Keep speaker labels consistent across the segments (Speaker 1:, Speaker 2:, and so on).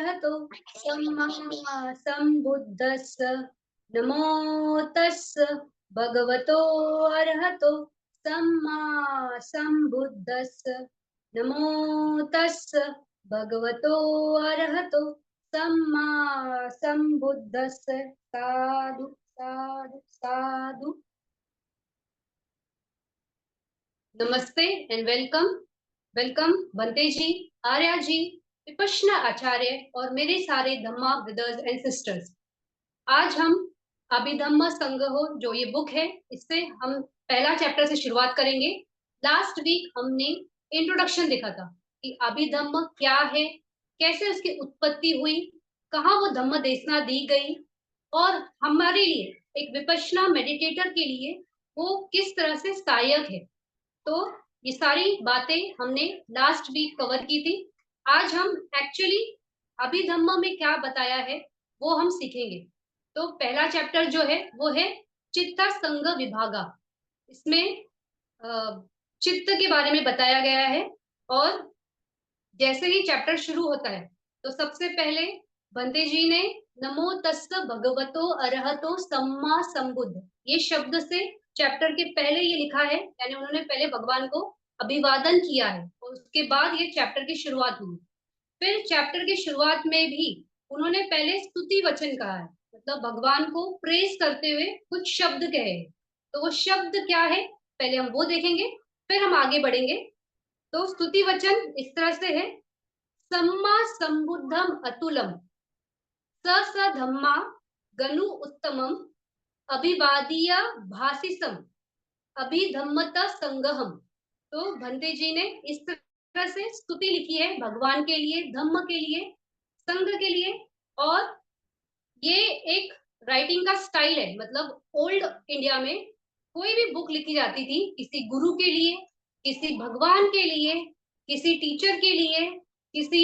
Speaker 1: अरहतो सम्मा सम्बुद्धस्स नमो तस्स भगवतो अरहतो सम्मा सम्बुद्धस्स नमो तस्स भगवतो अरहतो सम्मा सम्बुद्धस्स। साधु साधु साधु। नमस्ते एंड वेलकम। वेलकम बंते जी, आर्या जी, विपश्यना आचार्य और मेरे सारे धम्मा ब्रदर्स एंड सिस्टर्स। आज हम अभिधम्म संग्रहो जो ये बुक है, इससे हम पहला चैप्टर से शुरुआत करेंगे। लास्ट वीक हमने इंट्रोडक्शन देखा था कि अभिधम्म क्या है, कैसे उसकी उत्पत्ति हुई, कहाँ वो धम्म देशना दी गई और हमारे लिए एक विपश्यना मेडिटेटर के लिए वो किस तरह से सहायक है। तो ये सारी बातें हमने लास्ट वीक कवर की थी। आज हम एक्चुअली अभिधम्म में क्या बताया है वो हम सीखेंगे। तो पहला चैप्टर जो है वो है चित्त संग विभागा। इसमें चित्त के बारे में बताया गया है और जैसे ही चैप्टर शुरू होता है तो सबसे पहले बंते जी ने नमो तस्स भगवतो अरहतो सम्मा संबुद्ध ये शब्द से चैप्टर के पहले ये लिखा है, यानी उन्होंने पहले भगवान को अभिवादन किया है और उसके बाद ये चैप्टर की शुरुआत हुई। फिर चैप्टर की शुरुआत में भी उन्होंने पहले स्तुति वचन कहा है, मतलब भगवान को प्रेज करते हुए कुछ शब्द कहे। तो वो शब्द क्या है पहले हम वो देखेंगे, फिर हम आगे बढ़ेंगे। तो स्तुति वचन इस तरह से है, सम्मा संबुद्धम अतुलम स स धम्मा गनु उत्तमम अभिवादीय भासिसम अभिधम्मत संगहम। तो भंते जी ने इस तरह से स्तुति लिखी है भगवान के लिए, धम्म के लिए, संघ के लिए। और ये एक राइटिंग का स्टाइल है, मतलब ओल्ड इंडिया में कोई भी बुक लिखी जाती थी किसी गुरु के लिए, किसी भगवान के लिए, किसी टीचर के लिए, किसी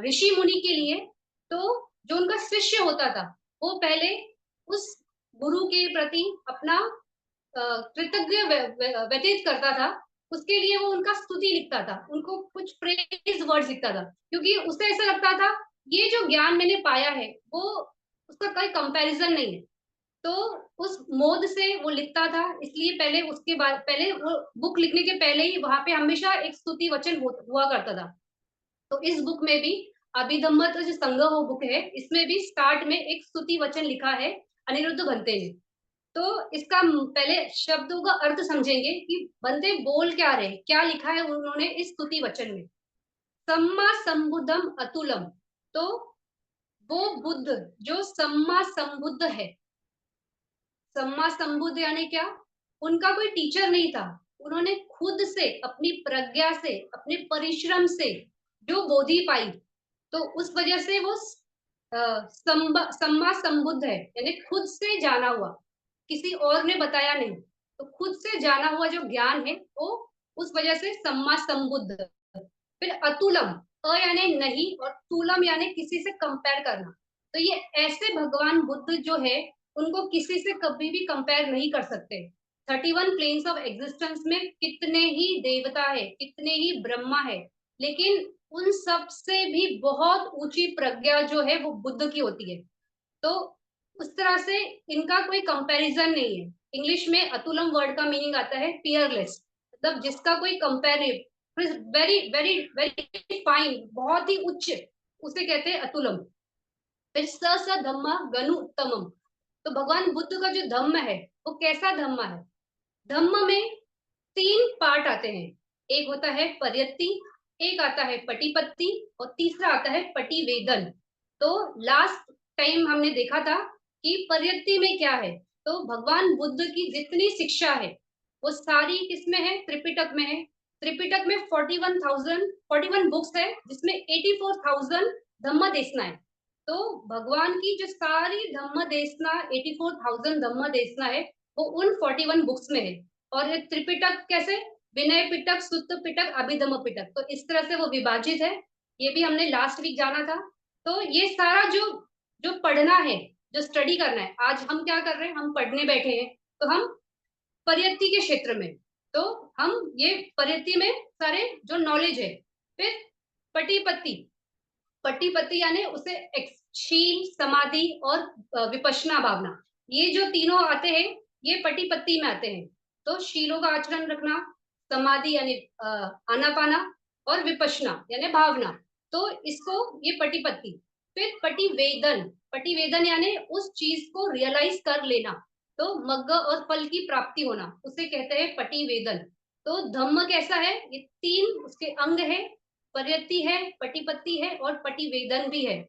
Speaker 1: ऋषि मुनि के लिए, तो जो उनका शिष्य होता था वो पहले उस गुरु के प्रति अपना कृतज्ञ व्यतीत करता था। उसके लिए वो उनका स्तुति लिखता था, उनको कुछ प्रेज वर्ड्स लिखता था, क्योंकि उसे ऐसा लगता था ये जो ज्ञान मैंने पाया है वो उसका कोई कंपैरिजन नहीं है। तो उस मोद से वो लिखता था, इसलिए पहले उसके बाद पहले वो बुक लिखने के पहले ही वहां पे हमेशा एक स्तुति वचन हुआ करता था। तो इस बुक में भी अभिधम्मत जो संग्रह बुक है इसमें भी स्टार्ट में एक स्तुति वचन लिखा है अनिरुद्ध भंते ने। तो इसका पहले शब्दों का अर्थ समझेंगे कि बंदे बोल क्या रहे, क्या लिखा है उन्होंने इस स्तुति वचन में। सम्मा संबुद्धम अतुलम, तो वो बुद्ध जो सम्मा संबुद्ध है। सम्मा संबुद्ध यानी क्या, उनका कोई टीचर नहीं था, उन्होंने खुद से अपनी प्रज्ञा से अपने परिश्रम से जो बोधि पाई, तो उस वजह से वो सम्मा संबुद्ध है, यानी खुद से जाना हुआ, किसी और ने बताया नहीं। तो खुद से जाना हुआ जो ज्ञान है वो उस वजह से सम्मा संबुद्ध। फिर अतुलम, अ यानी नहीं और तुलम यानी किसी से कंपेयर करना। तो ये ऐसे भगवान बुद्ध जो है उनको किसी से कभी भी कंपेयर नहीं कर सकते। 31 प्लेन्स ऑफ एग्जिस्टेंस में कितने ही देवता है, कितने ही ब्रह्मा है, लेकिन उन सब से भी बहुत ऊंची प्रज्ञा जो है वो बुद्ध की होती है। तो उस तरह से इनका कोई कंपैरिजन नहीं है। इंग्लिश में अतुलम वर्ड का मीनिंग आता है पियरलेस, मतलब जिसका कोई कंपेरिव, वेरी वेरी वेरी फाइन, बहुत ही उच्च, उसे कहते हैं अतुलम। फिर स स धम्मा गनु उत्तमम, तो भगवान बुद्ध का जो धम्म है वो कैसा धम्म है। धम्म में तीन पार्ट आते हैं, एक होता है पर्यत्ति, एक आता है पटिपत्ति और तीसरा आता है पटिवेदन। तो लास्ट टाइम हमने देखा था कि पर्यत्ति में क्या है, तो भगवान बुद्ध की जितनी शिक्षा है वो सारी किसमें है, त्रिपिटक में है। त्रिपिटक में 41 बुक्स है जिसमें 84,000 धम्म देशना है। तो भगवान की जो सारी धम्म देशना 84,000 धम्म देशना है वो उन 41 बुक्स में है। और ये त्रिपिटक कैसे, विनय पिटक, सुत्त पिटक, अभिधम्म पिटक, तो इस तरह से वो विभाजित है। ये भी हमने लास्ट वीक जाना था। तो ये सारा जो जो पढ़ना है, जो स्टडी करना है, आज हम क्या कर रहे हैं, हम पढ़ने बैठे हैं। तो हम पर्यत्ति के क्षेत्र में, तो हम ये पर्यत्ति में सारे जो नॉलेज है। फिर पटिपत्ति, पट्टिपत्ति यानी उसे शील, समाधि और विपश्यना भावना, ये जो तीनों आते हैं ये पट्टिपत्ति में आते हैं। तो शीलों का आचरण रखना, समाधि यानी आनापाना, और विपश्यना यानी भावना, तो इसको ये पट्टिपत्ति। फिर पटिवेदन, पटिवेदन यानी उस चीज को रियलाइज कर लेना, तो मग्ग और फल की प्राप्ति होना, उसे कहते हैं पटिवेदन। तो धम्म कैसा है, ये तीन उसके अंग है, परियत्ति है, पटिपत्ति है और पटिवेदन भी है।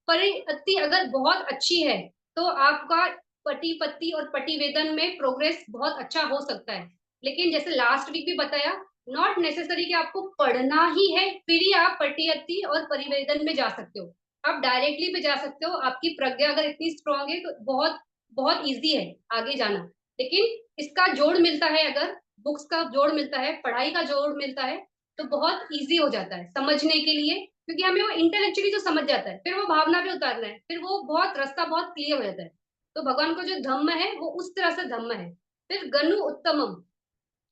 Speaker 1: परियत्ति अगर बहुत अच्छी है तो आपका पटिपत्ति और पटिवेदन में प्रोग्रेस बहुत अच्छा हो सकता है। लेकिन जैसे लास्ट वीक भी बताया, नॉट नेसेसरी कि आपको पढ़ना ही है फिर ही आप पटियत्ति और परिवेदन में जा सकते हो। आप डायरेक्टली भी जा सकते हो, आपकी प्रज्ञा अगर इतनी स्ट्रांग है तो बहुत बहुत इजी है आगे जाना। लेकिन इसका जोड़ मिलता है, अगर बुक्स का जोड़ मिलता है, पढ़ाई का जोड़ मिलता है, तो बहुत इजी हो जाता है समझने के लिए, क्योंकि हमें वो इंटेलेक्चुअली तो समझ जाता है, फिर वो भावना भी उतारना है, फिर वो बहुत रास्ता बहुत क्लियर हो जाता है। तो भगवान को जो धम्म है वो उस तरह से धम्म है। फिर गनु उत्तमम,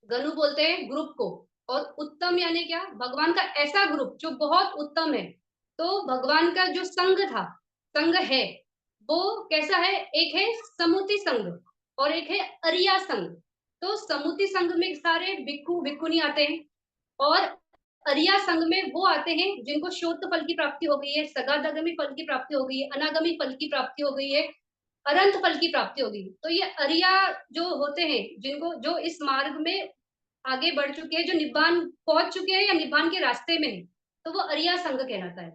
Speaker 1: गनु बोलते हैं ग्रुप को, और उत्तम यानी क्या, भगवान का ऐसा ग्रुप जो बहुत उत्तम है। तो भगवान का जो संघ था, संघ है, वो कैसा है, एक है समुति संघ और एक है अरिया संघ। तो समुति संघ में सारे भिक्खु भिक्खुनी आते हैं, और अरिया संघ में वो आते हैं जिनको शोध फल की प्राप्ति हो गई है, सगादागमी फल की प्राप्ति हो गई है, अनागमी फल की प्राप्ति हो गई है, अनंत फल की प्राप्ति हो गई। तो ये अरिया जो होते हैं, जिनको जो इस मार्ग में आगे बढ़ चुके हैं, जो निब्बान पहुंच चुके हैं या निब्बान के रास्ते में है, तो वो अरिया संघ कहलाता है।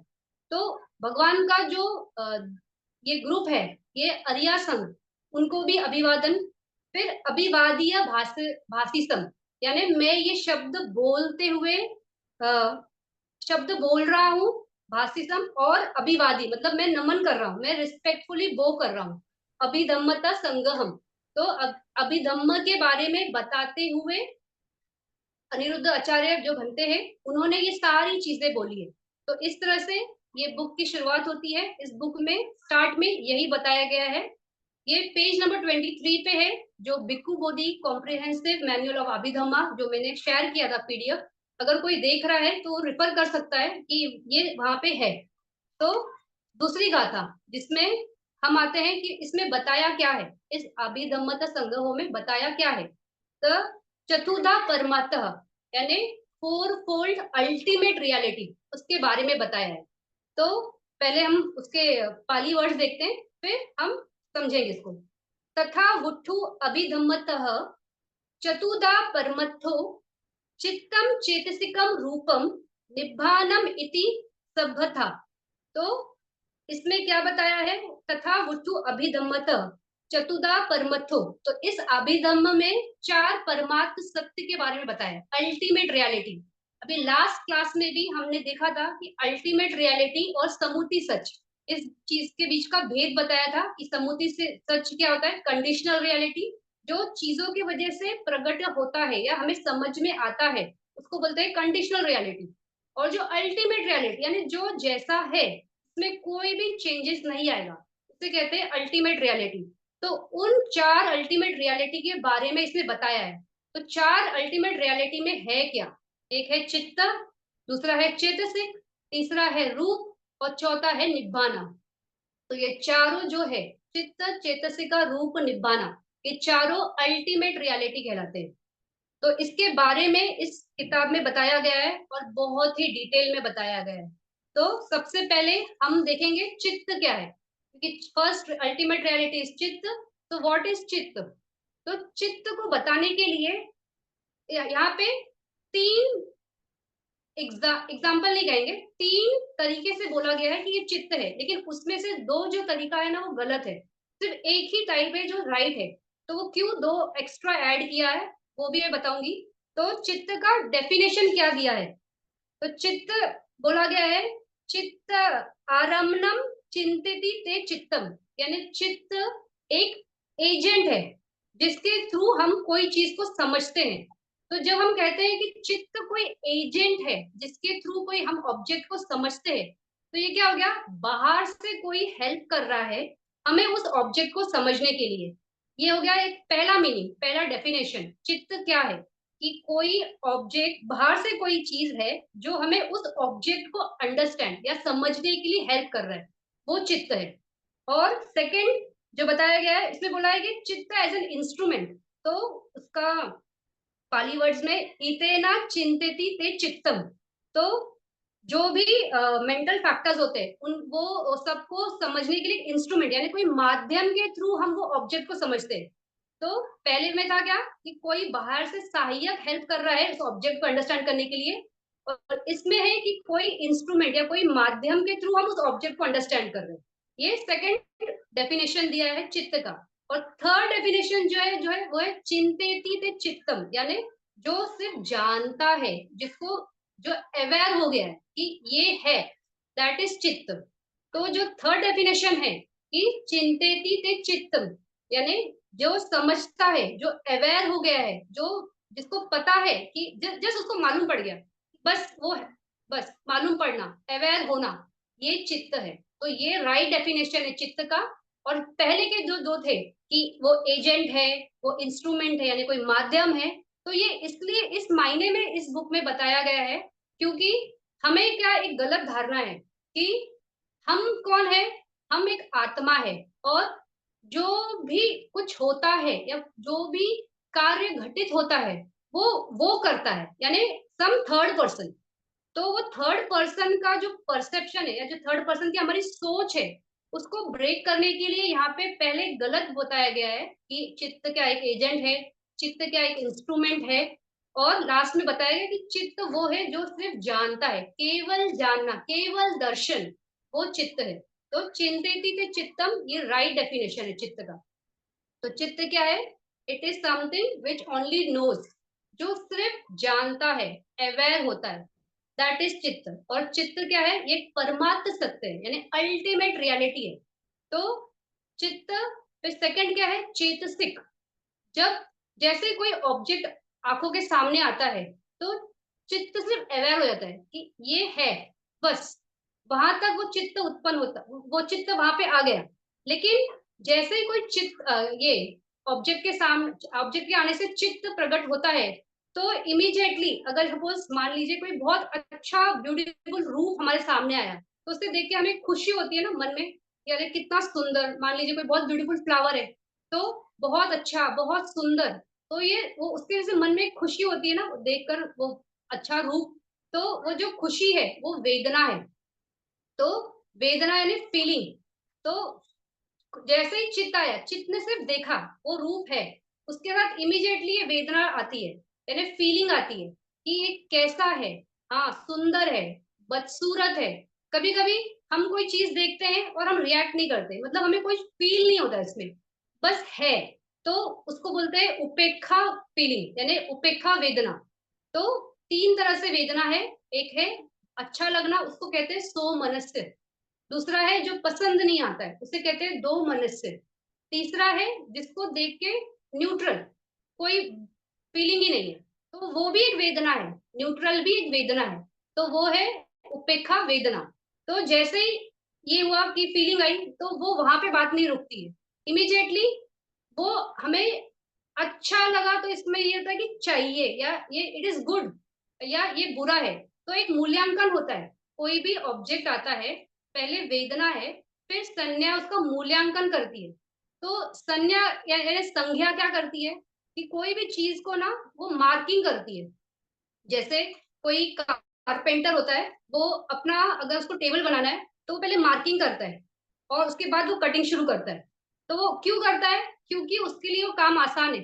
Speaker 1: तो भगवान का जो ये ग्रुप है, ये अरिया संघ, उनको भी अभिवादन। फिर अभिवादीय भाषी संघ, यानी मैं ये शब्द बोलते हुए शब्द बोल रहा हूँ, भाषिसम, और अभिवादी मतलब मैं नमन कर रहा हूँ, मैं रिस्पेक्टफुली बो कर रहा हूँ, अभिधम्मता संगहम। तो अभिधम्म के बारे में बताते हुए अनिरुद्ध आचार्य जो बनते हैं, उन्होंने ये सारी चीजें बोली है। तो इस तरह से ये बुक की शुरुआत होती है। इस बुक में स्टार्ट में यही बताया गया है। ये पेज नंबर 23 पे है, जो भिक्खु बोधि कॉम्प्रिहेंसिव मैनुअल ऑफ अभिधम्मा, जो मैंने शेयर किया था पीडीएफ। अगर कोई देख रहा है तो रिफर कर सकता है कि ये वहां पे है। तो दूसरी गाथा जिसमें हम आते हैं कि इसमें बताया क्या है, इस अभिधम्मता संग्रह में बताया क्या है। तो चतुर्धा परमात्थ यानी फोर फोल्ड अल्टीमेट रियलिटी, उसके बारे में बताया है। तो पहले हम उसके पाली वर्ड्स देखते हैं, फिर हम समझेंगे इसको। तथा वुट्ठु अभिधम्मतः चतुर्धा परमत्थो चित्तम चेतसिकम रूपम निब्बानम इति सभ्यथा। तो इसमें क्या बताया है, तथा वुट्ठु अभिधम्मत चतुदा परमत्थो, तो इस अभिधम्म में चार परमात्म सत्य के बारे में बताया, अल्टीमेट रियलिटी। अभी लास्ट क्लास में भी हमने देखा था कि अल्टीमेट रियलिटी और समूति सच, इस चीज के बीच का भेद बताया था कि समूति से सच क्या होता है, कंडीशनल रियलिटी, जो चीजों की वजह से प्रकट होता है या हमें समझ में आता है, उसको बोलते हैं कंडीशनल रियलिटी। और जो अल्टीमेट रियलिटी यानी जो जैसा है उसमें कोई भी चेंजेस नहीं आएगा, उसे कहते हैं अल्टीमेट रियलिटी। तो उन चार अल्टीमेट रियलिटी के बारे में इसने बताया है। तो चार अल्टीमेट रियलिटी में है क्या, एक है चित्त, दूसरा है चेतसिक, तीसरा है रूप, और चौथा है निब्बाना। तो ये चारों जो है, चित्त, चेतसिका, रूप, निब्बाना, ये चारों अल्टीमेट रियलिटी कहलाते हैं। तो इसके बारे में इस किताब में बताया गया है और बहुत ही डिटेल में बताया गया है। तो सबसे पहले हम देखेंगे चित्त क्या है, क्योंकि फर्स्ट अल्टीमेट रियलिटी इज चित्त। तो व्हाट इज चित्त, तो चित्त को बताने के लिए यहाँ पे तीन एग्जाम्पल नहीं कहेंगे, तीन तरीके से बोला गया है कि ये चित्त है, लेकिन उसमें से दो जो तरीका है ना वो गलत है, सिर्फ एक ही टाइप है जो राइट है। तो वो क्यों दो एक्स्ट्रा ऐड किया है वो भी मैं बताऊंगी। तो चित्त का डेफिनेशन क्या दिया है, तो चित्त बोला गया है, चित्त आरम्भम चिंतिति ते चित्तम, यानी चित्त एक एजेंट है जिसके थ्रू हम कोई चीज को समझते हैं। तो जब हम कहते हैं कि चित्त कोई एजेंट है जिसके थ्रू कोई हम ऑब्जेक्ट को समझते हैं, तो ये क्या हो गया, बाहर से कोई हेल्प कर रहा है हमें उस ऑब्जेक्ट को समझने के लिए। ये हो गया एक पहला मीनिंग, पहला डेफिनेशन चित्त क्या है। कि कोई ऑब्जेक्ट, बाहर से कोई चीज है जो हमें उस ऑब्जेक्ट को अंडरस्टैंड या समझने के लिए हेल्प कर रहा है, वो चित्त है। और सेकंड जो बताया गया है, इसमें बोला है कि चित्त एज एन इंस्ट्रूमेंट। तो उसका पाली वर्ड्स में इतेना चिंतति ते चित्तम। तो जो भी मेंटल फैक्टर्स होते हैं उन वो सबको समझने के लिए इंस्ट्रूमेंट, यानी कोई माध्यम के थ्रू हम वो ऑब्जेक्ट को समझते हैं। तो पहले में था क्या कि कोई बाहर से सहायक हेल्प कर रहा है उस ऑब्जेक्ट को अंडरस्टैंड करने के लिए, और इसमें है कि कोई इंस्ट्रूमेंट या कोई माध्यम के थ्रू हम उस ऑब्जेक्ट को अंडरस्टैंड कर रहे हैं। ये सेकंड डेफिनेशन दिया है चित्त का। और थर्ड डेफिनेशन जो है वो है चिंतेति ते चित्तम, यानी जो सिर्फ जानता है, जिसको जो अवेयर हो गया है कि ये है, दैट इज चित्त। तो जो थर्ड डेफिनेशन है कि चिंतेति ते चित्तम, यानी जो समझता है, जो अवेयर हो गया है, जो जिसको पता है कि जस्ट उसको मालूम पड़ गया, बस वो है, बस मालूम पड़ना, अवेयर होना, ये चित्त है। तो ये राइट डेफिनेशन है चित्त का। और पहले के जो दो थे कि वो एजेंट है, वो इंस्ट्रूमेंट है, यानी कोई माध्यम है, तो ये इसलिए इस मायने में इस बुक में बताया गया है क्योंकि हमें क्या एक गलत धारणा है कि हम कौन है, हम एक आत्मा है, और जो भी कुछ होता है या जो भी कार्य घटित होता है वो करता है, यानी सम थर्ड पर्सन। तो वो थर्ड पर्सन का जो परसेप्शन है या जो थर्ड पर्सन की हमारी सोच है, उसको ब्रेक करने के लिए यहाँ पे पहले गलत बताया गया है कि चित्त क्या एक एजेंट है, चित्त क्या एक इंस्ट्रूमेंट है, और लास्ट में बताया गया कि चित्त वो है जो सिर्फ जानता है, केवल जानना, केवल दर्शन, वो चित्त है। तो चिंतेति ते चित्तम, ये राइट डेफिनेशन है चित्त का। तो चित्त क्या है? It is something which only knows, जो सिर्फ जानता है, अवेयर होता है, दैट इज चित्त। और चित्त क्या है? ये परमात्म सत्य है, यानी अल्टीमेट रियलिटी है। तो चित्त। फिर सेकंड क्या है? चेतसिक। जब जैसे कोई ऑब्जेक्ट आंखों के सामने आता है तो चित्त सिर्फ अवेयर हो जाता है कि ये है, बस वहां तक वो चित्त उत्पन्न होता, वो चित्त वहां पे आ गया। लेकिन जैसे ही कोई चित्त ये ऑब्जेक्ट के सामने, ऑब्जेक्ट के आने से चित्त प्रकट होता है, तो इमीडिएटली अगर सपोज मान लीजिए कोई बहुत अच्छा ब्यूटीफुल रूप हमारे सामने आया, तो उससे देख के हमें खुशी होती है ना मन में कि अरे कितना सुंदर, मान लीजिए कोई बहुत ब्यूटीफुल फ्लावर है, तो बहुत अच्छा, बहुत सुंदर, तो ये वो उसके वजह से मन में एक खुशी होती है ना देखकर वो अच्छा रूप। तो वो जो खुशी है वो वेदना है। तो वेदना यानी फीलिंग। तो जैसे ही चित्त आया, चित्त ने सिर्फ देखा वो रूप है, उसके बाद इमीडिएटली ये वेदना आती है, यानी फीलिंग आती है कि ये कैसा है, हाँ सुंदर है, बदसूरत है। कभी कभी हम कोई चीज देखते हैं और हम रिएक्ट नहीं करते, मतलब हमें कोई फील नहीं होता इसमें, बस है। तो उसको बोलते हैं उपेक्षा फीलिंग, यानी उपेक्षा वेदना। तो तीन तरह से वेदना है। एक है अच्छा लगना, उसको कहते हैं सो मनस्य। दूसरा है जो पसंद नहीं आता है, उसे कहते हैं दो मनस्य। तीसरा है जिसको देख के न्यूट्रल, कोई फीलिंग ही नहीं है, तो वो भी एक वेदना है, न्यूट्रल भी एक वेदना है। तो वो है उपेक्षा वेदना। तो जैसे ही ये हुआ कि फीलिंग आई, तो वो वहां पे बात नहीं रुकती है, इमीडिएटली वो हमें अच्छा लगा तो इसमें ये होता है कि चाहिए, या ये इट इज गुड, या ये बुरा है। तो एक मूल्यांकन होता है, कोई भी ऑब्जेक्ट आता है, पहले वेदना है, फिर संज्ञा उसका मूल्यांकन करती है। तो संज्ञा यानी संज्ञा क्या करती है कि कोई भी चीज को ना वो मार्किंग करती है। जैसे कोई कारपेंटर होता है, वो अपना अगर उसको टेबल बनाना है तो वो पहले मार्किंग करता है और उसके बाद वो कटिंग शुरू करता है। तो वो क्यों करता है? क्योंकि उसके लिए वो काम आसान है।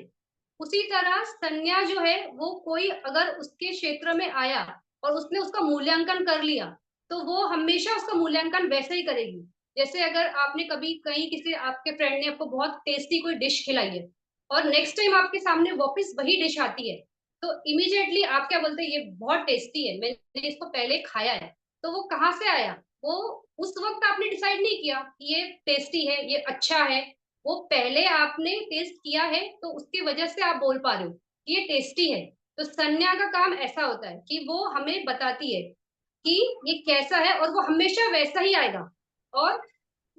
Speaker 1: उसी तरह संज्ञा जो है वो कोई अगर उसके क्षेत्र में आया और उसने उसका मूल्यांकन कर लिया, तो वो हमेशा उसका मूल्यांकन वैसे ही करेगी। जैसे अगर आपने कभी कहीं किसी आपके फ्रेंड ने आपको बहुत टेस्टी कोई डिश खिलाई है और नेक्स्ट टाइम आपके सामने वापस वही डिश आती है, तो इमीडिएटली आप क्या बोलते हैं? ये बहुत टेस्टी है, मैंने इसको पहले खाया है। तो वो कहाँ से आया? वो उस वक्त आपने डिसाइड नहीं किया कि ये टेस्टी है, ये अच्छा है, वो पहले आपने टेस्ट किया है, तो उसकी वजह से आप बोल पा रहे हो कि ये टेस्टी है। तो संज्ञा का काम ऐसा होता है कि वो हमें बताती है कि ये कैसा है, और वो हमेशा वैसा ही आएगा। और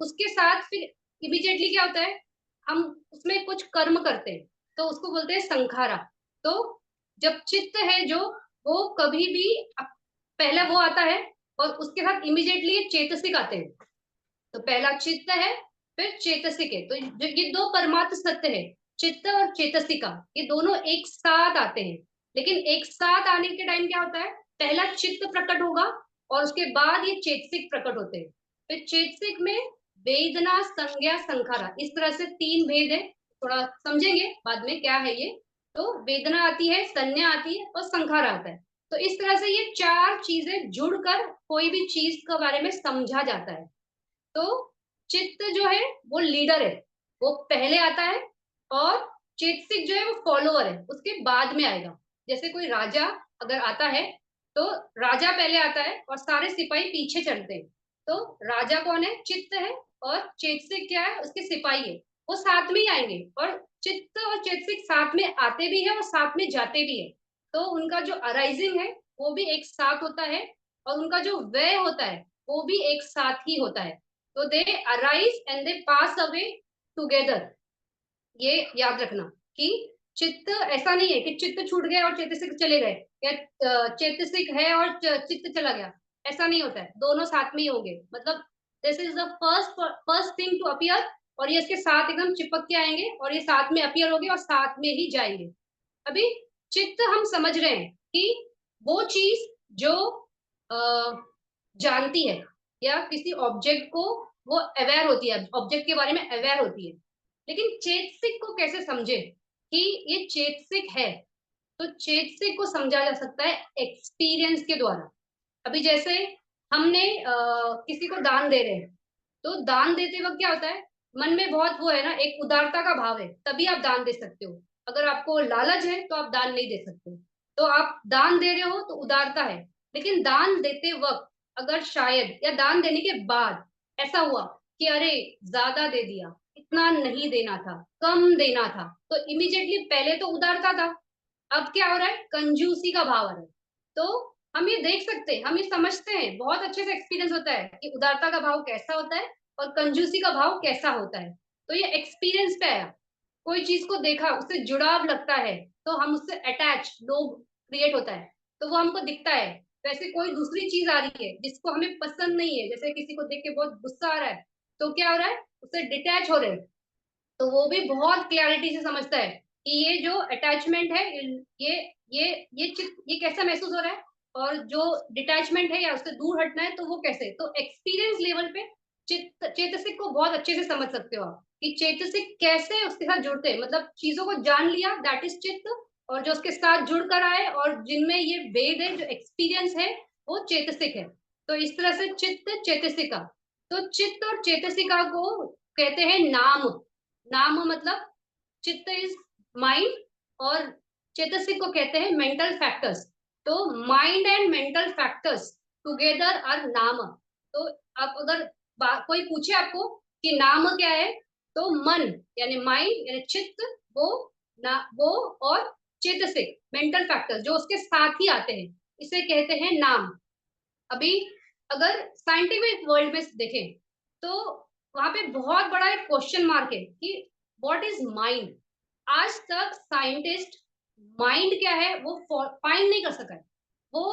Speaker 1: उसके साथ फिर इमीडिएटली क्या होता है, हम उसमें कुछ कर्म करते हैं, तो उसको बोलते हैं संखारा। तो जब चित्त है जो, वो कभी भी पहला वो आता है और उसके साथ इमीडिएटली चेतसिक आते हैं। तो पहला चित्त है, फिर चेतसिक है। तो जो ये दो परमात्म सत्य है, चित्त और चेतसिका, ये दोनों एक साथ आते हैं। लेकिन एक साथ आने के टाइम क्या होता है, पहला चित्त प्रकट होगा और उसके बाद ये चेतसिक प्रकट होते हैं। फिर चेतसिक में वेदना, संज्ञा, संखारा, इस तरह से तीन भेद है। थोड़ा समझेंगे बाद में क्या है ये। तो वेदना आती है, संज्ञा आती है और संखारा आता है। तो इस तरह से ये चार चीजें जुड़कर कोई भी चीज के बारे में समझा जाता है। तो चित्त जो है वो लीडर है, वो पहले आता है। और चेतसिक जो है वो फॉलोअर है, उसके बाद में आएगा। जैसे कोई राजा अगर आता है, तो राजा पहले आता है और सारे सिपाही पीछे चलते हैं। तो राजा कौन है, चित्त है। और चेतसिक क्या है, उसके सिपाही है। वो साथ में ही आएंगे, और चित्त और चेतसिक साथ में आते भी है और साथ में जाते भी है। तो उनका जो अराइजिंग है वो भी एक साथ होता है, और उनका जो व्यय होता है वो भी एक साथ ही होता है। तो दे arise and they pass away together. ये याद रखना कि चित्त ऐसा नहीं है कि चित्त छूट गया और चेतसिक चले गए, या चेतसिक है और चित्त चला गया। ऐसा नहीं होता है, दोनों साथ में ही होंगे। मतलब this is the first first thing to appear, और ये इसके साथ एकदम चिपक के आएंगे और ये साथ में अपीयर होंगे और साथ में ही जाएंगे। अभी चित्त हम समझ रहे हैं कि वो चीज जो जानती है, या किसी ऑब्जेक्ट को वो अवेयर होती है, ऑब्जेक्ट के बारे में अवेयर होती है। लेकिन चेतसिक को कैसे समझे कि ये चेतसिक है। तो चेतसिक को समझा जा सकता है एक्सपीरियंस के द्वारा। अभी जैसे हमने किसी को दान दे रहे हैं, तो दान देते वक्त क्या होता है, मन में बहुत वो है ना, एक उदारता का भाव है, तभी आप दान दे सकते हो। अगर आपको लालच है तो आप दान नहीं दे सकते। तो आप दान दे रहे हो तो उदारता है। लेकिन दान देते वक्त अगर शायद, या दान देने के बाद ऐसा हुआ कि अरे ज्यादा दे दिया, इतना नहीं देना था, कम देना था, तो इमीडिएटली पहले तो उदारता था, अब क्या हो रहा है, कंजूसी का भाव आ रहा है। तो हम ये देख सकते हैं, हम ये समझते हैं, बहुत अच्छे से एक्सपीरियंस होता है कि उदारता का भाव कैसा होता है और कंजूसी का भाव कैसा होता है। तो ये एक्सपीरियंस पे आया। कोई चीज को देखा, उससे जुड़ाव लगता है, तो हम उससे अटैच, लोभ क्रिएट होता है, तो वो हमको दिखता है। वैसे कोई दूसरी चीज आ रही है जिसको हमें पसंद नहीं है, जैसे किसी को देख के बहुत गुस्सा आ रहा है, तो क्या हो रहा है, उससे डिटैच हो रहे हैं। तो वो भी बहुत क्लैरिटी से समझता है कि ये जो अटैचमेंट है, ये ये कैसा महसूस हो रहा है, और जो डिटैचमेंट है या उससे दूर हटना है तो वो कैसे। तो एक्सपीरियंस लेवल पे चेतसिक को बहुत अच्छे से समझ सकते हो आप, कि चेतसिक कैसे उसके साथ जुड़ते हैं। मतलब चीजों को जान लिया, दैट इज चित्त, और जो उसके साथ जुड़ कर आए और जिनमें ये वेद है, जो एक्सपीरियंस है, वो चेतसिक है। तो इस तरह से चित्त चेतसिका। तो चित्त और चेतसिका को कहते हैं नाम। नाम मतलब, चित्त इज माइंड, और चेतसिक को कहते हैं मेंटल फैक्टर्स। तो mind and mental factors together are नाम। तो आप अगर कोई पूछे आपको कि नाम क्या है, तो मन यानी माइंड यानी चित्त, वो वो, और चेतसिक मेंटल फैक्टर्स जो उसके साथ ही आते हैं, इसे कहते हैं नाम। अभी अगर साइंटिफिक वर्ल्ड में देखें, तो वहां पे बहुत बड़ा एक क्वेश्चन मार्क है कि व्हाट इज माइंड। आज तक साइंटिस्ट माइंड क्या है वो फाइंड नहीं कर सका है। वो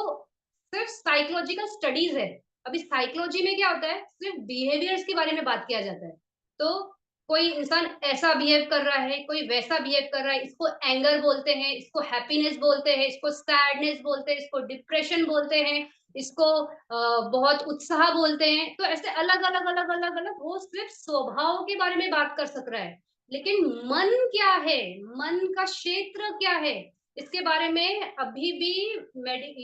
Speaker 1: सिर्फ साइकोलॉजिकल स्टडीज है। अभी साइकोलॉजी में क्या होता है, सिर्फ बिहेवियर्स के बारे में बात किया जाता है। तो कोई इंसान ऐसा बिहेव कर रहा है, कोई वैसा बिहेव कर रहा है, इसको एंगर बोलते हैं, इसको हैप्पीनेस बोलते हैं, इसको सैडनेस बोलते हैं, इसको डिप्रेशन बोलते हैं, इसको बहुत उत्साह बोलते हैं। तो ऐसे अलग अलग अलग अलग अलग वो सिर्फ स्वभाव के बारे में बात कर सक रहा है। लेकिन मन क्या है, मन का क्षेत्र क्या है, इसके बारे में अभी भी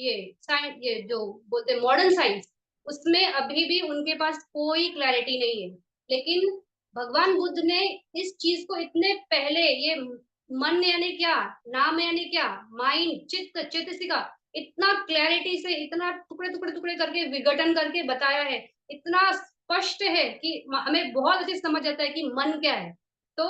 Speaker 1: ये साइंस, ये जो बोलते हैं मॉडर्न साइंस, उसमें अभी भी उनके पास कोई क्लैरिटी नहीं है। लेकिन भगवान बुद्ध ने इस चीज को इतने पहले, ये मन यानी क्या, नाम यानी क्या, माइंड, चित्त, चेतसिका, इतना क्लैरिटी से, इतना टुकड़े टुकड़े टुकड़े करके विघटन करके बताया है, इतना स्पष्ट है कि हमें बहुत अच्छे से समझ आता है कि मन क्या है। तो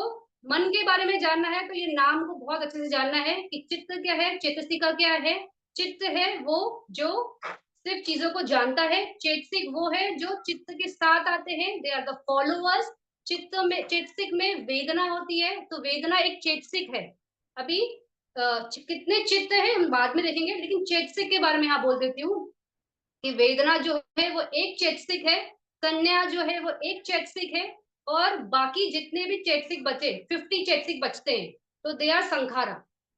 Speaker 1: मन के बारे में जानना है तो ये नाम को बहुत अच्छे से जानना है कि चित्त क्या है, चेतसिका क्या है। चित्त है वो जो सिर्फ चीजों को जानता है, चेतसिक वो है जो चित्त के साथ आते हैं, दे आर द फॉलोअर्स। चित्त में, चेतसिक में वेदना होती है, तो वेदना एक चेतसिक है। अभी कितने चित्त है हम बाद में देखेंगे, लेकिन चैतसिक के बारे में यहाँ बोल देती हूँ कि वेदना जो है वो एक चैतसिक है, कन्या जो है वो एक चैतसिक है, और बाकी जितने भी चैतसिक बचे 50 चैतसिक बचते हैं, तो दे आर संखारा।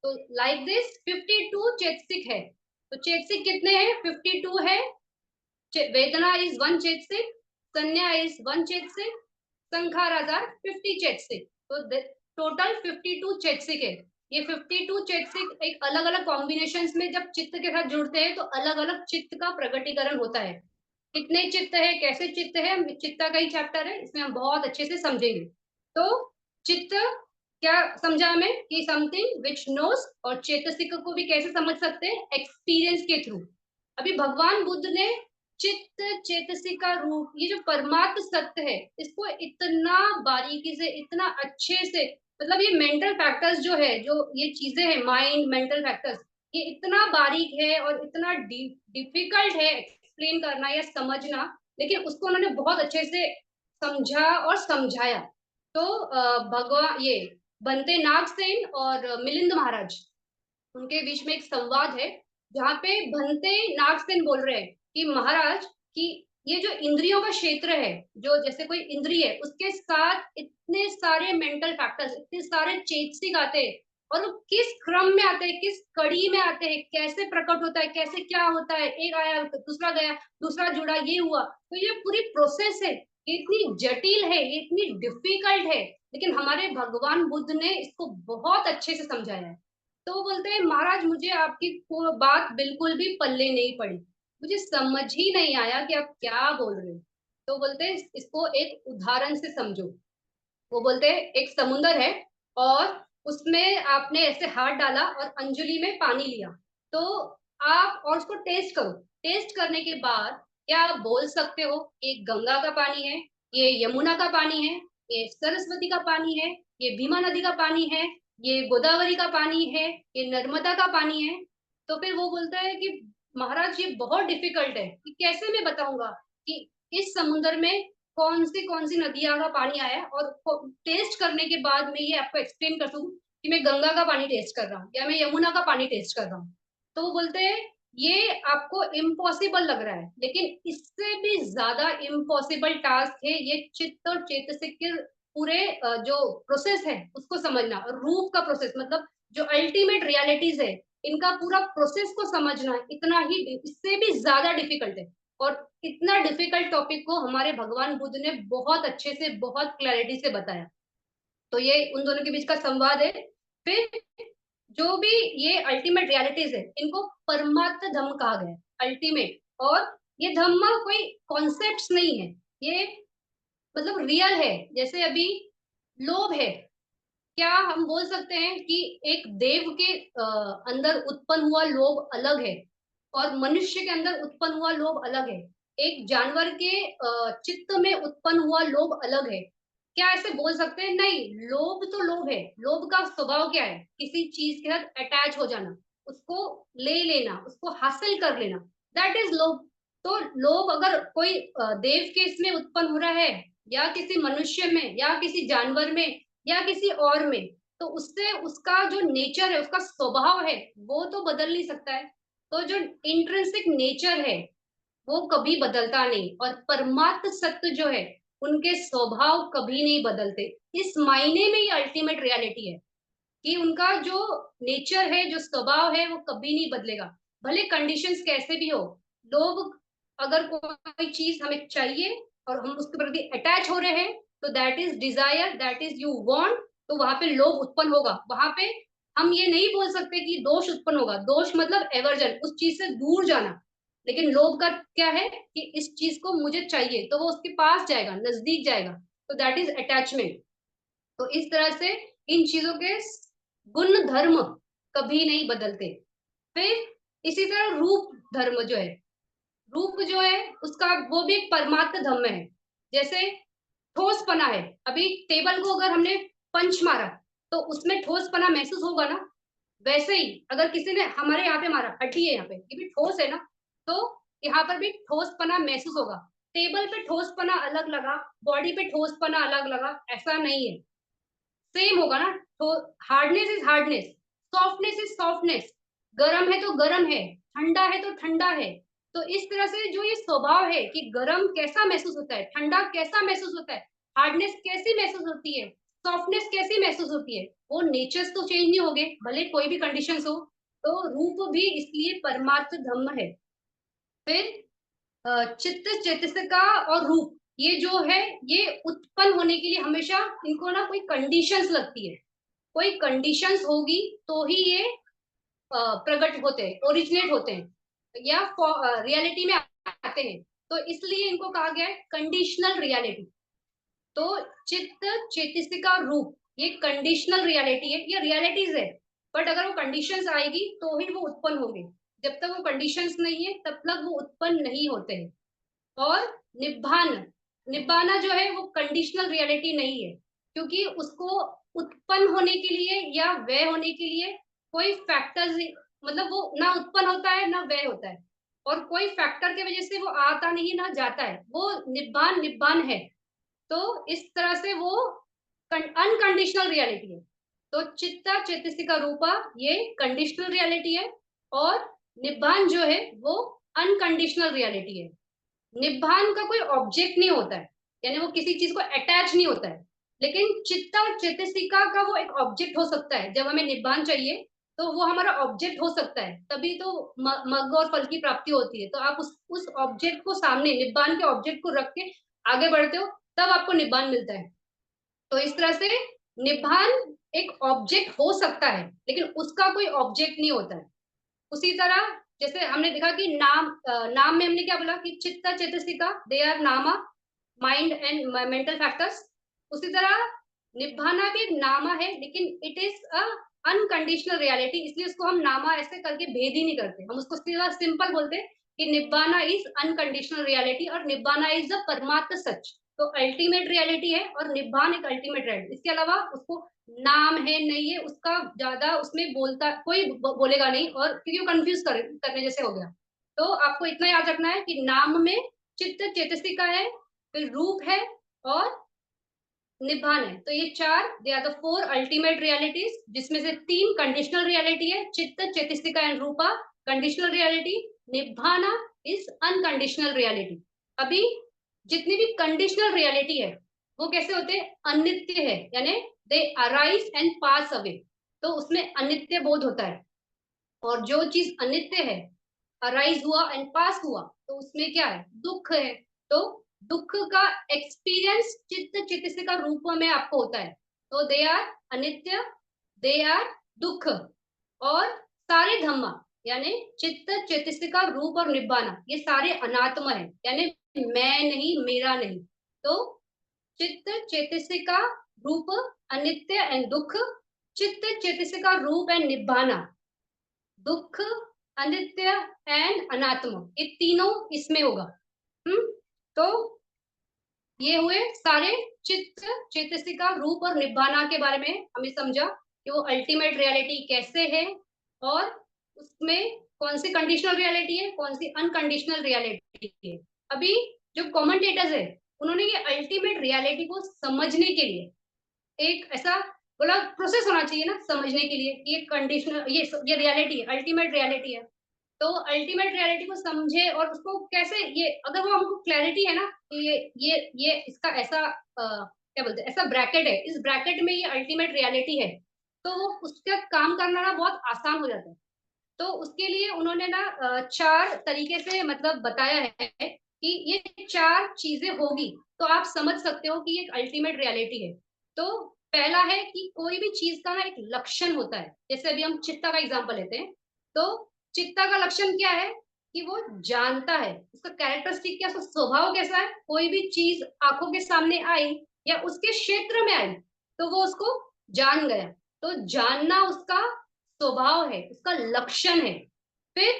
Speaker 1: तो लाइक दिस 52 चैतसिक है। तो चैतसिक कितने हैं? 52 है। वेदना इज वन चैतसिक, कन्या इज वन चैतसिक, संखाराज आर 50 चैतसिक। तो टोटल 52 चैतसिक है। ये 52 चैतसिक एक अलग अलग कॉम्बिनेशन में जब चित्त के साथ जुड़ते हैं तो अलग अलग चित्त का प्रगटीकरण होता है। कितने चित्त है, कैसे चित्त है, चित्त का ही चैप्टर है, इसमें हम बहुत अच्छे से समझेंगे। तो चित्त क्या समझा हमें कि समथिंग विच नोस, और चेतसिक को भी कैसे समझ सकते हैं? एक्सपीरियंस के थ्रू। अभी भगवान बुद्ध ने चित्त चेतसिक का रूप, ये जो परमात्म सत्य है, इसको इतना बारीकी से, इतना अच्छे से, मतलब ये मेंटल फैक्टर्स जो है, जो ये चीजें हैं, माइंड मेंटल फैक्टर्स, ये इतना बारीक है और इतना डिफिकल्ट है एक्सप्लेन करना या समझना, लेकिन उसको उन्होंने बहुत अच्छे से समझा और समझाया। तो भगवान ये बनते नागसेन और मिलिंद महाराज, उनके बीच में एक संवाद है, जहाँ पे भंते नागसेन बोल रहे हैं कि महाराज, कि ये जो इंद्रियों का क्षेत्र है, जो जैसे कोई इंद्रिय है, उसके साथ इतने सारे मेंटल फैक्टर्स, इतने सारे चेतसिक आते हैं, और वो किस क्रम में आते हैं, किस कड़ी में आते हैं, कैसे प्रकट होता है, कैसे क्या होता है, एक आया दूसरा गया, दूसरा जुड़ा, ये हुआ। तो ये पूरी प्रोसेस है, ये इतनी जटिल है, ये इतनी डिफिकल्ट है, लेकिन हमारे भगवान बुद्ध ने इसको बहुत अच्छे से समझाया है। तो वो बोलते हैं महाराज, मुझे आपकी वो बात बिल्कुल भी पल्ले नहीं पड़ी, मुझे समझ ही नहीं आया कि आप क्या बोल रहे हो। तो बोलते हैं इसको एक उदाहरण से समझो। वो बोलते हैं एक समुंदर है, और उसमें आपने ऐसे हाथ डाला और अंजलि में पानी लिया, तो आप और उसको टेस्ट करो। टेस्ट करने के बाद क्या आप बोल सकते हो ये गंगा का पानी है, ये यमुना का पानी है, ये सरस्वती का पानी है, ये भीमा नदी का पानी है, ये गोदावरी का पानी है, ये नर्मदा का पानी है? तो फिर वो बोलता है कि महाराज ये बहुत डिफिकल्ट है, कि कैसे मैं बताऊंगा कि इस समुद्र में कौन सी नदियां का पानी आया है, और टेस्ट करने के बाद मैं ये आपको एक्सप्लेन कर सकूं कि मैं गंगा का पानी टेस्ट कर रहा हूँ या मैं यमुना का पानी टेस्ट कर रहा हूँ। तो वो बोलते हैं ये आपको इम्पॉसिबल लग रहा है, लेकिन इससे भी ज्यादा इम्पॉसिबल टास्क है ये चित्त और चेतसिक के पूरे जो प्रोसेस है उसको समझना, और रूप का प्रोसेस, मतलब जो अल्टीमेट रियलिटीज है, इनका पूरा प्रोसेस को समझना इतना ही, इससे भी ज्यादा डिफिकल्ट है। और इतना डिफिकल्ट टॉपिक को हमारे भगवान बुद्ध ने बहुत अच्छे से, बहुत क्लैरिटी से बताया। तो ये उन दोनों के बीच का संवाद है। फिर जो भी ये अल्टीमेट रियलिटीज है, इनको परमात्म धम्म कहा गया है, अल्टीमेट। और ये धम्म कोई कॉन्सेप्ट्स नहीं है, ये मतलब रियल है। जैसे अभी लोभ है, क्या हम बोल सकते हैं कि एक देव के अंदर उत्पन्न हुआ लोभ अलग है, और मनुष्य के अंदर उत्पन्न हुआ लोभ अलग है? एक जानवर के चित्त में उत्पन्न हुआ लोभ अलग है? क्या ऐसे बोल सकते हैं? नहीं, लोभ तो लोभ है। लोभ का स्वभाव क्या है? किसी चीज के साथ अटैच हो जाना, उसको ले लेना, उसको हासिल कर लेना, दैट इज लोभ। तो लोभ अगर कोई देव के इसमें उत्पन्न हो रहा है, या किसी मनुष्य में, या किसी जानवर में, या किसी और में, तो उससे उसका जो नेचर है, उसका स्वभाव है, वो तो बदल नहीं सकता है। तो जो इंट्रिंसिक नेचर है वो कभी बदलता नहीं, और परमात्म सत्य जो है, उनके स्वभाव कभी नहीं बदलते। इस मायने में ये अल्टीमेट रियलिटी है कि उनका जो नेचर है, जो स्वभाव है, वो कभी नहीं बदलेगा, भले कंडीशंस कैसे भी हो। लोग, अगर कोई चीज हमें चाहिए और हम उसके प्रति अटैच हो रहे हैं, तो that is desire, that is you want, तो वहां पे लोभ उत्पन्न होगा। वहां पे हम ये नहीं बोल सकते कि दोष उत्पन्न होगा। दोष मतलब एवर्जन, उस चीज से दूर जाना। लेकिन लोभ का क्या है कि इस चीज को मुझे चाहिए, तो वो उसके पास जाएगा, नजदीक जाएगा, तो दैट इज अटैचमेंट। तो इस तरह से इन चीजों के गुण धर्म कभी नहीं बदलते। फिर इसी तरह रूप धर्म जो है, रूप जो है उसका, वो भी एक परमात्म धर्म है। जैसे ठोसपना है, अभी टेबल को अगर हमने पंच मारा, तो उसमें ठोसपना महसूस होगा ना। वैसे ही अगर किसी ने हमारे यहाँ पे मारा, हड्डी है यहाँ पे, ये भी ठोस है ना, तो यहाँ पर भी ठोसपना महसूस होगा। टेबल पे ठोसपना अलग लगा, बॉडी पे ठोसपना अलग लगा, ऐसा नहीं है, सेम होगा ना। तो hardness is hardness, softness is softness, गर्म है तो गर्म है, ठंडा है तो ठंडा है। तो इस तरह से जो ये स्वभाव है कि गर्म कैसा महसूस होता है, ठंडा कैसा महसूस होता है, हार्डनेस कैसी महसूस होती है, सॉफ्टनेस कैसी महसूस होती है, वो नेचर्स तो चेंज नहीं हो गए भले कोई भी कंडीशंस हो। तो रूप भी इसलिए परमार्थ धम्म है। फिर चित्त, चेतसिका और रूप, ये जो है ये उत्पन्न होने के लिए हमेशा इनको ना कोई कंडीशंस लगती है, कोई कंडीशंस होगी तो ही ये प्रकट होते हैं, ओरिजिनेट होते हैं या रियलिटी में आते हैं। तो इसलिए इनको कहा गया है कंडीशनल रियलिटी। तो चित्त, चेतसिका, रूप, ये कंडीशनल रियलिटी है, ये रियलिटीज है, बट अगर वो कंडीशंस आएगी तो ही वो उत्पन्न होंगे। जब तक वो कंडीशंस नहीं है तब तक वो उत्पन्न नहीं होते हैं। और निब्बान, निब्बाना जो है वो कंडीशनल रियलिटी नहीं है, क्योंकि उसको उत्पन्न होने के लिए या व्यय होने के लिए कोई फैक्टर्स, मतलब वो ना उत्पन्न होता है ना व्यय होता है, और कोई फैक्टर की वजह से वो आता नहीं ना जाता है, वो निब्बान निब्बान है। तो इस तरह से वो अनकंडीशनल रियलिटी है। तो चित्ता, चेतसिका, रूपा ये कंडीशनल रियलिटी है, और निब्बान जो है वो अनकंडीशनल रियलिटी है। निब्बान का कोई ऑब्जेक्ट नहीं होता है, यानी वो किसी चीज को अटैच नहीं होता है। लेकिन चित्त और चेतसिका का वो एक ऑब्जेक्ट हो सकता है। जब हमें निब्बान चाहिए तो वो हमारा ऑब्जेक्ट हो सकता है, तभी तो मग और फल की प्राप्ति होती है। तो आप उस ऑब्जेक्ट को सामने, निब्बान के ऑब्जेक्ट को रख के आगे बढ़ते हो, तब आपको निब्बान मिलता है। तो इस तरह से निब्बान एक ऑब्जेक्ट हो सकता है, लेकिन उसका कोई ऑब्जेक्ट नहीं होता है। उसी तरह जैसे हमने देखा कि नाम में हमने क्या बोला कि चित्त, चेतसिका, दे आर नामा, माइंड एंड मेंटल फैक्टर्स। उसी तरह निब्बाना भी एक नामा है, लेकिन it is a unconditional reality, इसलिए उसको हम नामा ऐसे करके भेद ही नहीं करते, हम उसको सीधा सिंपल बोलते हैं कि निब्बाना इज अनकंडीशनल रियलिटी और निब्बाना इज द परमात्म सच। तो अल्टीमेट रियलिटी है और निब्बान एक अल्टीमेट रियलिटी। इसके अलावा उसको नाम है नहीं है उसका ज्यादा उसमें बोलता कोई बोलेगा नहीं, और क्योंकि वो कंफ्यूज करने जैसे हो गया। तो आपको इतना याद रखना है कि नाम में चित्त, चेतसिका है, फिर रूप है और निब्बान है। तो ये चार, they are the four ultimate realities, जिसमें से तीन कंडीशनल रियलिटी है, citta, cetasika and rupa conditional reality, nibbana is unconditional reality. अभी जितनी भी कंडीशनल रियलिटी है वो कैसे होते हैं, अनित्य है, यानी दे अराइज एंड पास अवे। तो उसमें अनित्य बोध होता है, और जो चीज अनित्य है, अराइज हुआ एंड पास हुआ, तो उसमें क्या है, दुख है। तो दुख का एक्सपीरियंस चित्त, चित्त का रूप में आपको होता है। तो दे आर अनित्य, दे आर दुख, और सारे धम्मा यानी चित्त, चेतसिका, रूप और निब्बाना ये सारे अनात्मा है, यानी मैं नहीं, मेरा नहीं। तो चित्त, चेतसिका, रूप, अनित्य एंड दुख, चित्त, चेतसिका, रूप एंड निब्बाना, दुख, अनित्य एंड अनात्म, ये तीनों इसमें होगा। तो ये हुए सारे चित्त, चेतसिका, रूप और निब्बाना के बारे में हमें समझा कि वो अल्टीमेट रियलिटी कैसे है, और उसमें कौन सी कंडीशनल रियलिटी है, कौन सी अनकंडीशनल रियलिटी है। अभी जो कमेंटेटर्स है उन्होंने ये अल्टीमेट रियलिटी को समझने के लिए एक ऐसा बोला, प्रोसेस होना चाहिए ना समझने के लिए कि ये कंडीशनल, ये रियलिटी है, अल्टीमेट रियलिटी है। तो अल्टीमेट रियलिटी को समझे और उसको कैसे, ये अगर वो हमको क्लैरिटी है ना कि ये इसका ऐसा क्या बोलते हैं, ऐसा ब्रैकेट है, इस ब्रैकेट में ये अल्टीमेट रियलिटी है, तो वो उसका काम करना ना बहुत आसान हो जाता है। तो उसके लिए उन्होंने ना चार तरीके से मतलब बताया है कि ये चार चीजें होगी तो आप समझ सकते हो कि ये अल्टीमेट रियलिटी है। तो पहला है कि कोई भी चीज का ना एक लक्षण होता है, जैसे अभी हम चित्ता का एग्जांपल लेते हैं। तो चित्ता का लक्षण क्या है कि वो जानता है, उसका कैरेक्टरिस्टिक क्या, उसका स्वभाव कैसा है, कोई भी चीज आंखों के सामने आई या उसके क्षेत्र में आई तो वो उसको जान गया। तो जानना उसका स्वभाव है, उसका लक्षण है। फिर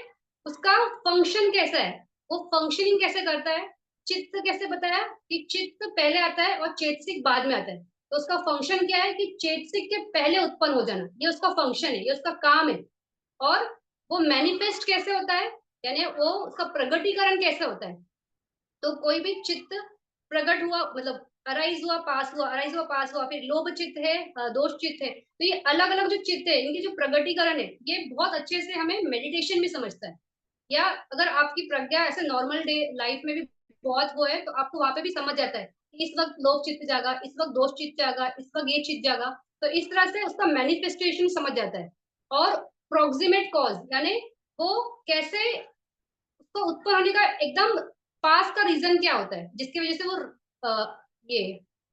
Speaker 1: उसका फंक्शन कैसा है, वो फंक्शनिंग कैसे करता है। चित्त कैसे बताया कि चित्त पहले आता है और चेतसिक बाद में आता है। तो उसका फंक्शन क्या है कि चेतसिक के पहले उत्पन्न हो जाना, ये उसका फंक्शन है, ये उसका काम है। और वो मैनिफेस्ट कैसे होता है, यानी वो उसका प्रगटीकरण कैसे होता है। तो कोई भी चित्त प्रकट हुआ, मतलब अराइज हुआ, पास हुआ, अराइज हुआ, पास हुआ, फिर लोभ चित्त है, दोष चित्त है। तो ये अलग अलग जो चित्त है, इनकी जो प्रगटीकरण है, ये बहुत अच्छे से हमें मेडिटेशन भी समझता है। या अगर आपकी प्रज्ञा ऐसे नॉर्मल डे लाइफ में भी बहुत वो है, तो आपको वहां पे भी समझ जाता है कि इस वक्त लोभ चित्त जागा, इस वक्त दोष चित्त जागा, इस वक्त ये चित्त जागा। तो इस तरह से उसका मैनिफेस्टेशन समझ जाता है। और प्रोक्सिमेट कॉज यानी वो कैसे, उसको उत्पन्न होने का एकदम पास का रीजन क्या होता है जिसकी वजह से वो ये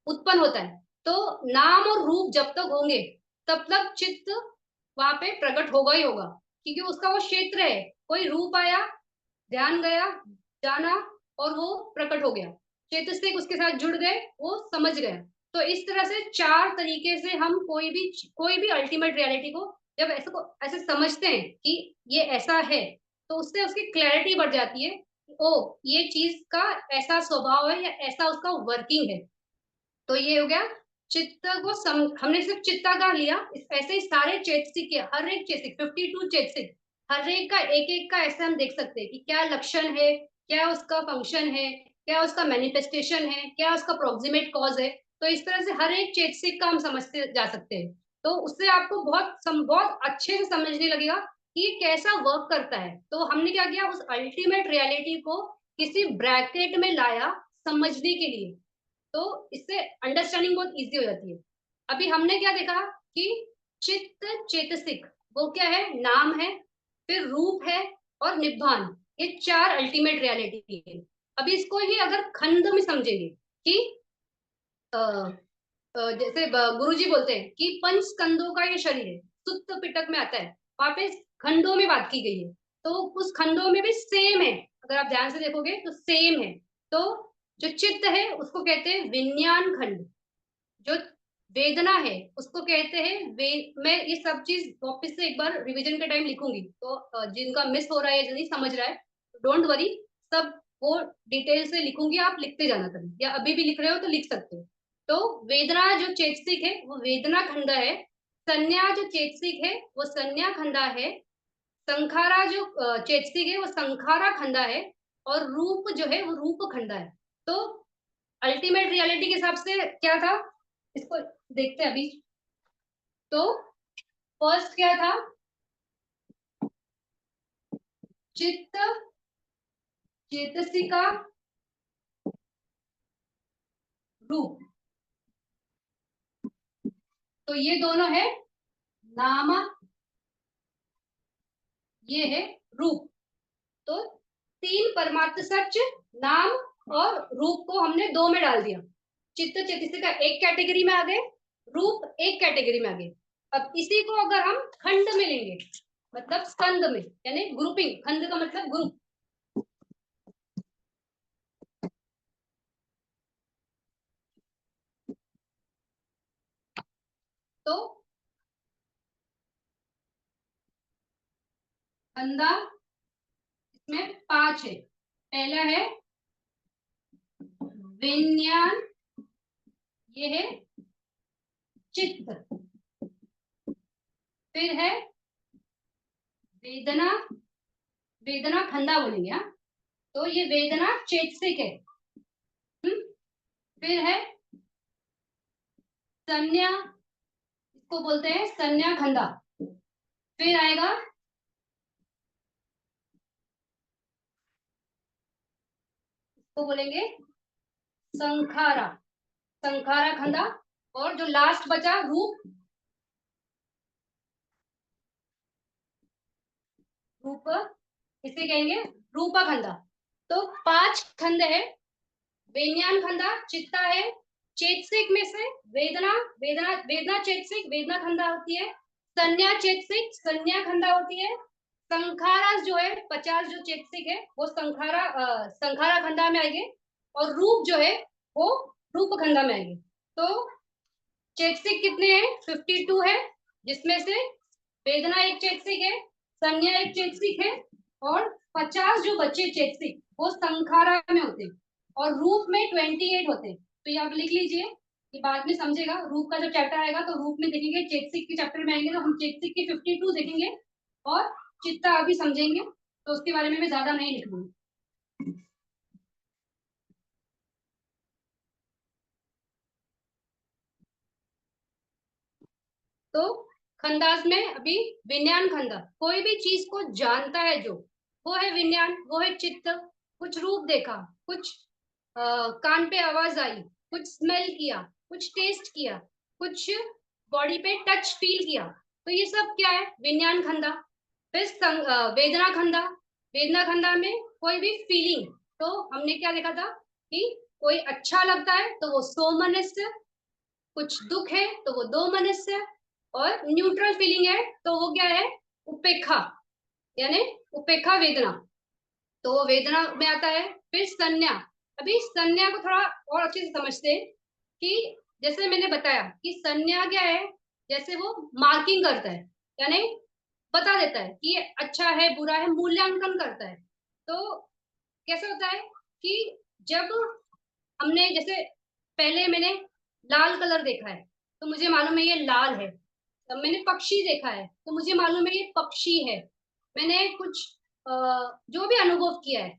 Speaker 1: उत्पन्न होता है। तो नाम और रूप जब तक होंगे तब तक चित्त वहां पे प्रकट होगा ही होगा, क्योंकि उसका वो क्षेत्र है। कोई रूप आया, ध्यान गया, जाना, और वो प्रकट हो गया, चेतसिक उसके साथ जुड़ गए, वो समझ गए। तो इस तरह से चार तरीके से हम कोई भी अल्टीमेट रियलिटी को जब ऐसे समझते हैं कि ये ऐसा है, तो उससे उसकी क्लैरिटी बढ़ जाती है। ओ, ये चीज का ऐसा स्वभाव है या ऐसा उसका वर्किंग है। तो ये हो गया चित्त को हमने सिर्फ चित्ता का लिया, ऐसे ही सारे चेतसिक के हर एक चेतसिक 52 चेतसिक, हर एक का एक एक का ऐसे हम देख सकते हैं कि क्या लक्षण है, क्या उसका फंक्शन है, क्या उसका मैनिफेस्टेशन है, क्या उसका प्रोक्सिमेट कॉज है। तो इस तरह से हर एक चेतसिक का हम समझते जा सकते हैं। तो उससे आपको बहुत अच्छे से समझने लगेगा कि ये कैसा वर्क करता है। तो हमने क्या किया, उस अल्टीमेट रियलिटी को किसी ब्रैकेट में लाया समझने के लिए। तो इससे अंडरस्टैंडिंग बहुत इजी हो जाती है। अभी हमने क्या देखा कि चित्त चेतसिक वो क्या है, नाम है, फिर रूप है, और निब्बान, ये चार अल्टीमेट रियलिटी है। अभी इसको ही अगर खंड में समझेंगे कि अ, जैसे गुरुजी बोलते हैं कि पंच स्कंदों का ये शरीर है, सुत्त पिटक में आता है, वहां पे खंडों में बात की गई है। तो उस खंडों में भी सेम है, अगर आप ध्यान से देखोगे तो सेम है। तो जो चित्त है उसको कहते हैं विज्ञान खंड, जो वेदना है उसको कहते हैं मैं ये सब चीज वापस से एक बार रिवीजन के टाइम लिखूंगी, तो जिनका मिस हो रहा है या नहीं समझ रहा है, डोंट वरी, सब वो डिटेल से लिखूंगी, आप लिखते जाना कभी, या अभी भी लिख रहे हो तो लिख सकते हो। तो वेदना जो चेतसिक है वो वेदना खंडा है, संज्ञा जो चेतसिक है वो संज्ञा खंडा है, संखारा जो चेतसिक है वो संखारा खंडा है, और रूप जो है वो रूप खंडा है। तो अल्टीमेट रियलिटी के हिसाब से क्या था, इसको देखते हैं अभी। तो फर्स्ट क्या था, चित्त चेतसिका रूप। तो ये दोनों है नाम, ये है रूप। तो तीन परमात्म सच, नाम और रूप को हमने दो में डाल दिया। चित्त चेतसिका एक कैटेगरी में आ गए, रूप एक कैटेगरी में आ गए। अब इसी को अगर हम खंड में लेंगे, मतलब स्कंद में, यानी ग्रुपिंग, खंड का मतलब ग्रुप। तो खंडा इसमें पांच है। पहला है विज्ञान, ये है चित्त, फिर है वेदना, वेदना खंडा बोलेंगे, हाँ। तो ये वेदना चेतसिक है। फिर है संज्ञा, इसको बोलते हैं संज्ञा खंडा। फिर आएगा, इसको बोलेंगे संखारा, संखारा खंडा। और जो लास्ट बचा रूप, रूप इसे कहेंगे रूपा खंडा। तो पांच खंड है, विज्ञान खंडा चित्ता है, चेतसिक में से वेदना, वेदना चेतसिक वेदना खंडा होती है, संज्ञा चेतसिक संज्ञा खंडा होती है, संखारा जो है 50 जो चेतसिक है वो संखारा खंडा में आएंगे, और रूप जो है वो रूप खंडा में आएंगे। तो चेतसिक कितने हैं, 52 है, जिसमें से वेदना एक चेतसिक है, संज्ञा एक चेतसिक है, और 50 जो बच्चे चेतसिक वो संखारा में होते हैं, और रूप में 28 होते हैं। तो ये आप लिख लीजिए, ये बाद में समझेगा, रूप का जब चैप्टर आएगा तो रूप में देखेंगे, चेतसिक के चैप्टर में आएंगे तो हम चेतसिक के 52 देखेंगे, और चित्ता अभी समझेंगे, तो उसके बारे में मैं ज्यादा नहीं लिखूंगी। तो खंदास में अभी विज्ञान खंदा, कोई भी चीज को जानता है जो, वो है विज्ञान, वो है चित्त। कुछ रूप देखा, कुछ कान पे आवाज आई, कुछ स्मेल किया, कुछ टेस्ट किया, कुछ बॉडी पे टच फील किया, तो ये सब क्या है? विज्ञान खंदा। फिर वेदना खंदा। वेदना खंदा में कोई भी फीलिंग, तो हमने क्या देखा था कि कोई अच्छा लगता है तो वो सोमनस्य, कुछ दुख है तो वो दो मनस्य, और न्यूट्रल फीलिंग है तो वो क्या है? उपेक्षा, यानी उपेक्षा वेदना, तो वो वेदना में आता है। फिर संज्ञा। अभी संज्ञा को थोड़ा और अच्छे से समझते हैं कि जैसे मैंने बताया कि संज्ञा क्या है, जैसे वो मार्किंग करता है, यानी बता देता है कि ये अच्छा है बुरा है, मूल्यांकन करता है। तो कैसे होता है कि जब हमने जैसे पहले मैंने लाल कलर देखा है तो मुझे मालूम है ये लाल है। तब मैंने पक्षी देखा है तो मुझे मालूम है ये पक्षी है। मैंने कुछ अ, जो भी अनुभव किया है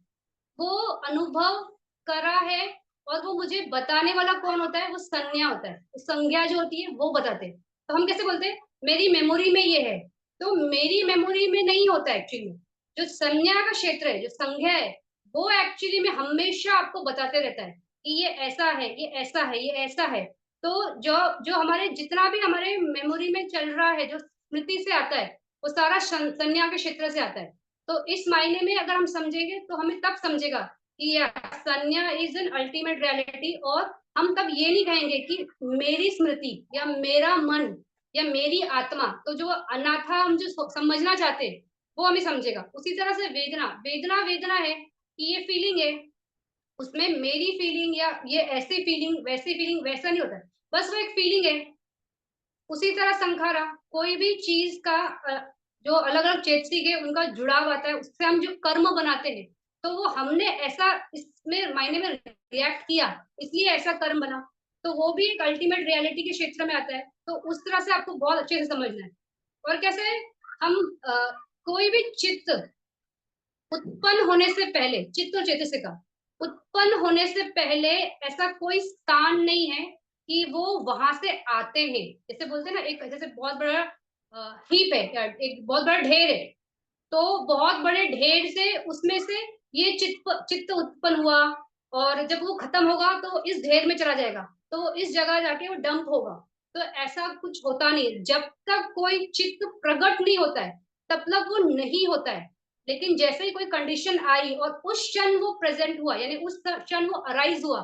Speaker 1: वो अनुभव करा है, और वो मुझे बताने वाला कौन होता है? वो संज्ञा होता है, संज्ञा जो होती है वो बताते हैं। तो हम कैसे बोलते हैं मेरी मेमोरी में ये है, तो मेरी मेमोरी में नहीं होता एक्चुअली। जो संज्ञा का क्षेत्र है, जो संज्ञा है, वो एक्चुअली में हमेशा आपको बताते रहता है कि ये ऐसा है, ये ऐसा है, ये ऐसा है। तो जो जो हमारे जितना भी हमारे मेमोरी में चल रहा है, जो स्मृति से आता है, वो सारा संज्ञा के क्षेत्र से आता है। तो इस मायने में अगर हम समझेंगे तो हमें तब समझेगा कि संज्ञा इज एन अल्टीमेट रियलिटी। और हम तब ये नहीं कहेंगे कि मेरी स्मृति या मेरा मन या मेरी आत्मा, तो जो अनाथा हम जो समझना चाहते हैं वो हमें समझेगा। उसी तरह से वेदना, वेदना वेदना है कि ये फीलिंग है, उसमें मेरी फीलिंग या ये ऐसी फीलिंग वैसी फीलिंग वैसा नहीं होता है, बस वो एक फीलिंग है। उसी तरह संखारा, कोई भी चीज का जो अलग अलग चेतसिक है उनका जुड़ाव आता है, उससे हम जो कर्म बनाते हैं, तो वो हमने ऐसा इसमें मायने में रिएक्ट किया इसलिए ऐसा कर्म बना, तो वो भी एक अल्टीमेट रियलिटी के क्षेत्र में आता है। तो उस तरह से आपको बहुत अच्छे से समझना है। और कैसे हम कोई भी चित्त उत्पन्न होने से पहले, चित्त और चेतसिक का उत्पन्न होने से पहले ऐसा कोई स्थान नहीं है कि वो वहां से आते हैं। जैसे बोलते हैं ना, एक जैसे बहुत बड़ा हीप है, एक बहुत बड़ा ढेर है, तो बहुत बड़े ढेर से उसमें से ये चित्त चित्त उत्पन्न हुआ, और जब वो खत्म होगा तो इस ढेर में चला जाएगा, तो इस जगह जाके वो डंप होगा। तो ऐसा कुछ होता नहीं, जब तक कोई चित्त प्रकट नहीं होता है तब तक वो नहीं होता है। लेकिन जैसे ही कोई कंडीशन आई और उस क्षण वो प्रेजेंट हुआ, यानी उस क्षण वो अराइज हुआ,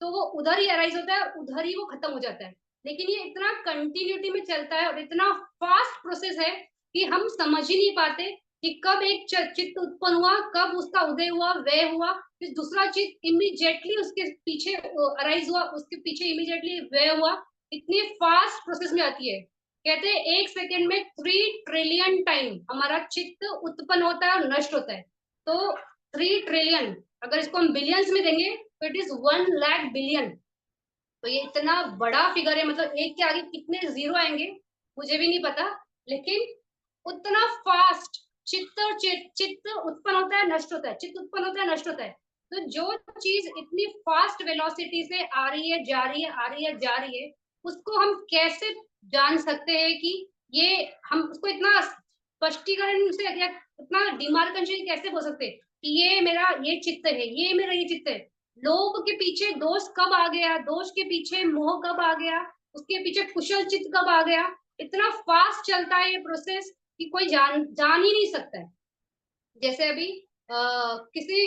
Speaker 1: तो वो उधर ही अराइज होता है, उधर ही वो खत्म हो जाता है। लेकिन ये इतना कंटिन्यूटी में चलता है और इतना फास्ट प्रोसेस है कि हम समझ ही नहीं पाते कि कब एक चित्त उत्पन्न हुआ, कब उसका उदय हुआ, व्यय हुआ, फिर दूसरा चित्त इमीडिएटली उसके पीछे अराइज हुआ, उसके पीछे इमीडिएटली व्यय हुआ। इतनी फास्ट प्रोसेस में आती है। कहते हैं एक सेकेंड में 3 ट्रिलियन टाइम हमारा चित्त उत्पन्न होता है और नष्ट होता है। तो 3 ट्रिलियन, अगर इसको हम बिलियंस में देंगे तो इट इज 1 लाख बिलियन। तो ये इतना बड़ा फिगर है, मतलब एक के आगे कितने जीरो आएंगे मुझे भी नहीं पता, लेकिन उतना फास्ट चित्त और चित्त उत्पन्न होता है, नष्ट होता है, चित्त उत्पन्न होता है, नष्ट होता है। तो जो चीज इतनी फास्ट वेलोसिटी से आ रही है, जा रही है, आ रही है, जा रही है, उसको हम कैसे जान सकते हैं कि ये, हम उसको इतना स्पष्टीकरण से या इतना डिमार्केशन कैसे बोल सकते हैं कि ये मेरा ये चित्त है, ये मेरा ये चित्त है। लोभ के पीछे दोष कब आ गया, दोष के पीछे मोह कब आ गया, उसके पीछे कुशल चित्त कब आ गया, इतना फास्ट चलता है ये प्रोसेस कि कोई जान ही नहीं सकता है। जैसे अभी किसी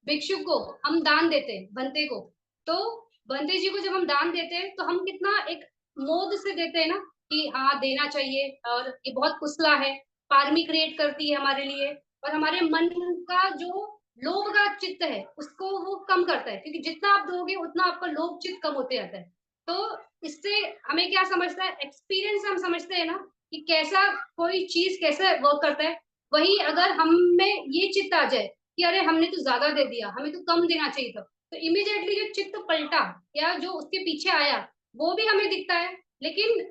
Speaker 1: भिक्षु को हम दान देते हैं, बनते को, तो बनते जी को जब हम दान देते हैं तो हम कितना एक मोद से देते हैं ना, कि हाँ देना चाहिए, और ये बहुत कुशला है, पारमी क्रिएट करती है हमारे लिए, और हमारे मन का जो लोभ का चित्त है उसको वो कम करता है, क्योंकि जितना आप दोगे उतना आपका लोभ चित्त कम होते जाता है। तो इससे हमें क्या समझता है, एक्सपीरियंस हम समझते हैं ना कि कैसा कोई चीज कैसे वर्क करता है। वही अगर हम में ये चित्त आ जाए कि अरे हमने तो ज्यादा दे दिया, हमें तो कम देना चाहिए था, तो इमीडिएटली जो चित्त पलटा या जो उसके पीछे आया वो भी हमें दिखता है। लेकिन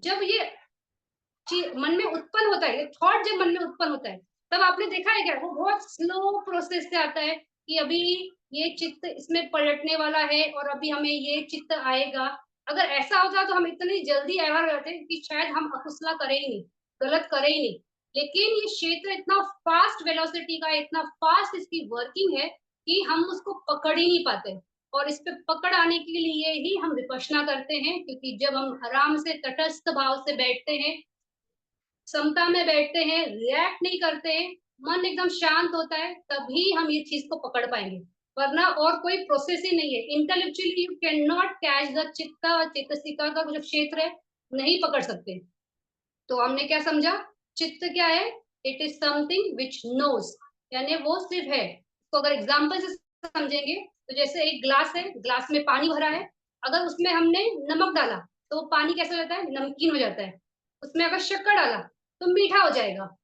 Speaker 1: जब ये मन में उत्पन्न होता है, ये थॉट जब मन में उत्पन्न होता है, तब आपने देखा है क्या, वो बहुत स्लो प्रोसेस से आता है कि अभी ये चित्त इसमें पलटने वाला है और अभी हमें ये चित्त आएगा। अगर ऐसा होता तो हम इतनी जल्दी एवर करते कि शायद हम अकुशला करें ही नहीं, गलत करें ही नहीं। लेकिन ये क्षेत्र इतना फास्ट वेलोसिटी का, इतना फास्ट इसकी वर्किंग है कि हम उसको पकड़ ही नहीं पाते। और इस पे पकड़ आने के लिए ही हम विपश्यना करते हैं, क्योंकि जब हम आराम से तटस्थ भाव से बैठते हैं, समता में बैठते हैं, रिएक्ट नहीं करते हैं, मन एकदम शांत होता है, तभी हम ये चीज को पकड़ पाएंगे। वरना और कोई प्रोसेस ही नहीं है। Intellectually you can not catch the चित्ता और चेतसिका का जो क्षेत्र है, नहीं पकड़ सकते। तो हमने क्या समझा, चित्त क्या है, it is something which knows, यानी वो सिर्फ है। तो अगर एग्जाम्पल से समझेंगे तो जैसे एक ग्लास है, ग्लास में पानी भरा है, अगर उसमें हमने नमक डाला तो पानी कैसा हो जाता है, नमकीन हो जाता है। उसमें अगर शक्कर डाला तो मीठा हो जाएगा।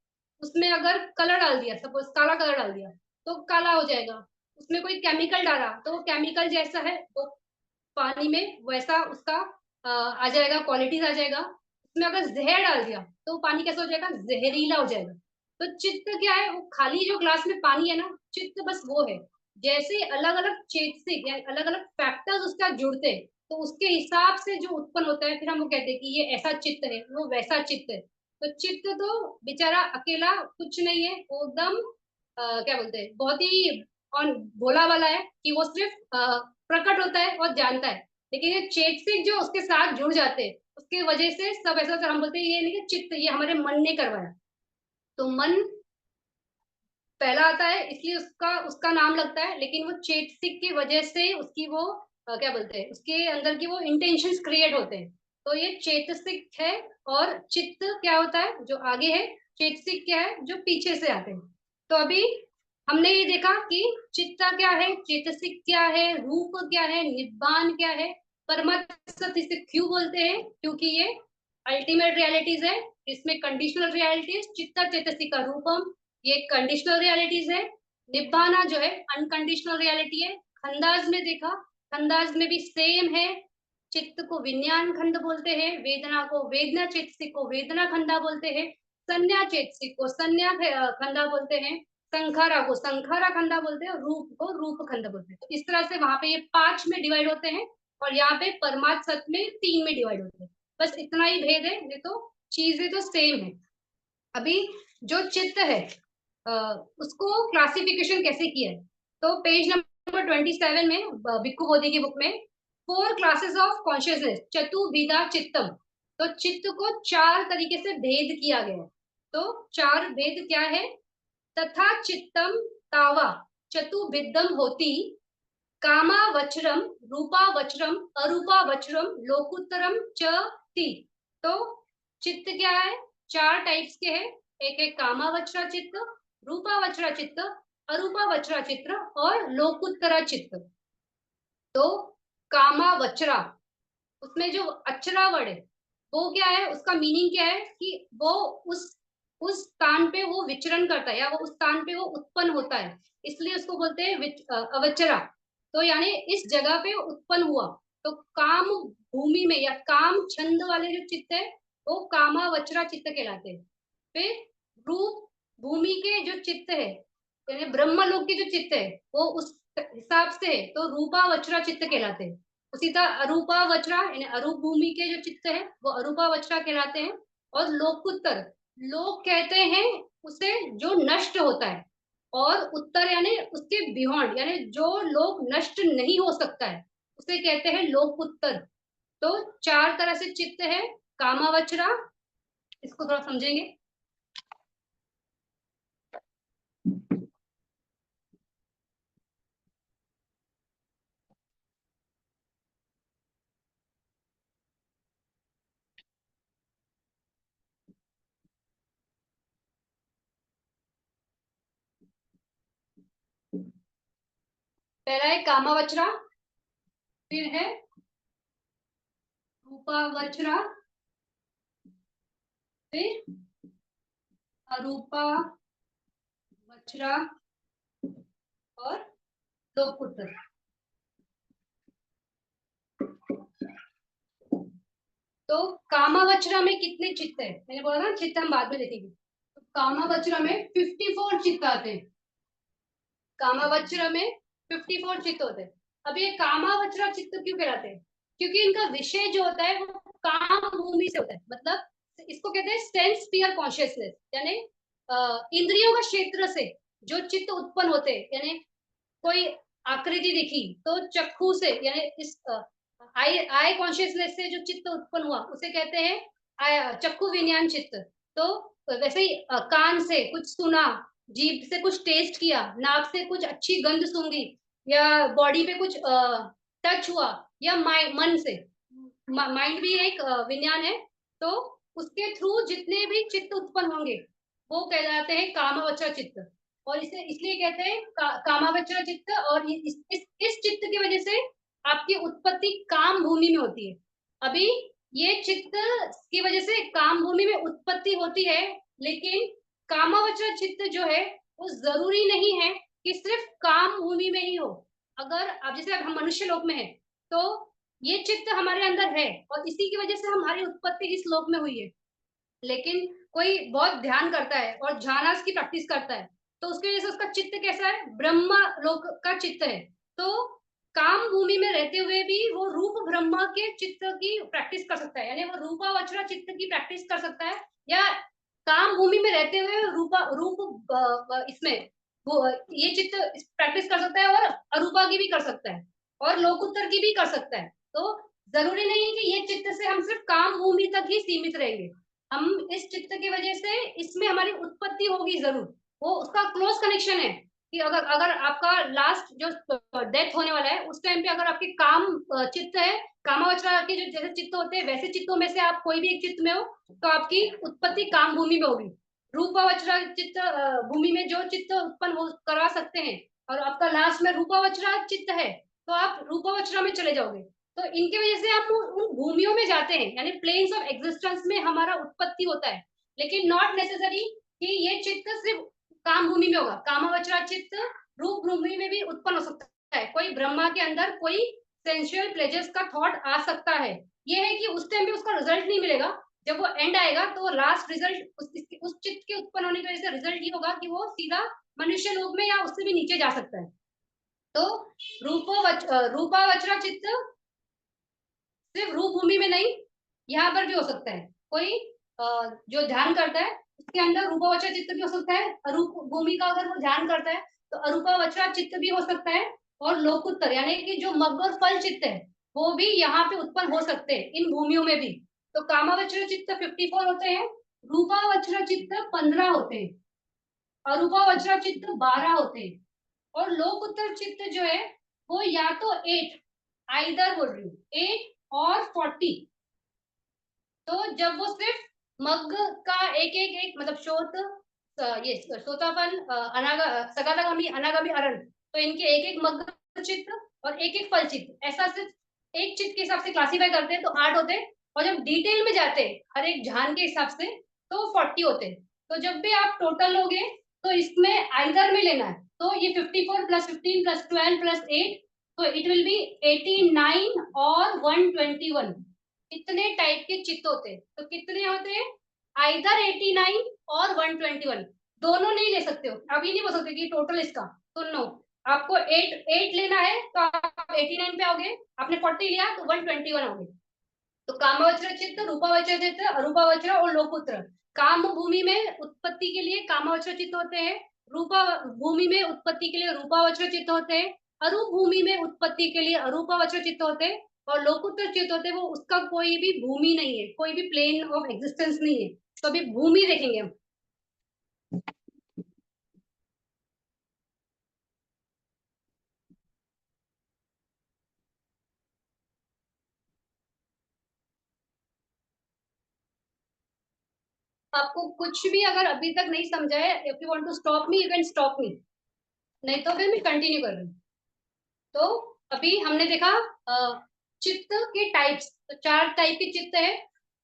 Speaker 1: उसमें अगर कलर डाल दिया, सपोज काला कलर डाल दिया, तो काला हो जाएगा। उसमें कोई केमिकल डाला तो वो केमिकल जैसा है वो पानी में वैसा उसका आ जाएगा, क्वालिटीज आ जाएगा। उसमें अगर जहर डाल दिया तो पानी कैसा हो जाएगा, जहरीला हो जाएगा। तो चित्त क्या है, वो खाली जो ग्लास में पानी है ना, चित्त बस वो है। जैसे अलग अलग चेतसिक या अलग अलग फैक्टर्स उसका जुड़ते हैं, तो उसके हिसाब से जो उत्पन्न होता है, फिर हम वो कहते हैं कि ये ऐसा चित्त है, वो वैसा चित्त है। तो चित्त तो बेचारा अकेला कुछ नहीं है, वो एकदम क्या बोलते हैं, बहुत ही और भोला वाला है कि वो सिर्फ प्रकट होता है और जानता है। लेकिन ये चेतसिक जो उसके साथ जुड़ जाते हैं, उसके वजह से सब ऐसा होता है, हम बोलते हैं ये नहीं कि चित्त, ये हमारे मन ने करवाया। तो मन पहला आता है इसलिए उसका उसका नाम लगता है, लेकिन वो चेतसिक की वजह से उसकी वो क्या बोलते हैं, उसके अंदर की वो इंटेंशंस क्रिएट होते हैं। तो ये चेतसिक है। और चित्त क्या होता है जो आगे है, चेतसिक क्या है जो पीछे से आते हैं। तो अभी हमने ये देखा कि चित्ता क्या है, चेतसिक क्या है, रूप क्या है, निब्बान क्या है, परमात्म सत्य, इसे क्यों बोलते हैं, क्योंकि ये अल्टीमेट रियलिटीज है। इसमें कंडीशनल रियलिटीज, चित्ता चेतसिक का रूपम, ये कंडीशनल रियलिटीज है। निब्बाना जो है अनकंडीशनल रियलिटी है। खंडास में देखा, खंडास में भी सेम है। चित्त को विज्ञान खंड बोलते हैं, वेदना को वेदना चेतसिक को वेदना खंडा बोलते हैं, संज्ञा चेतसिक को संज्ञा खंडा बोलते हैं, संखारा को संखारा खंडा बोलते हैं, रूप को रूप खंड बोलते हैं। तो इस तरह से वहां पे ये 5 में डिवाइड होते हैं, और यहाँ पे परमात्म सत्य में 3 में डिवाइड होते हैं। बस इतना ही भेद है, नहीं तो चीजें तो सेम है। अभी जो चित्त है उसको क्लासिफिकेशन कैसे किया है, तो पेज नंबर 27 में भिक्खु बोधि की बुक में 4 क्लासेस ऑफ कॉन्शियसनेस चतुर्विधा चित्तम। तो चित्त को 4 तरीके से भेद किया गया है। तो 4 भेद क्या है, तथा चित्तम तावा चतुर्विधम होती, कामा वचरम, रूपा वचरम, अरूपा वचरम, लोकुत्तरम च ती। तो चित्त क्या है, 4 टाइप्स के हैं। एक है कामावचरा चित्त, रूपावचरा चित्त, अरूपावचरा चित्त और लोकुत्तरा चित्त। तो कामावचरा, उसमें जो अचरा वर्ड है वो क्या है, उसका मीनिंग क्या है कि वो उस स्थान पे वो विचरण करता है, या वो उस स्थान पे वो उत्पन्न होता है, इसलिए उसको बोलते हैं अवचरा। तो यानी इस जगह पे उत्पन्न हुआ। तो काम भूमि में या काम छंद वाले जो चित्त है वो कामावचरा चित्त कहलाते हैं। फिर रूप भूमि के जो चित्त है, यानी ब्रह्मलोक की जो चित्त है वो उस हिसाब से है, तो रूपावचरा चित्त कहलाते हैं। उसी तरह अरूपा वचरा यानी अरूप भूमि के जो चित्त है वो अरूपा वचरा कहलाते हैं। और लोकुत्तर, लोक कहते हैं उसे जो नष्ट होता है, और उत्तर यानी उसके बियॉन्ड, यानी जो लोक नष्ट नहीं हो सकता है उसे कहते हैं लोकुत्तर। तो 4 तरह से चित्त है। कामावचरा, इसको थोड़ा समझेंगे। पहला है कामावचरा, फिर है रूपावचरा, फिर अरूपा वचरा और लोकुत्तर। तो कामावचरा में कितने चित्त है, मैंने बोला ना चित्त हम बाद में देखेंगे। तो कामावचरा में 54 चित्त आते हैं। कामावचरा में 54 चित्त होते हैं। अब ये कामावचरा चित्त क्यों कहलाते हैं, क्योंकि इनका विषय जो होता है वो काम भूमि से होता है। मतलब इसको कहते हैं सेंस स्फीयर कॉन्शियसनेस, यानी इंद्रियों का क्षेत्र से जो चित्त उत्पन्न होते हैं, यानी कोई आकृति दिखी तो चक्षु से, यानी इस आई आई कॉन्शियसनेस से जो चित्त उत्पन्न हुआ उसे कहते हैं चक्षु विज्ञान चित्त। तो वैसे ही कान से कुछ सुना, जीभ से कुछ टेस्ट किया, नाक से कुछ अच्छी गंध सूंघी, या बॉडी पे कुछ टच हुआ, या मन से, माइंड भी एक विज्ञान है। तो उसके थ्रू जितने भी चित्त उत्पन्न होंगे वो कहलाते हैं कामवचर चित्त। और इसे इसलिए कहते हैं कामावचर चित्त। और इस चित्त की वजह से आपकी उत्पत्ति काम भूमि में होती है। अभी ये चित्त की वजह से काम भूमि में उत्पत्ति होती है, लेकिन कामावचर चित्त जो है वो जरूरी नहीं है कि सिर्फ काम भूमि में ही हो। अगर अब जैसे अब हम मनुष्य लोक में है तो ये चित्त हमारे अंदर है और इसी की वजह से हमारी उत्पत्ति इस लोक में हुई है। लेकिन कोई बहुत ध्यान करता है और ध्यानास की प्रैक्टिस करता है तो उसकी वजह से उसका चित्त कैसा है, ब्रह्म लोक का चित्त है। तो काम भूमि में रहते हुए भी वो रूप ब्रह्म के चित्त की प्रैक्टिस कर सकता है, यानी वो रूपावचरा चित्त की प्रैक्टिस कर सकता है। या काम भूमि में रहते हुए इसमें वो ये चित्त प्रैक्टिस कर सकता है और अरूपा की भी कर सकता है और लोकुत्तर की भी कर सकता है। तो जरूरी नहीं है कि ये चित्त से हम सिर्फ काम भूमि तक ही सीमित रहेंगे। हम इस चित्त की वजह से इसमें हमारी उत्पत्ति होगी जरूर, वो उसका क्लोज कनेक्शन है कि अगर अगर आपका लास्ट जो डेथ होने वाला है उस टाइम पे अगर आपके काम चित्त है, कामावचरा के जो जैसे चित्त होते हैं वैसे चित्तों में से आप कोई भी एक चित्त में हो तो आपकी उत्पत्ति काम भूमि में होगी। रूपावचरा चित्त भूमि में जो चित्त उत्पन्न हो करा सकते हैं और आपका लास्ट में रूपावचरा चित्त है तो आप रूपावचरा में चले जाओगे। तो इनकी वजह से हम उन भूमियों में जाते हैं, यानी प्लेन्स ऑफ एग्जिस्टेंस में हमारा उत्पत्ति होता है। लेकिन नॉट नेसेसरी कि ये चित्त सिर्फ काम भूमि में होगा। कामावचरा चित्त रूप भूमि में भी उत्पन्न हो सकता है। कोई ब्रह्मा के अंदर कोई सेंसुअल प्लेजर्स का थॉट आ सकता है। ये है कि उस टाइम पे उसका रिजल्ट नहीं मिलेगा। जब वो एंड आएगा तो लास्ट रिजल्ट उस चित्त के उत्पन्न होने की वजह से रिजल्ट ये होगा कि वो सीधा मनुष्य लोक में या उससे भी नीचे जा सकता है। तो रूपावचरा चित्त सिर्फ रूप भूमि में नहीं, यहाँ पर भी हो सकता है। कोई जो ध्यान करता है उसके अंदर रूपावचर चित्त भी हो सकता है। अरूप भूमि का अगर वो ध्यान करता है तो अरूपावचर चित्त भी हो सकता है। और लोकुत्तर यानी कि जो मग्न और फल चित्त है वो भी यहाँ पे उत्पन्न हो सकते हैं इन भूमियों में भी। तो कामावचर चित्त 54 होते हैं, रूपावचर चित्त 15 होते हैं, अरूपावचर चित्त 12 होते हैं, और लोकुत्तर चित्त जो है वो या तो 8, आइदर बोल रही हूँ 8 और 40। तो जब वो सिर्फ मग का एक एक एक मतलब ये श्रोतापन सगातागामी अनागामी अरण, तो इनके एक एक मग चित्त और एक एक फल चित्त, ऐसा सिर्फ एक चित्त के हिसाब से क्लासीफाई करते हैं तो 8 होते हैं। और जब डिटेल में जाते हैं हर एक ध्यान के हिसाब से तो 40 होते हैं। तो जब भी आप टोटल लोगे तो इसमें आइदर में लेना है। तो ये 54 प्लस 15 प्लस 12 प्लस 8, तो इट विल बी 89 और 121। कितने टाइप के चित्त होते हैं? तो कितने होते हैं? आइदर 89 और 121, दोनों नहीं ले सकते हो। अभी नहीं बोल सकते कि टोटल इसका, तो नो। आपको 8 लेना है तो आप 89 पे आओगे, आपने 40 लिया तो 121 आओगे। तो कामावचर चित्त, रूपावचर चित्त, अरूपावचर और लोकुत्र। काम भूमि में उत्पत्ति के लिए कामावचर चित्त होते हैं, रूपा भूमि में उत्पत्ति के लिए रूपावचर चित्त होते हैं, अरूप भूमि में उत्पत्ति के लिए अरूपावचर चित्त होते हैं, और लोकुत्र चित्त होते हैं वो उसका कोई भी भूमि नहीं है, कोई भी प्लेन ऑफ एग्जिस्टेंस नहीं है। तो अभी भूमि देखेंगे हम। आपको कुछ भी अगर अभी तक नहीं समझा है, if you want to stop me you can stop me, नहीं तो फिर मैं कंटिन्यू कर रही हूँ। तो अभी हमने देखा चित्त के टाइप्स। तो 4 टाइप के चित्त है,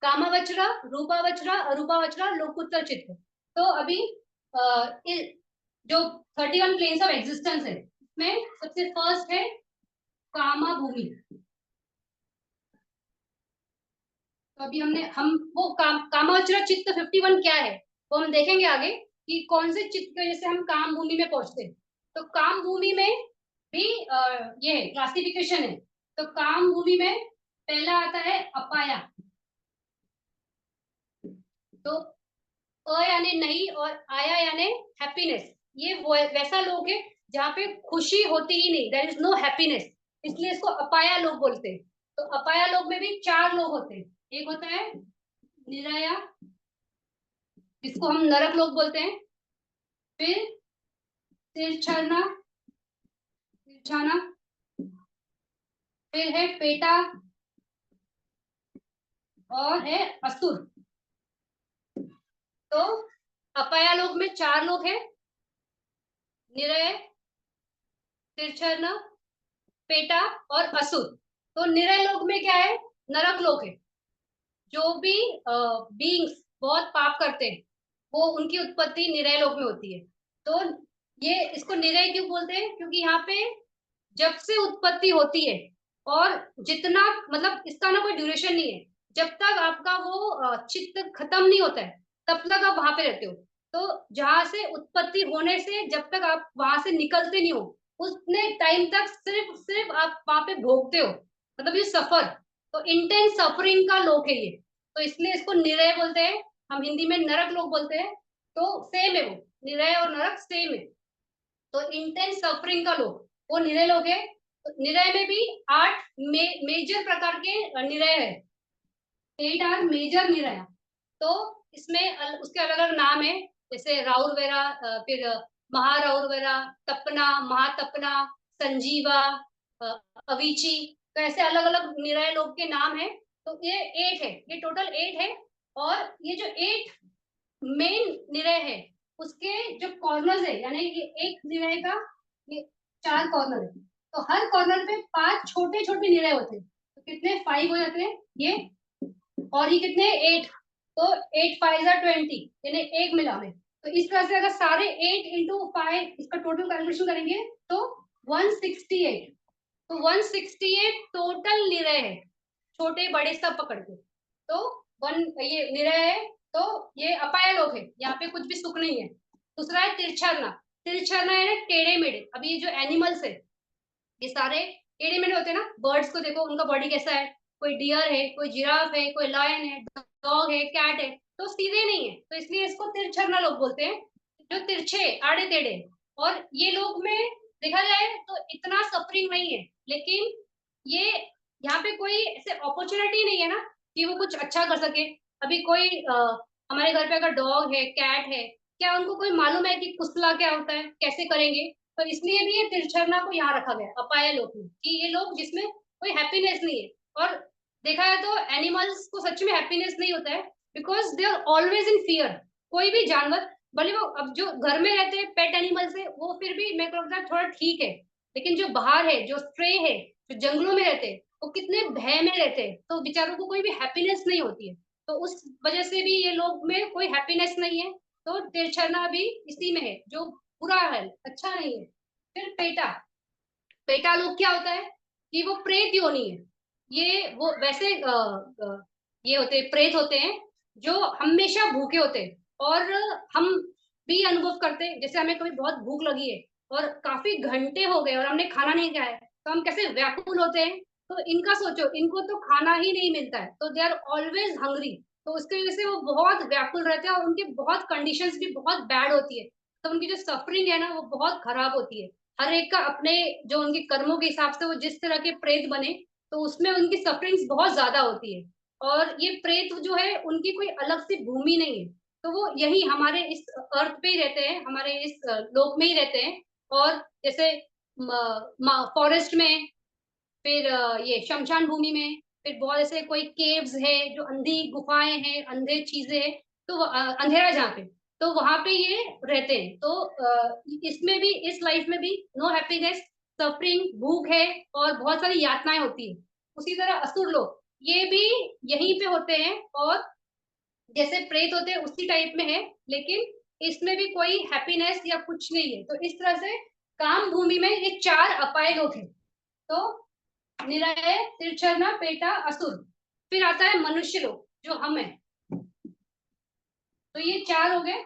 Speaker 1: कामावचरा, रूपावचरा, अरूपावचरा, लोकुत्तर चित्त। तो अभी जो 31 प्लेन्स ऑफ एग्जिस्टेंस है इसमें सबसे फर्स्ट है कामा भूमि। तो अभी हम वो कामावचरा चित्त 51 क्या है वो हम देखेंगे आगे कि कौन से चित्त की वजह से हम काम भूमि में पहुंचते हैं। तो काम भूमि में भी ये क्लासिफिकेशन है। तो काम भूमि में पहला आता है अपाया। तो अ यानी नहीं और आया यानी हैप्पीनेस। ये वो वैसा लोग है जहाँ पे खुशी होती ही नहीं, देयर इज नो हैप्पीनेस, इसलिए इसको अपाया लोग बोलते हैं। तो अपाया लोग में भी चार लोग होते हैं। एक होता है निराया, जिसको हम नरक लोग बोलते हैं। फिर तिरछना, तिरछाना। फिर है पेटा और है असुर। तो अपाया लोग में चार लोग हैं, निरय, तिरछना, पेटा और असुर। तो निरय लोग में क्या है, नरक लोग है। जो भी बीइंग्स बहुत पाप करते हैं वो उनकी उत्पत्ति निरय लोक में होती है। तो ये इसको निरय क्यों बोलते हैं, क्योंकि यहाँ पे जब से उत्पत्ति होती है और जितना मतलब इसका ना कोई ड्यूरेशन नहीं है, जब तक आपका वो चित्त खत्म नहीं होता है तब तक आप वहां पे रहते हो। तो जहां से उत्पत्ति होने से जब तक आप वहां से निकलते नहीं हो उतने टाइम तक सिर्फ सिर्फ आप वहां पे भोगते हो, मतलब ये सफर। तो इंटेंस सफरिंग का लोक है ये, तो इसलिए इसको निरय बोलते हैं। हम हिंदी में नरक लोग बोलते हैं। तो सेम है वो, निरय और नरक सेम है। तो इंटेंस सफरिंग का लोग वो निरय लोग है। तो निरय में भी आठ मेजर प्रकार के निरय है। 8 आर मेजर निरय। तो इसमें उसके अलग अलग नाम है, जैसे राउरवेरा, फिर महाराउरवेरा, तपना, महातपना, संजीवा, अ, अविची। तो ऐसे अलग अलग निरय लोग के नाम है। तो ये 8 है, ये टोटल 8 है। और ये जो 8 मेन निरय है उसके जो कॉर्नर्स है, यानी ये एक निरय का ये 4 कॉर्नर है। तो हर कॉर्नर पे 5 छोटे छोटे निरय होते हैं। तो कितने 5 हो जाते हैं ये, और ये कितने 8। तो 8 5 20, यानी एक मिला में। तो इस तरह से अगर सारे 8 into 5 इसका टोटल कैलकुलेशन करेंगे तो 168। तो 168 टोटल निरय है, छोटे बड़े सब पकड़ के। तो वन ये निरय है। तो ये अपाया लोग है, यहाँ पे कुछ भी सुख नहीं है। दूसरा है तिरछना। तिरछना है ना टेढ़े मेढ़े। अभी ये जो एनिमल्स है ये सारे टेढ़े मेढ़े होते हैं ना। बर्ड्स को देखो उनका बॉडी कैसा है, कोई डियर है, कोई जिराफ है, कोई लायन है, डॉग है, कैट है। तो सीधे नहीं है, तो इसलिए इसको तिरछना लोग बोलते हैं, जो तिरछे आड़े टेढ़े। और ये लोग में देखा जाए तो इतना सफरिंग नहीं है, लेकिन ये यहाँ पे कोई ऐसे अपॉर्चुनिटी नहीं है ना कि वो कुछ अच्छा कर सके। अभी कोई हमारे घर पे अगर डॉग है, कैट है, क्या उनको कोई मालूम है कि कुसला क्या होता है, कैसे करेंगे। तो इसलिए भी ये तिरछना को यहाँ रखा गया अपाया लोग में, कि ये लोग जिसमें कोई हैप्पीनेस नहीं है। और देखा है तो एनिमल्स को सच में हैप्पीनेस नहीं होता है, because they are always in fear. कोई भी जानवर, भले वो अब जो घर में रहते हैं पेट एनिमल्स है वो फिर भी मेरे को लगता है थोड़ा ठीक है, लेकिन जो बाहर है, जो स्ट्रे है, जो जंगलों में रहते हैं, वो कितने भय में रहते हैं, तो बेचारों को कोई भी हैप्पीनेस नहीं होती है। तो उस वजह से भी ये लोग में कोई हैप्पीनेस नहीं है। तो तिरछना भी इसी में है, जो बुरा है, अच्छा नहीं है। फिर पेटा। पेटा लोग क्या होता है कि वो प्रेत योनि है। ये वो वैसे ये होते हैं, प्रेत होते हैं जो हमेशा भूखे होते हैं। और हम भी अनुभव करते हैं, जैसे हमें कभी बहुत भूख लगी है और काफी घंटे हो गए और हमने खाना नहीं खाया है, तो हम कैसे व्याकुल होते हैं। तो इनका सोचो, इनको तो खाना ही नहीं मिलता है, तो दे आर ऑलवेज हंग्री। तो उसकी वजह से वो बहुत व्याकुल रहते हैं और उनकी बहुत कंडीशंस भी बहुत बैड होती है। तो उनकी जो सफरिंग है ना वो बहुत खराब होती है। हर एक का अपने जो उनके कर्मों के हिसाब से वो जिस तरह के प्रेत बने, तो उसमें उनकी सफरिंग्स बहुत ज्यादा होती है। और ये प्रेत जो है उनकी कोई अलग सी भूमि नहीं है, तो वो यही हमारे इस अर्थ पे ही रहते हैं, हमारे इस लोक में ही रहते हैं। और जैसे फॉरेस्ट में, फिर ये शमशान भूमि में, फिर बहुत ऐसे कोई केव्स है जो अंधी गुफाएं हैं, अंधे चीजें हैं, तो अंधेरा जहाँ पे, तो वहां पे ये रहते हैं। तो इसमें भी, इस लाइफ में भी नो हैप्पीनेस, सफरिंग, भूख है और बहुत सारी यातनाएं होती है। उसी तरह असुर लोग ये भी यहीं पे होते हैं, और जैसे प्रेत होते हैं उसी टाइप में है, लेकिन इसमें भी कोई हैप्पीनेस या कुछ नहीं है। तो इस तरह से काम भूमि में ये चार अपाय लोग हैं। तो निरय, तिरछना, पेटा, असुर। फिर आता है मनुष्य लोग जो हम है। तो ये चार हो गए।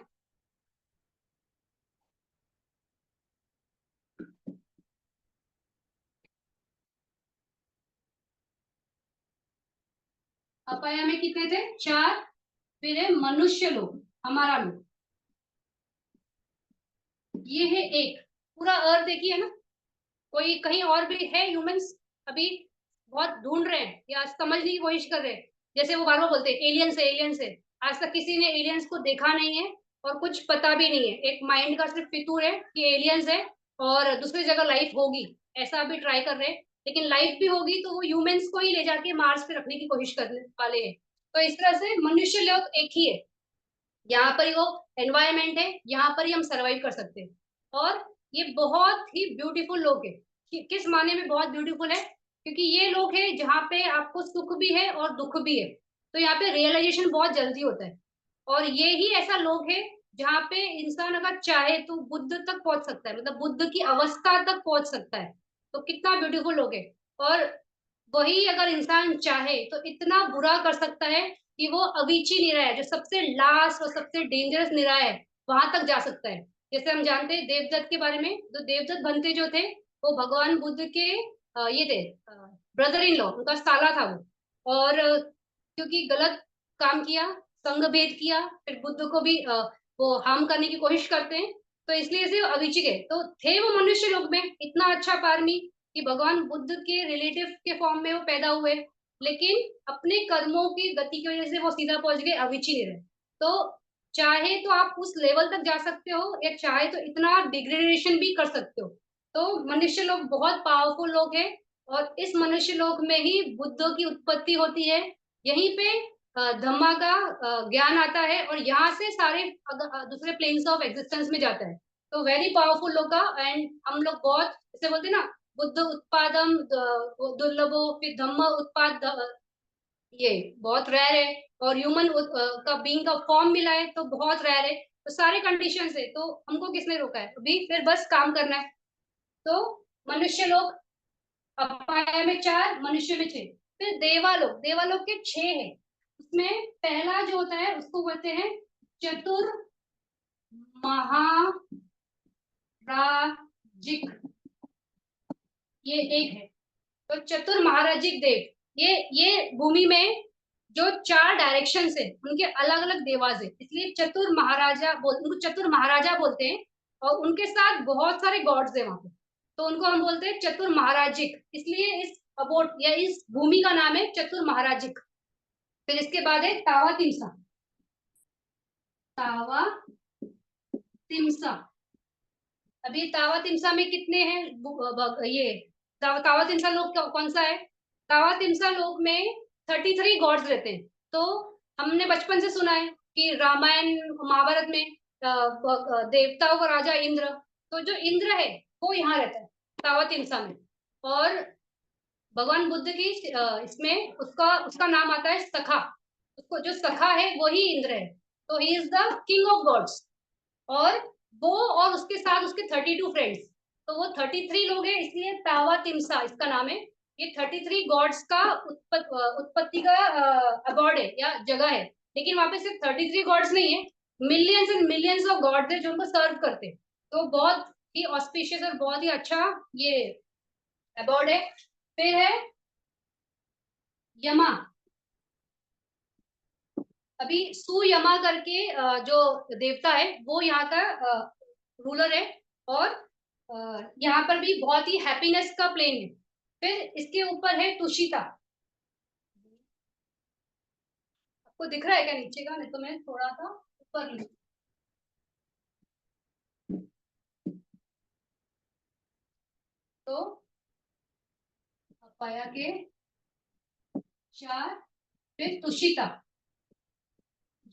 Speaker 1: अपाया में कितने थे? 4। फिर है मनुष्य लोग, हमारा लोग, ये है 1। पूरा अर्थ एक ही है ना, कोई कहीं और भी है ह्यूमंस अभी बहुत ढूंढ रहे हैं या समझने की कोशिश कर रहे हैं? जैसे वो बार बार बोलते हैं एलियंस है, एलियंस है। आज तक किसी ने एलियंस को देखा नहीं है और कुछ पता भी नहीं है। एक माइंड का सिर्फ फितूर है कि एलियंस है और दूसरी जगह लाइफ होगी, ऐसा भी ट्राई कर रहे हैं। लेकिन लाइफ भी होगी तो वो ह्यूमंस को ही ले जाके मार्स पे रखने की कोशिश करने वाले हैं। तो इस तरह से मनुष्य लोग एक ही है, यहाँ पर ही वो एनवायरमेंट है, यहाँ पर ही हम सरवाइव कर सकते हैं। और ये बहुत ही ब्यूटीफुल लोग है। किस माने में बहुत ब्यूटीफुल है? क्योंकि ये लोग हैं जहाँ पे आपको सुख भी है और दुख भी है, तो यहाँ पे रियलाइजेशन बहुत जल्दी होता है। और ये ही ऐसा लोग है जहाँ पे इंसान अगर चाहे तो बुद्ध तक पहुंच सकता है, मतलब बुद्ध की अवस्था तक पहुंच सकता है। तो कितना ब्यूटीफुल लोग है। और वही अगर इंसान चाहे तो इतना बुरा कर सकता है कि वो अविची निराय जो सबसे लास्ट और सबसे डेंजरस निराय है वहां तक जा सकता है। जैसे हम जानते हैं देवदत्त के बारे में, तो देवदत्त बनते जो थे वो भगवान बुद्ध के ये थे ब्रदर इन लॉ, उनका साला था वो। और क्योंकि गलत काम किया, संघ भेद किया, फिर बुद्ध को भी वो हार्म करने की कोशिश करते हैं, तो इसलिए से अविची गए। तो थे वो मनुष्य लोग में इतना अच्छा पारमी कि भगवान बुद्ध के रिलेटिव के फॉर्म में वो पैदा हुए, लेकिन अपने कर्मों की गति की वजह से वो सीधा पहुंच गए अविची निरय। तो चाहे तो आप उस लेवल तक जा सकते हो या चाहे तो इतना डिग्रेडेशन भी कर सकते हो। तो मनुष्य लोग बहुत पावरफुल लोग हैं और इस मनुष्य लोक में ही बुद्धों की उत्पत्ति होती है। यहीं पे धम्मा का ज्ञान आता है और यहाँ से सारे दूसरे प्लेन्स ऑफ एग्जिस्टेंस में जाता है। तो वेरी पावरफुल लोग का। एंड हम लोग बहुत जैसे बोलते हैं ना, बुद्ध उत्पादम दुर्लभो, फिर धम्म उत्पाद ये बहुत रेयर है। और ह्यूमन का बीइंग का फॉर्म मिला है तो बहुत रेयर है। तो सारे कंडीशंस है, तो हमको किसने रोका है? अभी फिर बस काम करना है। तो मनुष्य लोग अपाया में 4, मनुष्य में 6। फिर देवालोक, देवालोक के 6 है। उसमें पहला जो होता है उसको बोलते हैं चतुर महाराजिक, ये एक है। तो चतुर महाराजिक देव, ये भूमि में जो 4 डायरेक्शन है उनके अलग अलग देवास है, इसलिए चतुर महाराजा उनको चतुर महाराजा बोलते हैं। और उनके साथ बहुत सारे गॉड्स है वहां पे, तो उनको हम बोलते हैं चतुर महाराजिक, इसलिए इस अबोट या इस भूमि का नाम है चतुर महाराजिक। फिर इसके बाद है तावा तिमसा, तावा तिमसा। अभी तावा तिमसा में कितने हैं? ये तावा तिमसा लोग कौन सा है? तावा तिमसा लोग में 33 गॉड्स रहते हैं। तो हमने बचपन से सुना है कि रामायण महाभारत में देवताओं का राजा इंद्र, तो जो इंद्र है वो यहाँ रहता है तावा तिमसा में। और भगवान बुद्ध की इसमें उसका उसका नाम आता है सखा। उसको जो सखा है वही इंद्र है, तो he is the king of gods. और वो और उसके साथ उसके 32 फ्रेंड्स, तो वो 33 लोग हैं, इसलिए तावा तिमसा इसका नाम है। ये 33 गॉड्स का उत्पत्ति का अबॉर्ड है या जगह है। लेकिन वहां पे सिर्फ 33 गॉड्स नहीं है, millions and millions of gods है जो उनको सर्व करते हैं। तो बहुत ही ऑस्पिशियस और बहुत ही अच्छा ये अबॉर्ड है। फिर है यमा। अभी सुयमा करके जो देवता है वो यहाँ का रूलर है। और यहाँ पर भी बहुत ही हैप्पीनेस का प्लेन है। फिर इसके ऊपर है तुषिता। आपको दिख रहा है क्या नीचे का? नहीं तो मैं थोड़ा सा ऊपर लूँ। तो पाया के 4, फिर तुषिता।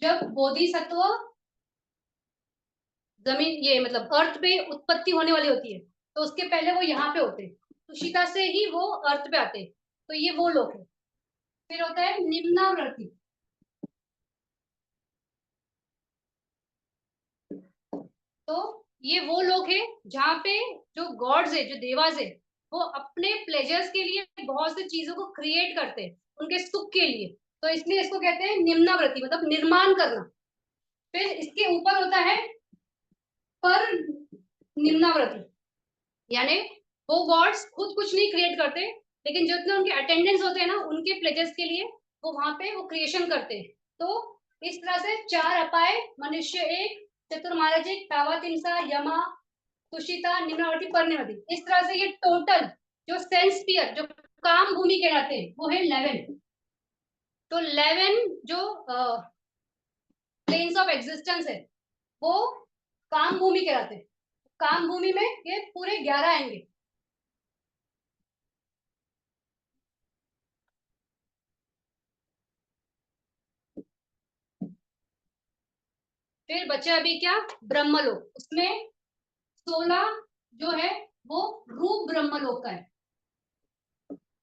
Speaker 1: जब बोधिसत्व जमीन ये मतलब अर्थ पे उत्पत्ति होने वाली होती है तो उसके पहले वो यहाँ पे होते हैं, तुषिता से ही वो अर्थ पे आते हैं। तो ये वो लोग है। फिर होता है निम्नावर्ती। तो ये वो लोग हैं जहाँ पे जो गॉड्स है, जो देवास है, वो अपने प्लेजर्स के लिए बहुत सी चीजों को क्रिएट करते हैं उनके सुख के लिए। तो इसलिए इसको कहते हैं निम्नावृत्ति, मतलब निर्माण करना। फिर इसके ऊपर होता है पर निम्नावृत्ति, यानी वो गॉड्स खुद कुछ नहीं क्रिएट करते, लेकिन जितने उनके अटेंडेंट्स होते हैं ना उनके प्लेजर्स के लिए वो वहां पे वो क्रिएशन करते हैं। तो इस तरह से 4 अपाय, मनुष्य 1, चतुर्मार्जिक, तावातिंसा, यमा, तुषिता, निम्नावर्ती, परिनिवर्ती, इस तरह से ये टोटल जो सेंस स्फीयर, जो काम भूमि कहलाते हैं, वो है 11। तो 11 जो प्लेन्स ऑफ एग्जिस्टेंस है वो काम भूमि कहलाते हैं। काम भूमि में ये पूरे 11 आएंगे। फिर बचे अभी क्या, ब्रह्मलोक, उसमें 16 जो है वो रूप ब्रह्मलोक का है,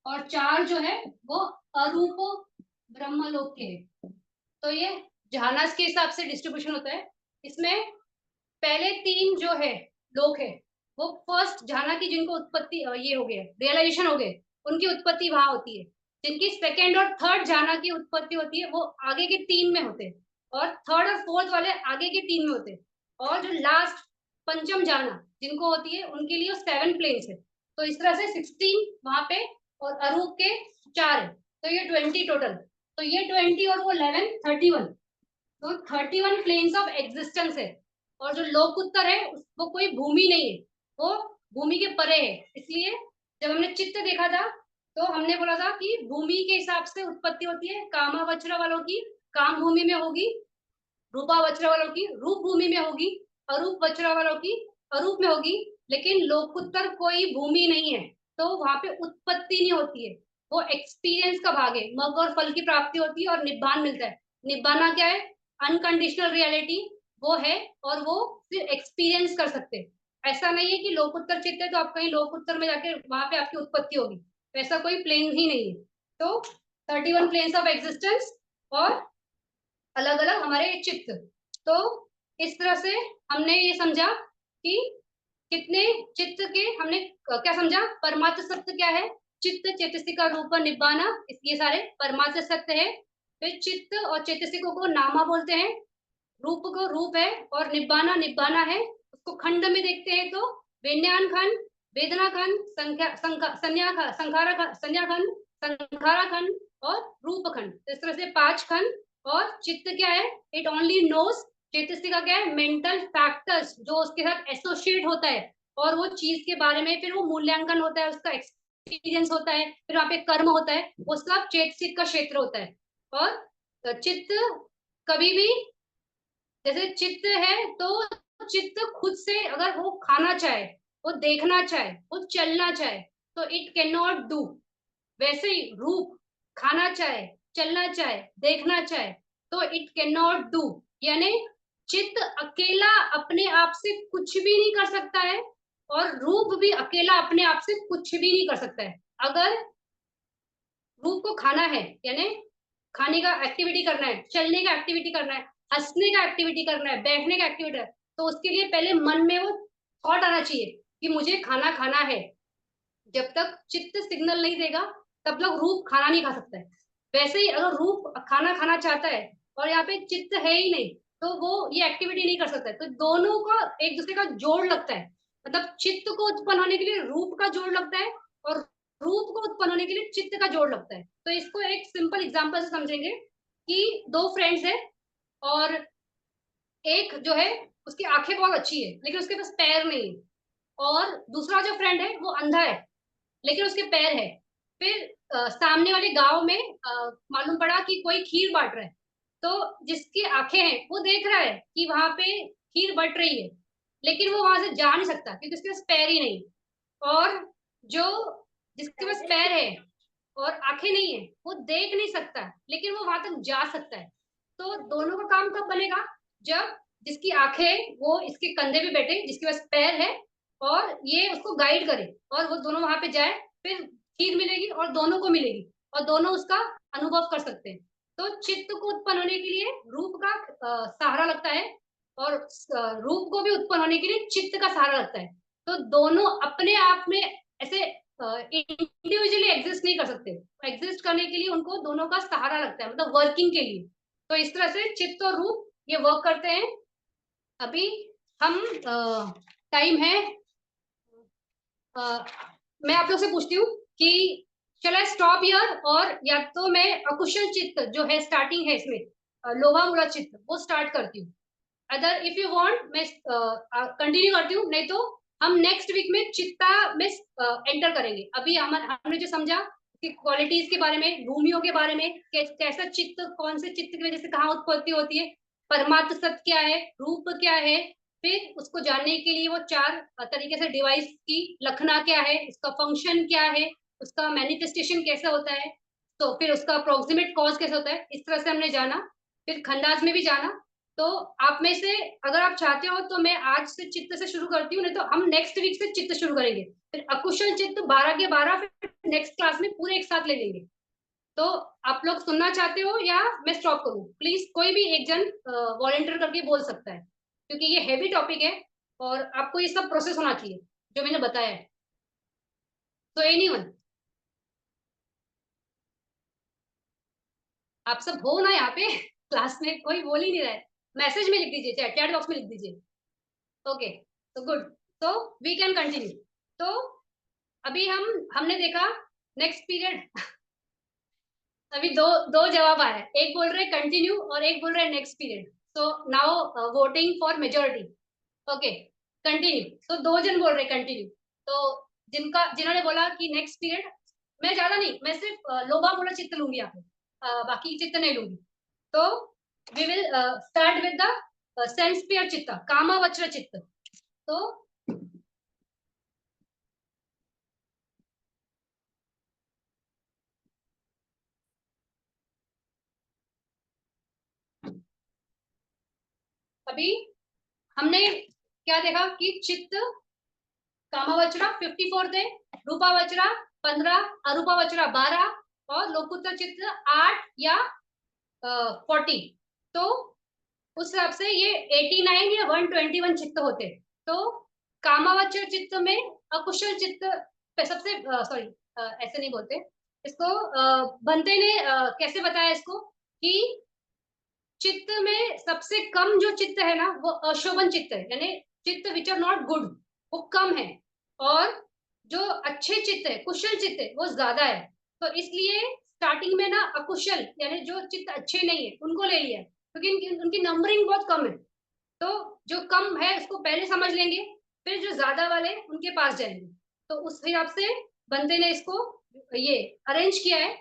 Speaker 1: और 4 जो है वो अरूप ब्रह्मलोक के है। तो ये जहानास के हिसाब से डिस्ट्रीब्यूशन होता है। इसमें पहले 3 जो है लोक है, वो फर्स्ट झाना की जिनको उत्पत्ति ये हो गया, रियलाइजेशन हो गए, उनकी उत्पत्ति वहां होती है। जिनकी सेकेंड और थर्ड झाना की उत्पत्ति होती है वो आगे के 3 में होते हैं, और थर्ड और फोर्थ वाले आगे के 3 में होते हैं। और जो लास्ट पंचम झाना जिनको होती है उनके लिए 7 प्लेन्स है। तो इस तरह से 16 वहां पे, और अरूप के 4 है, तो ये 20 टोटल। तो ये 20 और वो 11, 31। तो 31 प्लेन्स ऑफ एग्जिस्टेंस है। और जो लोक उत्तर है वो कोई भूमि नहीं है, वो भूमि के परे है। इसलिए जब हमने चित्त देखा था तो हमने बोला था कि भूमि के हिसाब से उत्पत्ति होती है, कामावचरा वालों की काम भूमि में होगी, रूपावचरा वालों की रूप भूमि में होगी, अरूप वचरा वालों की अरूप में होगी। लेकिन लोकुत्तर कोई भूमि नहीं है, तो वहां पे उत्पत्ति नहीं होती है, वो एक्सपीरियंस का भाग है। मग और फल की प्राप्ति होती है और निब्बान मिलता है। निब्बाना क्या है, अनकंडीशनल रियलिटी वो है, और वो सिर्फ एक्सपीरियंस कर सकते हैं। ऐसा नहीं है कि लोकोत्तर चित्त है तो आप कहीं लोकोत्तर में जाके वहां पे आपकी उत्पत्ति होगी, ऐसा कोई प्लेन ही नहीं है। तो 31 प्लेन्स ऑफ एग्जिस्टेंस और अलग अलग हमारे चित्त। तो इस तरह से हमने ये समझा कि कितने चित्त के, हमने क्या समझा, परमात्म सत्य क्या है, चित्त, चेतसिका, रूप, निब्बाना, ये सारे परमात्म सत्य है। फिर चित्त और चेतसिकों को नामा बोलते हैं, रूप को रूप है, और निब्बाना निब्बाना है। उसको खंड में देखते हैं तो विज्ञान खंड, वेदना खंड, संज्ञा खंड, संखारा खंड और रूप खंड, इस तरह से 5 खंड। और चित्त क्या है, इट ओनली नोस, चेतसिक का क्या है, मेंटल फैक्टर्स जो उसके साथ एसोसिएट होता है, और वो चीज के बारे में फिर वो मूल्यांकन होता है, उसका एक्सपीरियंस होता है, फिर वहां पे कर्म होता है, वो सब चेतसिक का क्षेत्र होता है। और चित्त कभी भी, जैसे चित्त है तो चित्त खुद से अगर वो खाना चाहे, वो देखना चाहे, वो चलना चाहे, तो इट कैन नॉट डू। वैसे ही रूप खाना चाहे, चलना चाहे, देखना चाहे, तो इट कैन नॉट डू। यानी चित्त अकेला अपने आप से कुछ भी नहीं कर सकता है, और रूप भी अकेला अपने आप से कुछ भी नहीं कर सकता है। अगर रूप को खाना है, यानी खाने का एक्टिविटी करना है, चलने का एक्टिविटी करना है, हंसने का एक्टिविटी करना है, बैठने का एक्टिविटी है, तो उसके लिए पहले मन में वो थॉट आना चाहिए कि मुझे खाना खाना है। जब तक चित्त सिग्नल नहीं देगा तब तक रूप खाना नहीं खा सकता है। वैसे ही अगर रूप खाना खाना चाहता है और यहाँ पे चित्त है ही नहीं, तो वो ये एक्टिविटी नहीं कर सकता है। तो दोनों का एक दूसरे का जोड़ लगता है, मतलब चित्त को उत्पन्न होने के लिए रूप का जोड़ लगता है, और रूप को उत्पन्न होने के लिए चित्त का जोड़ लगता है। तो इसको एक सिंपल एग्जांपल से समझेंगे कि 2 फ्रेंड्स हैं, और एक जो है उसकी आंखें बहुत अच्छी है लेकिन उसके पास पैर नहीं है, और दूसरा जो फ्रेंड है वो अंधा है लेकिन उसके पैर है। फिर सामने वाले गांव में मालूम पड़ा कि कोई खीर बांट रहा है, तो जिसकी आंखें हैं वो देख रहा है कि वहां पे खीर बट रही है, लेकिन वो वहां से जा नहीं सकता क्योंकि उसके पास पैर ही नहीं। और जो जिसके पास पैर है और आंखें नहीं है वो देख नहीं सकता, लेकिन वो वहां तक जा सकता है। तो दोनों का काम कब बनेगा, जब जिसकी आंखें वो इसके कंधे पे बैठे, जिसके पास पैर है, और ये उसको गाइड करे, और वो दोनों वहां पे जाए, फिर खीर मिलेगी और दोनों को मिलेगी, और दोनों उसका अनुभव कर सकते हैं। तो चित्त को उत्पन्न होने के लिए रूप का सहारा लगता है, और रूप को भी उत्पन्न होने के लिए चित्त का सहारा लगता है। तो दोनों अपने आप में ऐसे इंडिविजुअली एग्जिस्ट नहीं कर सकते, एग्जिस्ट करने के लिए उनको दोनों का सहारा लगता है, मतलब वर्किंग के लिए। तो इस तरह से चित्त और रूप ये वर्क करते हैं। अभी हम टाइम है, मैं आप लोग से पूछती हूँ कि शैल आई स्टॉप हियर, और या तो मैं अकुशल चित्त जो है स्टार्टिंग है इसमें, लोभा मूला चित्त वो स्टार्ट करती हूँ। अदर इफ यू वांट मैं कंटिन्यू करती हूँ, नहीं तो हम नेक्स्ट वीक में चित्ता में एंटर करेंगे। अभी हमने जो समझा कि क्वालिटीज के बारे में, भूमियों के बारे में, कैसा चित्त, कौन से चित्त की वजह से कहाँ उत्पत्ति होती है, परमात्म सत्य क्या है, रूप क्या है, फिर उसको जानने के लिए वो चार तरीके से डिवाइस की लखना क्या है, उसका फंक्शन क्या है, उसका मैनिफेस्टेशन कैसा होता है, तो फिर उसका अप्रोक्सीमेट कॉज कैसा होता है, इस तरह से हमने जाना। फिर खंडास में भी जाना। तो आप में से अगर आप चाहते हो तो मैं आज से चित्त से शुरू करती हूँ, नहीं तो हम नेक्स्ट वीक से चित्त शुरू करेंगे। फिर अकुशल चित्त 12 के 12 फिर नेक्स्ट क्लास में पूरे एक साथ ले लेंगे। तो आप लोग सुनना चाहते हो या मैं स्टॉप करूँ? प्लीज कोई भी एक जन वॉलेंटियर करके बोल सकता है, क्योंकि ये हैवी टॉपिक है और आपको ये सब प्रोसेस होना चाहिए जो मैंने बताया है। तो एनीवन, आप सब हो ना यहाँ पे क्लास में? कोई बोल ही नहीं रहा है। मैसेज में लिख दीजिए, चाहे चैट बॉक्स में लिख दीजिए। ओके, तो गुड। तो वी कैन कंटिन्यू। तो अभी हमने देखा नेक्स्ट पीरियड अभी दो दो जवाब आए, एक बोल रहे कंटिन्यू और एक बोल रहे next period. So now voting for majority. Okay, continue. तो दो जन बोल रहे कंटिन्यू। तो जिन्होंने बोला कि नेक्स्ट पीरियड, मैं ज्यादा नहीं, मैं सिर्फ लोभा मूला चित्त लूंगी यहाँ पे, बाकी चित्त नहीं लूंगी। तो we will start with the sense pair chitta, kamavacara चित्त। तो अभी हमने क्या देखा कि चित्त कामावचरा 54 थे, रूपावचरा 15, अरूपावचरा 12 और लोकुत्तर चित्त 8 या 40। तो उस हिसाब से ये 89 या 121 चित्त होते। तो कामावचर चित्त में अकुशल चित्त सबसे, सॉरी ऐसे नहीं बोलते इसको, बनते ने कैसे बताया इसको कि चित्त में सबसे कम जो चित्त है ना वो अशोभन चित्त है, यानी चित्त विच आर नॉट गुड, वो कम है। और जो अच्छे चित्त है, कुशल चित्त है, वो ज्यादा है। तो इसलिए स्टार्टिंग में ना अकुशल यानी जो चित्त अच्छे नहीं है उनको ले लिया, क्योंकि उनकी नंबरिंग बहुत कम है। तो जो कम है उसको पहले समझ लेंगे, फिर जो ज्यादा वाले उनके पास जाएंगे। तो उस हिसाब से बंदे ने इसको ये अरेंज किया है।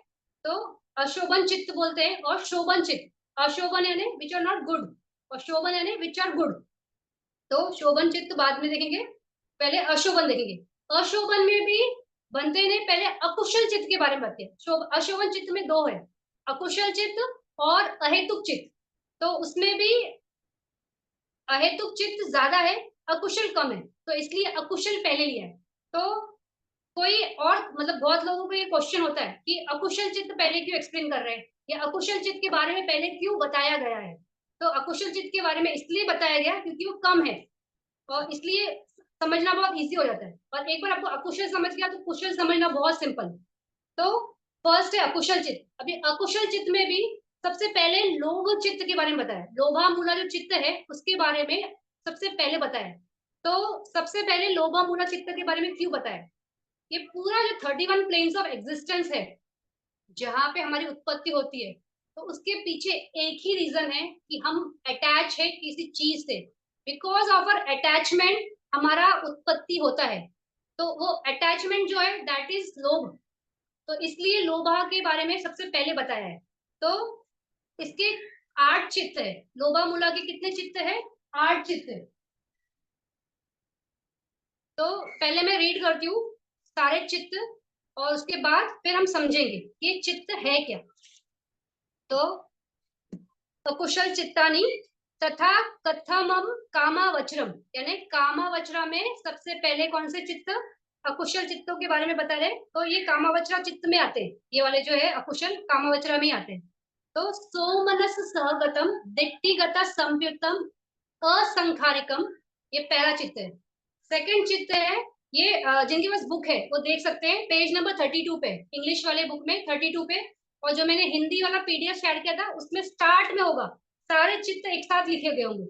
Speaker 1: तो अशोभन चित्त बोलते हैं और शोभन चित्त। अशोभन यानी विच आर नॉट गुड और शोभन यानी विच आर गुड। तो शोभन चित्त बाद में देखेंगे, पहले अशोभन देखेंगे। अशोभन में भी बनते ने पहले अकुशल चित्त के बारे में बताया। अशोभन चित्त में दो है, अकुशल चित्त और अहेतुक चित्त। तो उसमें भी अहेतुक चित्त ज्यादा है, अकुशल कम है, तो इसलिए अकुशल पहले लिया है। तो कोई और मतलब बहुत लोगों को ये क्वेश्चन होता है कि अकुशल चित्त पहले क्यों एक्सप्लेन कर रहे हैं, या अकुशल चित्त के बारे में पहले क्यों बताया गया है। तो अकुशल चित्त के बारे में इसलिए बताया गया क्योंकि वो कम है, और इसलिए समझना बहुत इजी हो जाता है। और एक बार आपको अकुशल समझ गया तो कुशल समझना बहुत सिंपल। तो फर्स्ट है अकुशल चित्त। अभी अकुशल चित्त में भी सबसे पहले लोभ चित्त के बारे में बताया, लोभा मूला जो चित्त है उसके बारे में सबसे पहले बताया। तो सबसे पहले लोभा मूला चित्त के बारे में क्यों बताया? ये पूरा जो 31 प्लेन्स ऑफ एग्जिस्टेंस है जहां पे हमारी उत्पत्ति होती है, तो उसके पीछे एक ही रीजन है कि हम अटैच है किसी चीज से। बिकॉज ऑफ आवर अटैचमेंट हमारा उत्पत्ति होता है। तो वो अटैचमेंट जो है दैट इज लोभ। तो इसलिए लोभा के बारे में सबसे पहले बताया है। तो इसके 8 चित्त है। लोभा मूला के कितने चित्त है? 8 चित्त है। तो पहले मैं रीड करती हूँ सारे चित्त, और उसके बाद फिर हम समझेंगे ये चित्त है क्या। तो अकुशल चित्तानी तथा कथमम कामावचरम, यानी कामावचरा में सबसे पहले कौन से चित्त अकुशल चित्तों के बारे में बता रहे, तो ये कामावचरा चित्त में आते हैं, ये वाले जो है अकुशल कामावचरा में आते हैं। तो सोमनस सहगतम दिट्टिगत संयुक्तम असंखारिकम, ये पहला चित्त है। सेकंड चित्त है, ये जिनके पास बुक है वो देख सकते हैं पेज नंबर 32 पे, इंग्लिश वाले बुक में 32 पे। और जो मैंने हिंदी वाला पीडीएफ शेयर किया था उसमें स्टार्ट में होगा सारे चित्त एक साथ लिखे गए होंगे,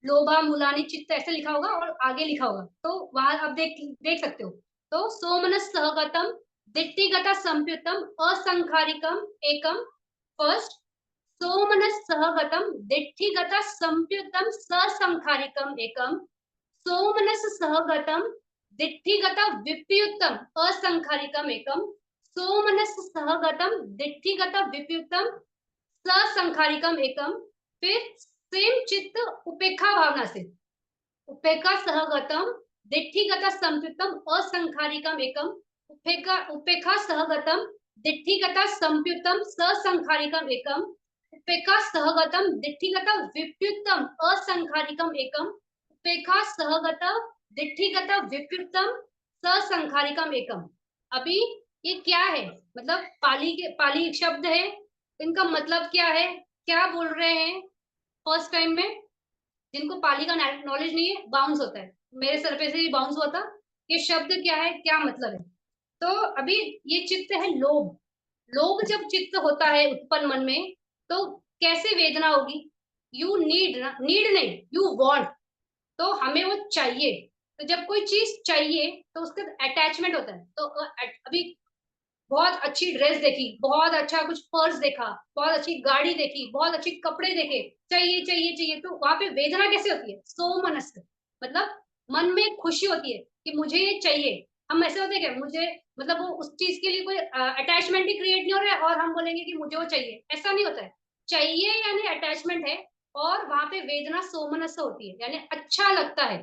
Speaker 1: लोभा मूलानी चित्त ऐसे लिखा होगा और आगे लिखा होगा, तो वहां आप देख देख सकते हो। तो सोमनस सहगतम दिट्टिगत संप्युतम असंखारिकम एकम। फर्स्ट, सोमनस सहगतम दिट्टिगत संप्युतम ससंखारिकम एकम। सोमनस सहगतम दिट्टिगत विप्युतम असंखारिकम एकम। सोमनस सहगतम दिट्टिगत विप्युतम ससंखारिकम एकम। फिर सेम चित्त उपेक्षा भावना से, उपेक्षा सहगतम दिट्ठिगत संप्युतम असंखारिकम एकम। उपेक्षा उपेक्षा सहगतम दिट्ठिगत संप्युतम ससंखारिकम एकम। उपेक्षा सहगतम दिट्ठिगत विप्युतम असंखारिकम एकम। उपेक्षा सहगत दिट्ठिगत विप्युतम ससंखारिकम एकम। अभी ये क्या है, मतलब पाली शब्द है, इनका मतलब क्या है, क्या बोल रहे हैं? फर्स्ट टाइम में जिनको पाली का नॉलेज नहीं है, बाउंस होता है, मेरे सर पे से भी बाउंस हुआ था। ये शब्द क्या है, क्या मतलब है? तो अभी ये चित्त है लोभ। लोभ जब चित्त होता है उत्पन्न मन में, तो कैसे वेदना होगी? यू नीड, नीड नहीं, यू वांट, तो हमें वो चाहिए। तो जब कोई चीज चाहिए तो उसका अटैचमेंट होता है। तो अभी बहुत अच्छी ड्रेस देखी, बहुत अच्छा कुछ पर्स देखा, बहुत अच्छी गाड़ी देखी, बहुत अच्छे कपड़े देखे, चाहिए चाहिए चाहिए, तो वहां पे वेदना कैसे होती है? सो मनस, मतलब मन में खुशी होती है कि मुझे ये चाहिए। हम ऐसे होते हैं क्या, मुझे, मतलब वो उस चीज के लिए कोई अटैचमेंट ही क्रिएट नहीं हो रहा है और हम बोलेंगे कि मुझे वो चाहिए, ऐसा नहीं होता है। चाहिए यानी अटैचमेंट है, और वहां पे वेदना सोमनस होती है, यानी अच्छा लगता है।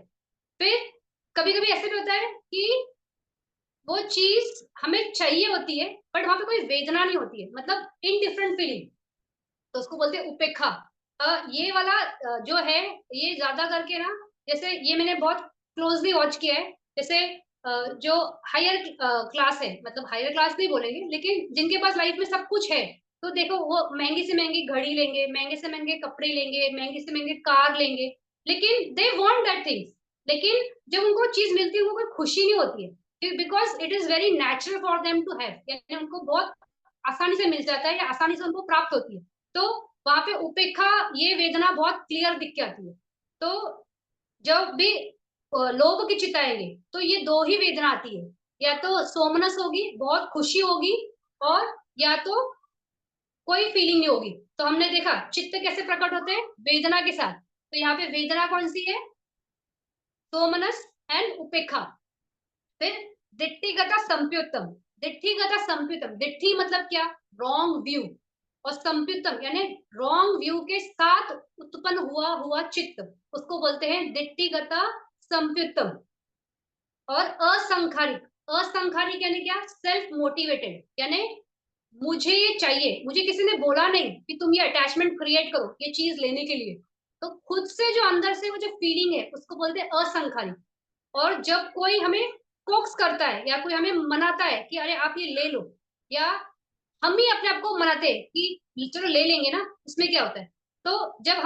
Speaker 1: फिर कभी कभी ऐसे भी होता है कि वो चीज हमें चाहिए होती है, बट वहां पे कोई वेदना नहीं होती है, मतलब इनडिफरेंट फीलिंग, तो उसको बोलते हैं उपेक्षा। ये वाला जो है, ये ज्यादा करके ना, जैसे ये मैंने बहुत क्लोजली वॉच किया है। जैसे जो हायर क्लास है, मतलब हायर क्लास नहीं बोलेंगे, लेकिन जिनके पास लाइफ में सब कुछ है, तो देखो वो महंगी से महंगी घड़ी लेंगे, महंगे से महंगे कपड़े लेंगे, महंगे से महंगे कार लेंगे, लेकिन दे वॉन्ट दैट थिंग्स। लेकिन जब उनको चीज मिलती है, उनको कोई खुशी नहीं होती है, because it is very natural for them to have, यानी उनको बहुत आसानी से मिल जाता है या आसानी से उनको प्राप्त होती है। तो वहां पे उपेक्षा, ये वेदना बहुत क्लियर दिख के आती है। तो जब भी लोभ की चिताएंगे, तो ये दो ही वेदना आती है, या तो सोमनस होगी, बहुत खुशी होगी, और या तो कोई फीलिंग नहीं होगी। तो हमने देखा चित्त कैसे प्रकट होते हैं, वेदना के साथ। तो यहाँ पे वेदना कौन सी है? सोमनस एंड उपेक्षा। फिर दिट्ठिगत संप्युतम। दिट्ठिगत संप्युतम, दिट्ठी मतलब क्या? Wrong view. और संप्युतम यानी रॉन्ग व्यू के साथ उत्पन्न हुआ हुआ चित्त, उसको बोलते हैं दिट्ठिगत संप्युतम। और असंखारिक, असंखारिक यानी क्या? सेल्फ मोटिवेटेड, यानी मुझे ये चाहिए, मुझे किसी ने बोला नहीं कि तुम ये अटैचमेंट क्रिएट करो ये चीज लेने के लिए, तो खुद से जो अंदर से वो जो फीलिंग है, उसको बोलते हैं असंखारिक। और जब कोई हमें फोक्स करता है, या कोई हमें मनाता है कि अरे आप ये ले लो, या हम ही अपने आप को मनाते हैं कि चलो ले लेंगे ना, उसमें क्या होता है? तो जब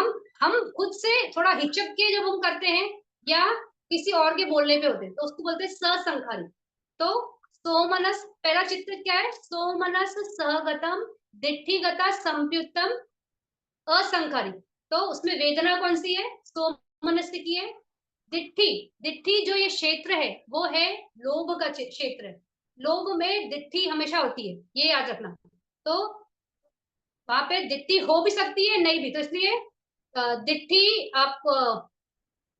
Speaker 1: हम खुद से थोड़ा हिचक के जब हम करते हैं, या किसी और के बोलने पे होते हैं, तो उसको बोलते हैं ससंखारी। तो सोमनस, पहला चित्र क्या है? सोमनस सहगतम दिट्ठिगता संप्युतम असंखारी। तो उसमें वेदना कौन सी है? सोमनस की है। दिट्ठी, दिट्ठी जो ये क्षेत्र है, वो है लोभ का क्षेत्र है। लोभ में दिट्ठी हमेशा होती है, ये याद रखना। तो वहां पे दिट्ठी हो भी सकती है, नहीं भी, तो इसलिए दिट्ठी आप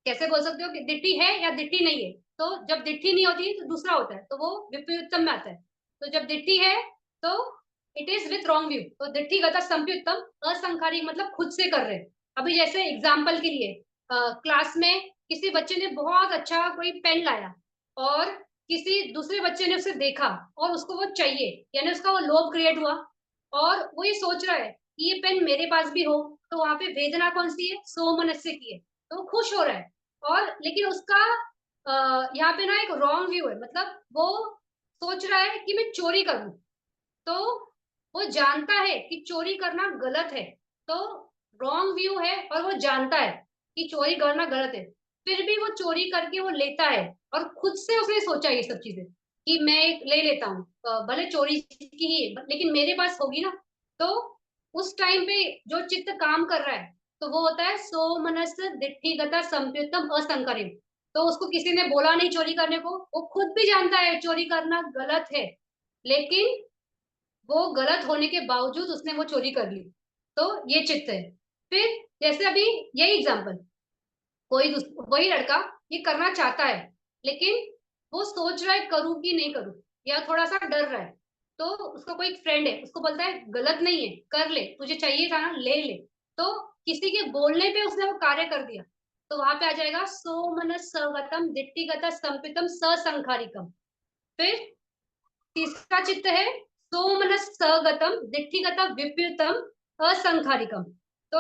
Speaker 1: कैसे बोल सकते हो कि दिट्ठी है या दिट्ठी नहीं है? तो जब दिट्ठी नहीं होती है तो दूसरा होता है, तो वो विपरीतम में आता है। तो जब दिट्ठी है तो it is with wrong view, तो दिट्ठी गता संप्युतम असंखारिक, मतलब खुद से कर रहे हैं। अभी जैसे एग्जाम्पल के लिए, क्लास में किसी बच्चे ने बहुत अच्छा कोई पेन लाया, और किसी दूसरे बच्चे ने उसे देखा और उसको वो चाहिए, यानी उसका वो लोभ क्रिएट हुआ, और वो ये सोच रहा है कि ये पेन मेरे पास भी हो। तो वहां पे वेदना कौन सी है? सोमनस्य की है। तो वो खुश हो रहा है, और लेकिन उसका यहाँ पे ना एक रॉन्ग व्यू है, मतलब वो सोच रहा है कि मैं चोरी करूं। तो वो जानता है कि चोरी करना गलत है, तो रॉन्ग व्यू है, और वो जानता है कि चोरी करना गलत है, फिर भी वो चोरी करके वो लेता है। और खुद से उसने सोचा ये सब चीजें कि मैं एक ले लेता हूँ, भले चोरी की ही है लेकिन मेरे पास होगी ना। तो उस टाइम पे जो चित्त काम कर रहा है, तो वो होता है सोमनस दिट्ठिगता संप्युतम असंकरित। तो उसको किसी ने बोला नहीं चोरी करने को, वो खुद भी जानता है चोरी करना गलत है, लेकिन वो गलत होने के बावजूद उसने वो चोरी कर ली, तो ये चित्त है। फिर जैसे अभी यही एग्जांपल, वही लड़का ये करना चाहता है, लेकिन वो सोच रहा है करूँ कि नहीं करूँ, या थोड़ा सा डर रहा है। तो उसका कोई फ्रेंड है, उसको बोलता है गलत नहीं है, कर ले, तुझे चाहिए था ना, ले ले। तो किसी के बोलने पे उसने वो कार्य कर दिया, तो वहां पे आ जाएगा सो मन सगतम दिट्टिगत संपितम ससंखारिकम। फिर तीसरा चित्त है सोमनस सगतम दिट्ठिगत विपरीतम असंखारिकम। तो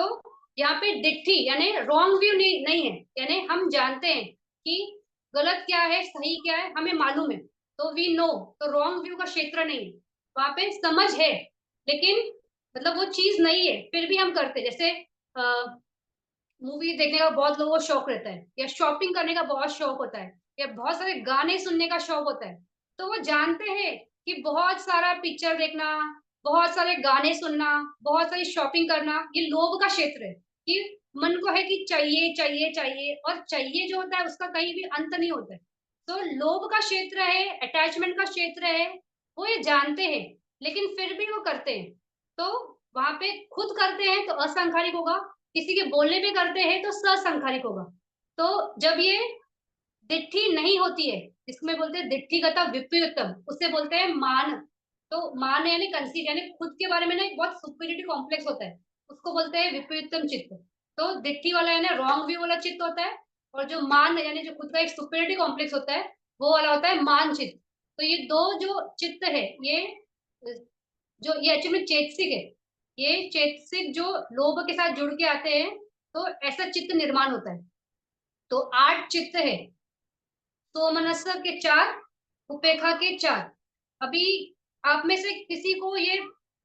Speaker 1: यहाँ पे दिट्ठी यानी रॉन्ग व्यू नहीं है, यानी हम जानते हैं कि गलत क्या है सही क्या है, हमें मालूम है, तो वी नो। तो रॉन्ग व्यू का क्षेत्र नहीं है, वहां पे समझ है, लेकिन मतलब वो चीज नहीं है, फिर भी हम करते। जैसे मूवी देखने का बहुत लोगों को शौक रहता है, या शॉपिंग करने का बहुत शौक होता है, या बहुत सारे गाने सुनने का शौक होता है। तो वो जानते हैं कि बहुत सारा पिक्चर देखना, बहुत सारे गाने सुनना, बहुत सारी शॉपिंग करना, ये लोभ का क्षेत्र है, कि मन को है कि चाहिए चाहिए चाहिए, और चाहिए जो होता है उसका कहीं भी अंत नहीं होता है। तो लोभ का क्षेत्र है, अटैचमेंट का क्षेत्र है, वो ये जानते हैं, लेकिन फिर भी वो करते हैं। तो वहां पे खुद करते हैं तो असंखारिक होगा, किसी के बोलने पे करते हैं तो ससंखारिक होगा। तो जब ये दिट्ठी नहीं होती है, इसमें बोलते हैं दिट्ठिगता विपरीतम, उसे बोलते हैं मान। तो मान यानी कंसीट, यानी खुद के बारे में ना एक बहुत सुपीरियरिटी कॉम्प्लेक्स होता है, उसको बोलते हैं विपरीतम चित्त। तो दिट्ठी वाला है ना रॉन्ग व्यू वाला चित्त होता है, और जो मान यानी जो खुद का एक सुपीरियरिटी कॉम्प्लेक्स होता है, वो वाला होता है मान चित्त। तो ये दो जो चित्त है, ये जो ये एक्चुअली चेतसिक है, ये चेतसिक जो लोभ के साथ जुड़ के आते हैं, तो ऐसा चित्त निर्माण होता है। तो 8 चित्त है, सोमनस के 4, उपेक्षा के 4। अभी आप में से किसी को ये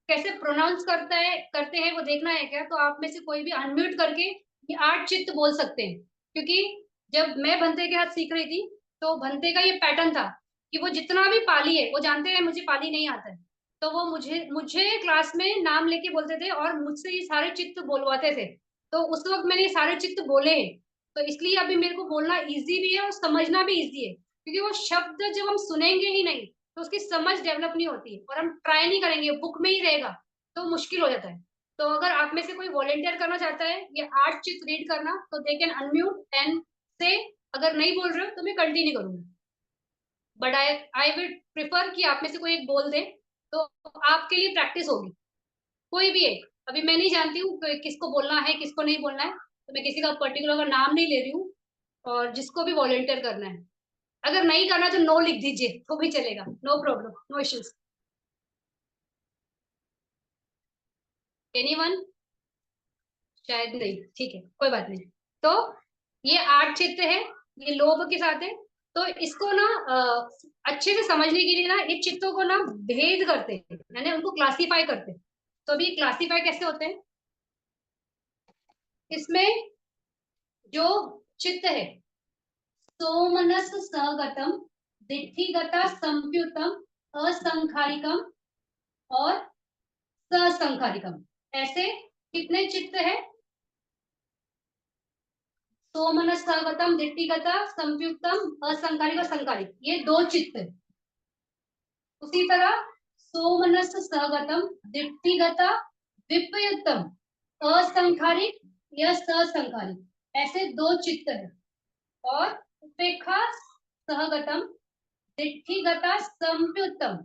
Speaker 1: कैसे प्रोनाउंस करते हैं वो देखना है क्या? तो आप में से कोई भी अनम्यूट करके ये 8 चित्त बोल सकते हैं, क्योंकि जब मैं भंते के हाथ सीख रही थी, तो भंते का ये पैटर्न था कि वो जितना भी पाली है वो जानते हैं मुझे पाली नहीं आता है, तो वो मुझे मुझे क्लास में नाम लेके बोलते थे और मुझसे ये सारे चित्त बोलवाते थे। तो उस वक्त मैंने ये सारे चित्त बोले हैं, तो इसलिए अभी मेरे को बोलना इजी भी है और समझना भी इजी है, क्योंकि वो शब्द जब हम सुनेंगे ही नहीं तो उसकी समझ डेवलप नहीं होती है, और हम ट्राई नहीं करेंगे, बुक में ही रहेगा, तो मुश्किल हो जाता है। तो अगर आप में से कोई वॉलेंटियर करना चाहता है ये 8 चित्र रीड करना, तो दे कैन अनम्यूट एंड से, अगर नहीं बोल रहे हो तो मैं कंटिन्यू करूंगी, बट आई विल प्रिफर कि आप में से कोई एक बोल दे, तो आपके लिए प्रैक्टिस होगी। कोई भी एक, अभी मैं नहीं जानती हूँ कि किसको बोलना है किसको नहीं बोलना है, तो मैं किसी का पर्टिकुलर का नाम नहीं ले रही हूँ, और जिसको भी वॉलेंटियर करना है, अगर नहीं करना तो नो लिख दीजिए तो भी चलेगा, no problem, no issues. Anyone? शायद नहीं, ठीक है, कोई बात नहीं। तो ये 8 चित्त है, ये लोभ के साथ है। तो इसको ना अच्छे से समझने के लिए ना ये चित्तों को ना भेद करते हैं, यानी उनको क्लासीफाई करते हैं। तो अभी क्लासीफाई कैसे होते हैं, इसमें जो चित्त है सोमनस सगतम दिट्ठिगता संप्युतम असंखारिकम और ससंखारिकम, ऐसे कितने चित्त है? सोमनस सगतम दिट्ठिगता संप्युक्तम असंखारिक और संखारिक, ये 2 चित्त है। उसी तरह सोमनस सगतम दिट्ठिगता विपयुक्तम असंखारिक या ससंखारिक, ऐसे 2 चित्त है। और उपेक्षा सहगतम दिट्ठिगता संप्युक्तम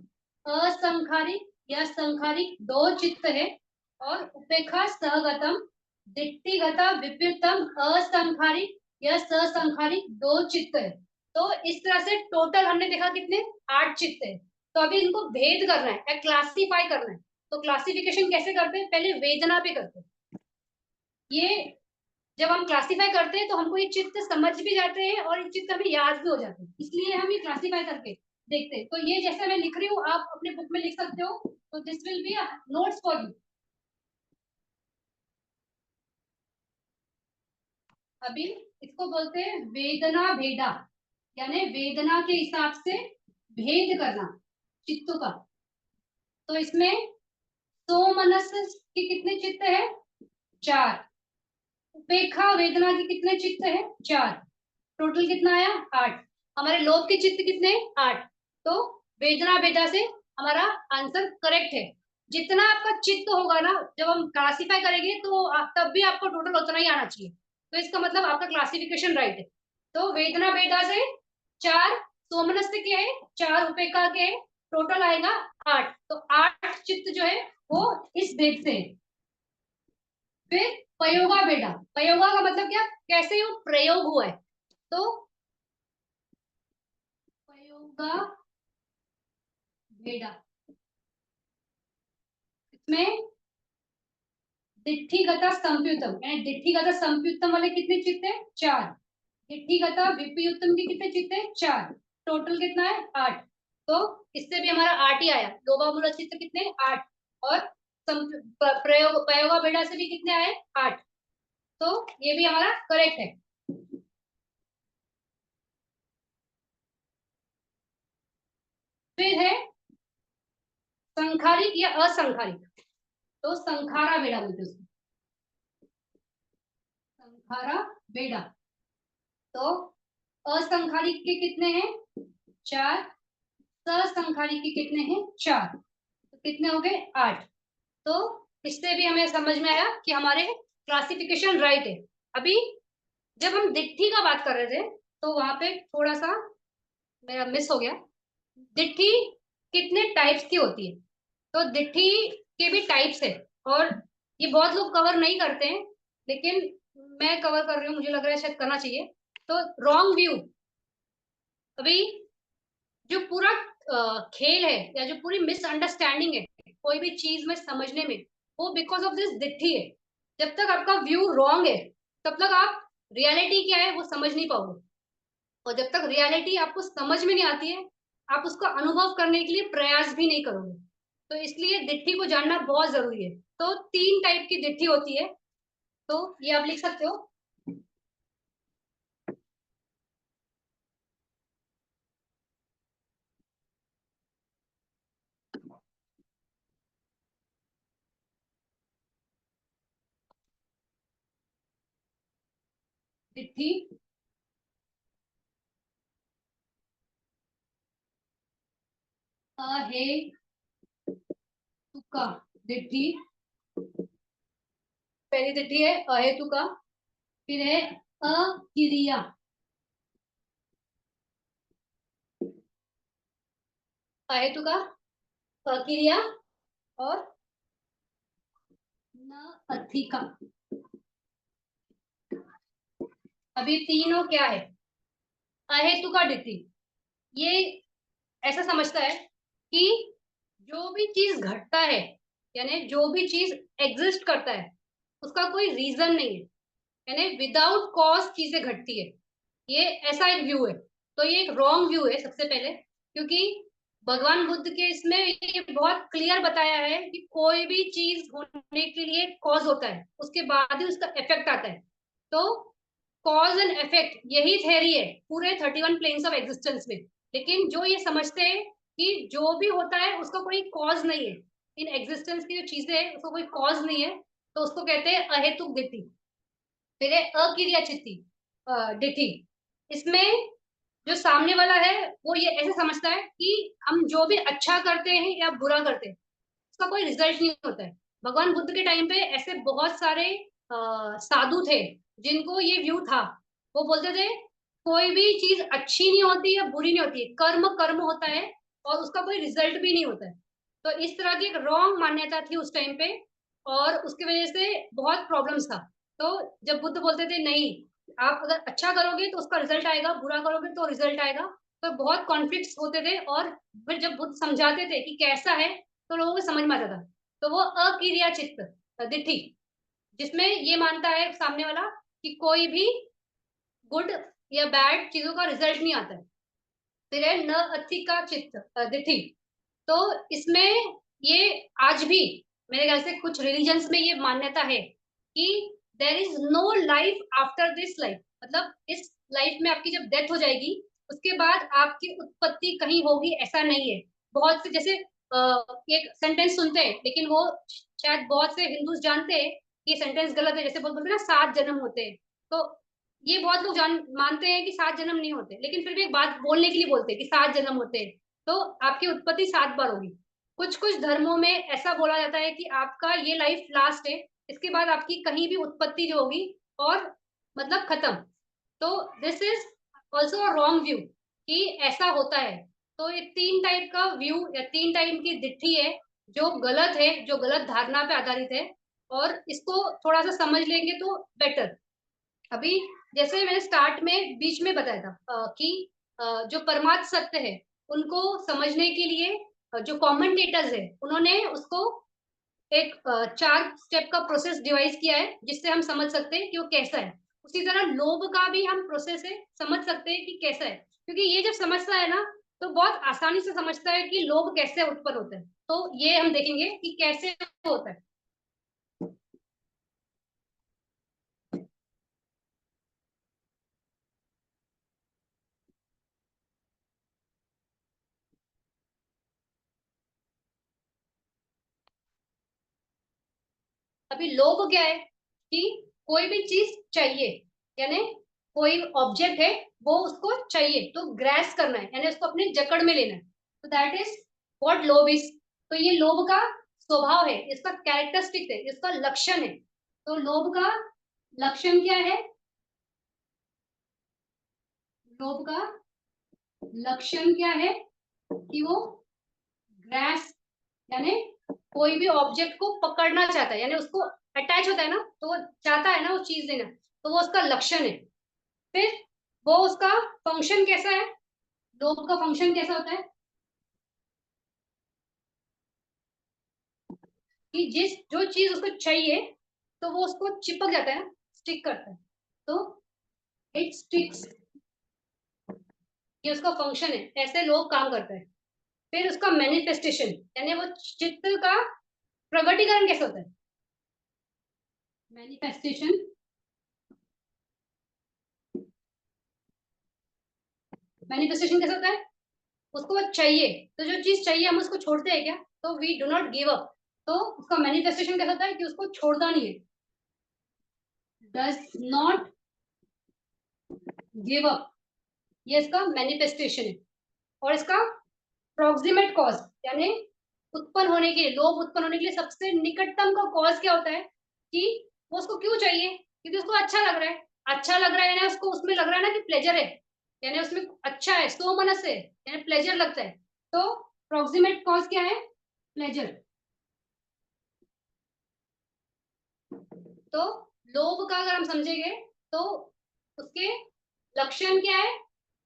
Speaker 1: असंखारिक या संखारिक 2 चित्त है। और उपेक्षा सहगतम दिट्ठिगता विपयुक्तम असंखारिक या ससंखारिक 2 चित्त है। तो इस तरह से टोटल हमने देखा कितने, 8 चित्त है। तो अभी इनको भेद करना है, क्लासीफाई करना है। तो क्लासिफिकेशन कैसे करते हैं, पहले वेदना पे करते हैं। ये जब हम क्लासीफाई करते हैं तो हमको ये चित्त समझ भी जाते हैं और ये चित्त हमें याद भी हो जाते हैं, इसलिए हम ये क्लासीफाई करके देखते हैं। तो ये जैसे मैं लिख रही हूँ आप अपने बुक में लिख सकते हो, तो this will be notes for you. अभी इसको बोलते हैं वेदना भेदा, यानी वेदना के हिसाब से भेद करना चित्तों का। तो इसमें सोमनस के कितने चित्त है? 4। उपेक्षा वेदना के कितने चित्त है? 4। टोटल कितना आया? 8। हमारे लोभ के चित्त कितने? 8। तो वेदना भेदा से हमारा आंसर करेक्ट है। जितना आपका चित्त होगा ना, जब हम क्लासीफाई करेंगे तो तब भी आपको टोटल उतना ही आना चाहिए। तो इसका मतलब आपका क्लासिफिकेशन राइट है। तो वेदना बेटा से 4, सोमनस्थ के है 4, उपेक्षा के है, टोटल आएगा 8। तो 8 चित्त जो है वो इस भेद से है। फिर पयोगा बेटा, पयोगा का मतलब क्या, कैसे वो प्रयोग हुआ है। तो पयोगा बेटा, इसमें दिट्ठिगता संप्युतम, यानी दिट्ठिगता संप्युतम वाले कितने चित्त है, 4। दिट्ठिगता विपयुतम के कितने चित्त है, 4। टोटल कितना है, 8। तो इससे भी हमारा 8 ही आया। लोभामूल चित्त कितने, 8। और प्रयोग प्रयोगा बेटा से भी कितने आए, 8। तो ये भी हमारा करेक्ट है। फिर है संखारिक या असंखारिक। तो संखारा बेड़ा बोलते हैं उसको, संखारा बेड़ा। तो असंखारिक के कितने हैं, 4। ससंखारिक के कितने हैं, 4। तो कितने हो गए, 8। तो इससे भी हमें समझ में आया कि हमारे क्लासिफिकेशन राइट है। अभी जब हम दिट्ठी का बात कर रहे थे तो वहां पे थोड़ा सा मेरा मिस हो गया। दिट्ठी कितने टाइप्स की होती है। तो दिट्ठी के भी टाइप्स है, और ये बहुत लोग कवर नहीं करते हैं, लेकिन मैं कवर कर रही हूँ, मुझे लग रहा है शायद करना चाहिए। तो रॉन्ग व्यू, अभी जो पूरा खेल है या जो पूरी मिसअंडरस्टैंडिंग है कोई भी चीज में समझने में, वो बिकॉज ऑफ दिस दिट्ठी है। जब तक आपका व्यू रॉन्ग है तब तक आप रियलिटी क्या है वो समझ नहीं पाओगे, और जब तक रियलिटी आपको समझ में नहीं आती है आप उसका अनुभव करने के लिए प्रयास भी नहीं करोगे। तो इसलिए दिट्ठी को जानना बहुत जरूरी है। तो 3 टाइप की दिट्ठी होती है, तो ये आप लिख सकते हो। दिट्ठी, अहे तुका दिट्ठी, पहली दिट्ठी है अहेतुका। फिर है अकिरिया, अहेतुका, अकिरिया, और न अधिका। अभी तीनों क्या है, अहेतुका दिट्ठी। ये ऐसा समझता है कि जो भी चीज घटता है, यानी जो भी चीज एग्जिस्ट करता है उसका कोई रीजन नहीं है, यानी विदाउट कॉज चीजें घटती है। ये ऐसा एक व्यू है। तो ये एक रॉन्ग व्यू है सबसे पहले, क्योंकि भगवान बुद्ध के इसमें ये बहुत क्लियर बताया है कि कोई भी चीज होने के लिए कॉज होता है, उसके बाद ही उसका इफेक्ट आता है। तो कॉज एंड इफेक्ट यही थ्योरी है पूरे 31 प्लेन्स ऑफ एग्जिस्टेंस में। लेकिन जो ये समझते हैं कि जो भी होता है उसका कोई कॉज नहीं है, इन एग्जिस्टेंस की जो चीजें है उसका कोई कॉज नहीं है, तो उसको कहते हैं अहेतुक दिट्ठी। फिर है अक्रिया चित्ती दिट्ठी। इसमें जो सामने वाला है वो ये ऐसे समझता है कि हम जो भी अच्छा करते हैं या बुरा करते हैं उसका कोई रिजल्ट नहीं होता है। भगवान बुद्ध के टाइम पे ऐसे बहुत सारे साधु थे जिनको ये व्यू था। वो बोलते थे कोई भी चीज अच्छी नहीं होती या बुरी नहीं होती है, कर्म कर्म होता है और उसका कोई रिजल्ट भी नहीं होता है। तो इस तरह की एक रॉन्ग मान्यता थी उस टाइम पे, और उसकी वजह से बहुत प्रॉब्लम्स था। तो जब बुद्ध बोलते थे नहीं, आप अगर अच्छा करोगे तो उसका रिजल्ट आएगा, बुरा करोगे तो रिजल्ट आएगा, तो बहुत कॉन्फ्लिक्ट्स होते थे। और फिर जब बुद्ध समझाते थे कि कैसा है तो लोगों को समझ में आता था। तो वो अक्रिया चित्त दिट्ठी, जिसमें ये मानता है सामने वाला कि कोई भी गुड या बैड चीजों का रिजल्ट नहीं आता है। फिर है न अथिका चित्त दिट्ठी। तो इसमें ये आज भी मेरे ख्याल से कुछ रिलीजन्स में ये मान्यता है कि there is no life after this life, मतलब इस लाइफ में आपकी जब डेथ हो जाएगी उसके बाद आपकी उत्पत्ति कहीं होगी, ऐसा नहीं है। बहुत से जैसे एक सेंटेंस सुनते हैं, लेकिन वो शायद बहुत से हिंदूज जानते हैं कि सेंटेंस गलत है, जैसे बोलते हैं ना 7 जन्म होते हैं। तो ये बहुत लोग जान मानते हैं कि 7 जन्म नहीं होते, लेकिन फिर भी एक बात बोलने के लिए बोलते हैं कि 7 जन्म होते हैं। तो आपकी उत्पत्ति 7 बार होगी। कुछ कुछ धर्मों में ऐसा बोला जाता है कि आपका ये लाइफ लास्ट है, इसके बाद आपकी कहीं भी उत्पत्ति जो होगी और मतलब खत्म। तो this is also a wrong view कि ऐसा होता है। तो ये तीन टाइप का व्यू या तीन टाइप की दिट्ठी है जो गलत है, जो गलत धारणा पे आधारित है। और इसको थोड़ा सा समझ लेंगे तो बेटर। अभी जैसे मैंने स्टार्ट में बीच में बताया था कि जो परमार्थ सत्य है उनको समझने के लिए जो कॉमेंटेटर्स है उन्होंने उसको एक 4 स्टेप का प्रोसेस डिवाइस किया है जिससे हम समझ सकते हैं कि वो कैसा है। उसी तरह लोभ का भी हम प्रोसेस है समझ सकते हैं कि कैसा है, क्योंकि ये जब समझता है ना तो बहुत आसानी से समझता है कि लोभ कैसे उत्पन्न होता है। तो ये हम देखेंगे कि कैसे होता है। अभी लोभ क्या है कि कोई भी चीज चाहिए, यानी कोई ऑब्जेक्ट है वो उसको चाहिए तो ग्रैस करना है, यानी उसको अपने जकड़ में लेना है। तो दैट इज व्हाट लोभ इज। तो ये लोभ का स्वभाव है, इसका कैरेक्टरिस्टिक है, इसका लक्षण है। तो लोभ का लक्षण क्या है? लोभ का लक्षण क्या है कि वो ग्रैस, यानी कोई भी ऑब्जेक्ट को पकड़ना चाहता है, यानी उसको अटैच होता है ना तो वो चाहता है ना वो चीज देना। तो वो उसका लक्षण है। फिर वो उसका फंक्शन कैसा है? लोभ का फंक्शन कैसा होता है कि जिस जो चीज उसको चाहिए तो वो उसको चिपक जाता है, स्टिक करता है। तो इट स्टिक्स, ये उसका फंक्शन है, ऐसे लोग काम करता है। फिर उसका मैनिफेस्टेशन, यानी वो चित्त का प्रगटीकरण कैसे होता है? मैनिफेस्टेशन, मैनिफेस्टेशन कैसे होता है? उसको वो चाहिए, तो जो चीज चाहिए हम उसको छोड़ते हैं क्या? तो we do not give up. तो उसका मैनिफेस्टेशन कैसा होता है कि उसको छोड़ना नहीं है, डज नॉट गिव अप। ये इसका मैनिफेस्टेशन है। और इसका प्रोक्सिमेट कॉज, यानी उत्पन्न होने के लिए, लोभ उत्पन्न होने के लिए सबसे निकटतम का कॉज क्या होता है कि वो उसको क्यों चाहिए? क्योंकि उसको अच्छा लग रहा है। अच्छा लग रहा है यानी उसको उसमें लग रहा है ना कि प्लेजर है, यानी उसमें अच्छा है, सो मनस है, यानी प्लेजर लगता है। तो प्रोक्सिमेट कॉज क्या है? प्लेजर। तो लोभ का अगर हम समझेंगे तो उसके लक्षण क्या है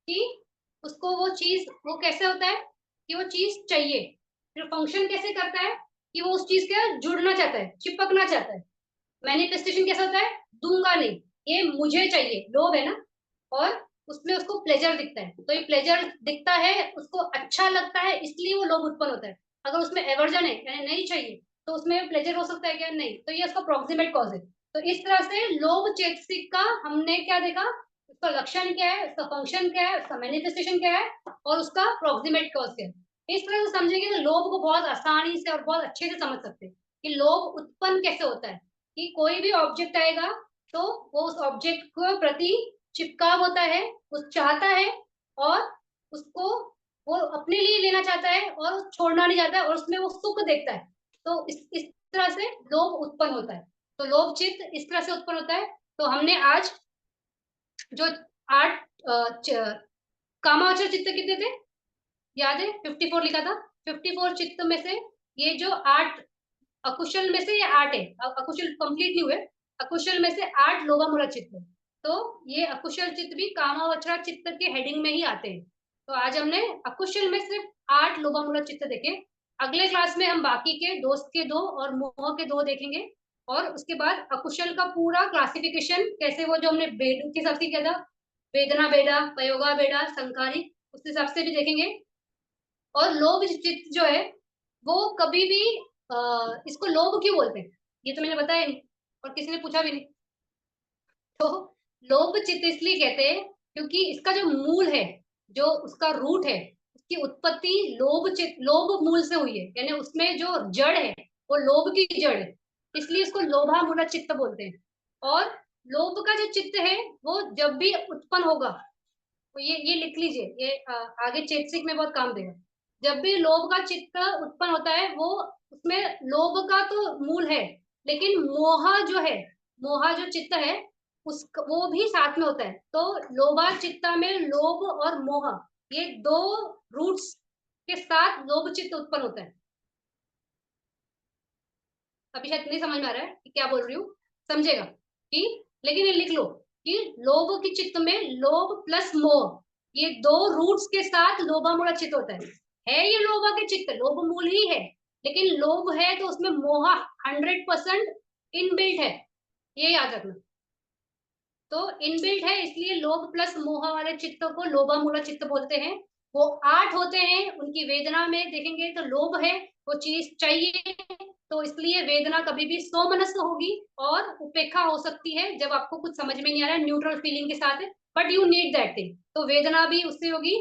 Speaker 1: कि उसको वो चीज, वो कैसे होता है कि वो चीज चाहिए। फिर फंक्शन कैसे करता है कि वो उस चीज के जुड़ना चाहता है, चिपकना चाहता है। मैनिफेस्टेशन कैसा होता है? दूंगा नहीं, ये मुझे चाहिए, लोभ है ना। और उसमें उसको प्लेजर दिखता है, तो ये प्लेजर दिखता है, उसको अच्छा लगता है, इसलिए वो लोभ उत्पन्न होता है। अगर उसमें एवर्जन है यानी नहीं चाहिए तो उसमें प्लेजर हो सकता है क्या? नहीं। तो ये उसका प्रोक्सिमेट कॉज है। तो इस तरह से लोभ चेतसिक का हमने क्या देखा, उसका लक्षण क्या है, उसका फंक्शन क्या है, उसका मैनिफेस्टेशन क्या है और उसका प्रोक्सिमेट कॉज क्या है। इस तरह से समझेंगे तो लोभ को बहुत आसानी से और बहुत अच्छे से समझ सकते हैं कि लोभ उत्पन्न कैसे होता है। कि कोई भी ऑब्जेक्ट आएगा तो वो उस ऑब्जेक्ट को प्रति चिपकाव होता है, उस चाहता है और उसको वो अपने लिए लेना चाहता है और छोड़ना नहीं चाहता है और उसमें वो सुख देखता है। तो इस तरह से लोभ उत्पन्न होता है। तो लोभ चित्त इस तरह से उत्पन्न होता है। तो हमने आज जो 8 कामावचर चित्त कितने थे याद है? 54 लिखा था। 54 चित्त में से ये जो 8 अकुशल में से ये 8 है, अकुशल कंप्लीट नहीं हुए। अकुशल में से 8 लोभा मूला चित्त है। तो ये अकुशल चित्त भी कामावचरा चित्त के हेडिंग में ही आते हैं। तो आज हमने अकुशल में सिर्फ 8 लोभा मूला चित्त देखे। अगले क्लास में हम बाकी के दोस्त के 2 और मोह के 2 देखेंगे। और उसके बाद अकुशल का पूरा क्लासिफिकेशन कैसे, वो जो हमने बेड के हिसाब से किया था, वेदना बेड़ा, पयोगा बेड़ा, संकारी, उस हिसाब से भी देखेंगे। और लोभ चित्त जो है वो कभी भी इसको लोभ क्यों बोलते हैं ये तो मैंने बताया नहीं और किसी ने पूछा भी नहीं। तो लोभ चित्त इसलिए कहते हैं क्योंकि इसका जो मूल है, जो उसका रूट है, उसकी उत्पत्ति लोभ चित्त, लोभ मूल से हुई है, यानी उसमें जो जड़ है वो लोभ की जड़ है। इसलिए इसको लोभा मूला चित्त बोलते हैं। और लोभ का जो चित्त है वो जब भी उत्पन्न होगा, तो ये लिख लीजिए, ये आगे चेतसिक में बहुत काम देगा। जब भी लोभ का चित्त उत्पन्न होता है वो उसमें लोभ का तो मूल है, लेकिन मोह जो है, मोहा जो चित्त है उस वो भी साथ में होता है। तो लोभा चित्ता में लोभ और मोह, ये दो रूट्स के साथ लोभ चित्त उत्पन्न होता है। अभी शायद नहीं समझ में आ रहा है कि क्या बोल रही हूँ, समझेगा कि, लेकिन ये लिख लो कि लोभ की चित्त में लोभ प्लस मोह, ये दो रूट्स के साथ लोभा मूला चित्त होता है ये लोभा के चित्त लोभ मूल ही है, लेकिन लोभ है तो उसमें मोह 100% इनबिल्ट है, ये याद रखना। तो इनबिल्ट है, इसलिए लोभ प्लस मोह वाले चित्त को लोभा मूला चित्त बोलते हैं। वो 8 होते हैं, उनकी वेदना में देखेंगे तो लोभ है, वो चीज चाहिए, तो इसलिए वेदना कभी भी सोमनस्क होगी और उपेक्षा हो सकती है जब आपको कुछ समझ में नहीं आ रहा है, न्यूट्रल फीलिंग के साथ, but you need that thing, तो वेदना भी उससे होगी।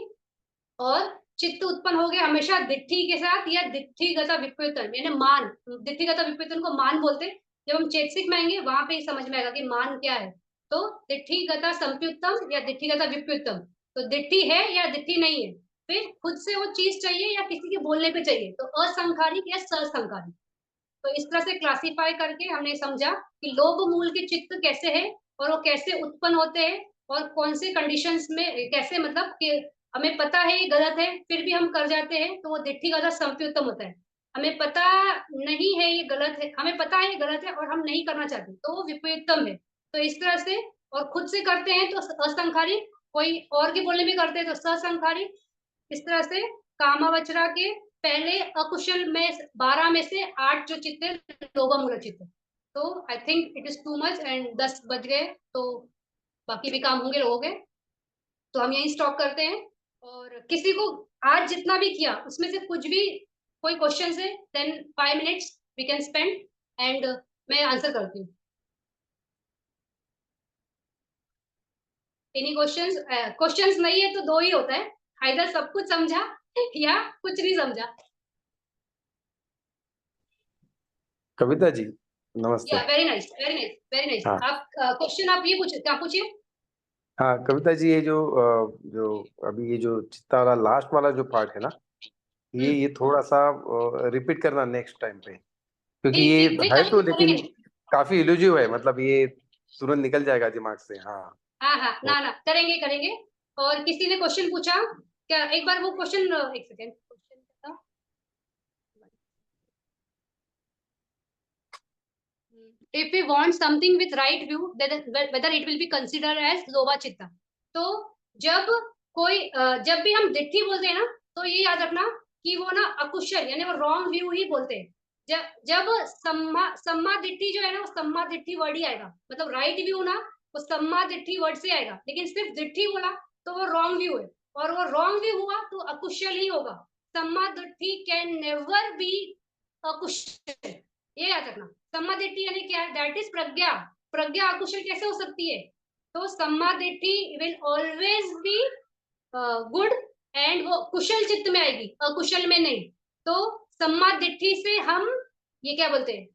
Speaker 1: और चित्त उत्पन्न हो गया हमेशा दिट्ठी के साथ या दिट्ठीगत विपरीतन, यानी मान, दिट्ठीगत विपरीतन को मान बोलते हैं। जब हम चेतसिक में आएंगे वहां पे समझ में आएगा कि मान क्या है। तो दिट्ठीगत संप्युत्तम या दिट्ठीगत विपरीतम, तो दिट्ठी है या दिट्ठी नहीं है, फिर खुद से वो चीज चाहिए या किसी के बोलने पे चाहिए, तो असंखारिक या ससंखारिक। तो इस तरह से क्लासिफाई करके हमने समझा कि लोभ मूल के चित्त कैसे है और वो कैसे उत्पन्न होते हैं और कौन से कंडीशंस में कैसे, मतलब कि हमें पता है ये गलत है फिर भी हम कर जाते हैं तो वो दिट्ठिगत संप्युत्तम होता है। हमें पता नहीं है ये गलत है, हमें पता है ये गलत है और हम नहीं करना चाहते तो वो विपरीतम है। तो इस तरह से, और खुद से करते हैं तो असंखारिक, कोई और के बोलने में करते हैं तो ससंखारिक। इस तरह से कामावचरा के पहले अकुशल में 12 में से 8 जो चित्त है लोभा मूल चित्त। तो I think it is too much and 10 बज गए, तो बाकी भी काम होंगे लोगों के, तो हम यही स्टॉप करते हैं। और किसी को आज जितना भी किया उसमें से कुछ भी कोई क्वेश्चन है then 5 minutes we can spend and मैं आंसर करती हूँ। Any questions? क्वेश्चंस नहीं है तो दो ही होता है, इधर सब कुछ समझा या कुछ नहीं समझा।
Speaker 2: कविता जी नमस्ते।
Speaker 1: या very nice, very nice, very nice.
Speaker 2: हाँ
Speaker 1: आप क्वेश्चन आप ये पूछे, क्या पूछिए?
Speaker 2: हाँ कविता जी, ये जो अभी ये जो चित्ता वाला लास्ट वाला जो पार्ट है ना, ये थोड़ा सा रिपीट करना नेक्स्ट टाइम पे, क्योंकि
Speaker 1: ठीक
Speaker 2: ये
Speaker 1: ठीक, नहीं
Speaker 2: है तो
Speaker 1: करेंगे
Speaker 2: लेकिन
Speaker 1: करेंगे।
Speaker 2: काफी इल्यूजिव है, मतलब ये तुरंत निकल जाएगा दिमाग से। हाँ
Speaker 1: हाँ हाँ,
Speaker 2: तो
Speaker 1: ना ना, करेंगे करेंगे। और किसी ने क्वेश्चन पूछा क्या, एक बार वो क्वेश्चन, एक सेकेंड, क्वेश्चन था, if we want something with right view then whether it will be considered as लोभा चित्ता। तो जब कोई जब भी हम दिट्ठी बोलते हैं ना, तो ये याद रखना कि वो ना अकुशल यानी वो रॉन्ग व्यू ही बोलते हैं। जब सम्मा सम्मा दिट्ठी जो है ना, वो सम्मा दिट्ठी वर्ड ही आएगा, मतलब राइट व्यू ना, वो सम्मा दिट्ठी वर्ड से आएगा, लेकिन सिर्फ दिट्ठी बोला तो वो रॉन्ग व्यू है, और वो रॉन्ग व्यू हुआ तो अकुशल ही होगा। सम्मा दिट्ठी कैन नेवर बी अकुशल, ये याद रखना। सम्मादिट्ठी यानी क्या है? दैट इज प्रज्ञा। प्रज्ञा अकुशल कैसे हो सकती है? तो sammaditthi will always be good, and वो कुशल चित्त में आएगी, अकुशल में नहीं। तो सम्मादिट्ठी से हम ये क्या बोलते हैं,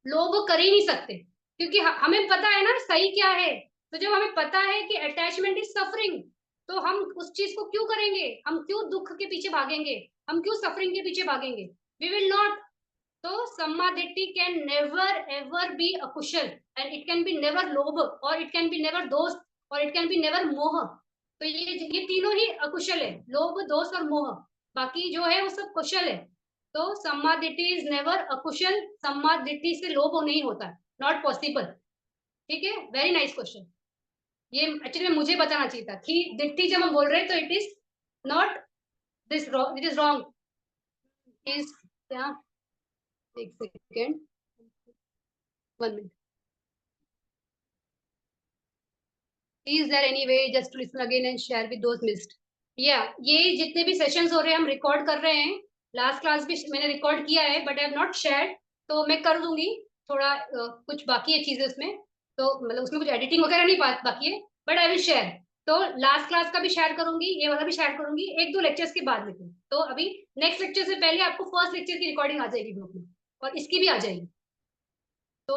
Speaker 1: लोभ कर ही नहीं सकते, क्योंकि हमें पता है ना सही क्या है। तो जब हमें पता है कि अटैचमेंट इज सफरिंग, तो हम उस चीज को क्यों करेंगे, हम क्यों दुख के पीछे भागेंगे, हम क्यों सफरिंग के पीछे भागेंगे? We will not. तो sammaditthi can never ever be akusala, and it can be never lobha, और इट कैन बी नेवर दोस्त, और इट कैन बी नेवर मोह। तो ये तीनों ही अकुशल है, लोभ दोष और मोह, बाकी जो है वो सब कुशल है। तो सम्मादिट्ठी इज नेवर अकुशल, सम्मादिट्ठी से लोभ नहीं होता, नॉट पॉसिबल। ठीक है, वेरी नाइस क्वेश्चन। ये एक्चुअली मुझे बताना चाहिए था कि दिट्ठी जब हम बोल रहे हैं तो it is not this, it is wrong, is क्या, एक second, 1 minute, is there any way just to listen again and share with those missed? ये जितने भी सेशंस हो रहे हैं हम रिकॉर्ड कर रहे हैं, लास्ट क्लास भी मैंने रिकॉर्ड किया है but I have not share, तो मैं कर दूंगी। थोड़ा कुछ बाकी है चीजें उसमें, तो मतलब उसमें कुछ एडिटिंग वगैरह नहीं बाकी है, बट आई विल शेयर। तो लास्ट क्लास का भी शेयर करूंगी, ये वाला भी शेयर करूंगी, 1-2 लेक्चर्स के बाद में। तो अभी नेक्स्ट लेक्चर से पहले आपको फर्स्ट लेक्चर की रिकॉर्डिंग आ जाएगी ग्रुप में, और इसकी भी आ जाएगी। तो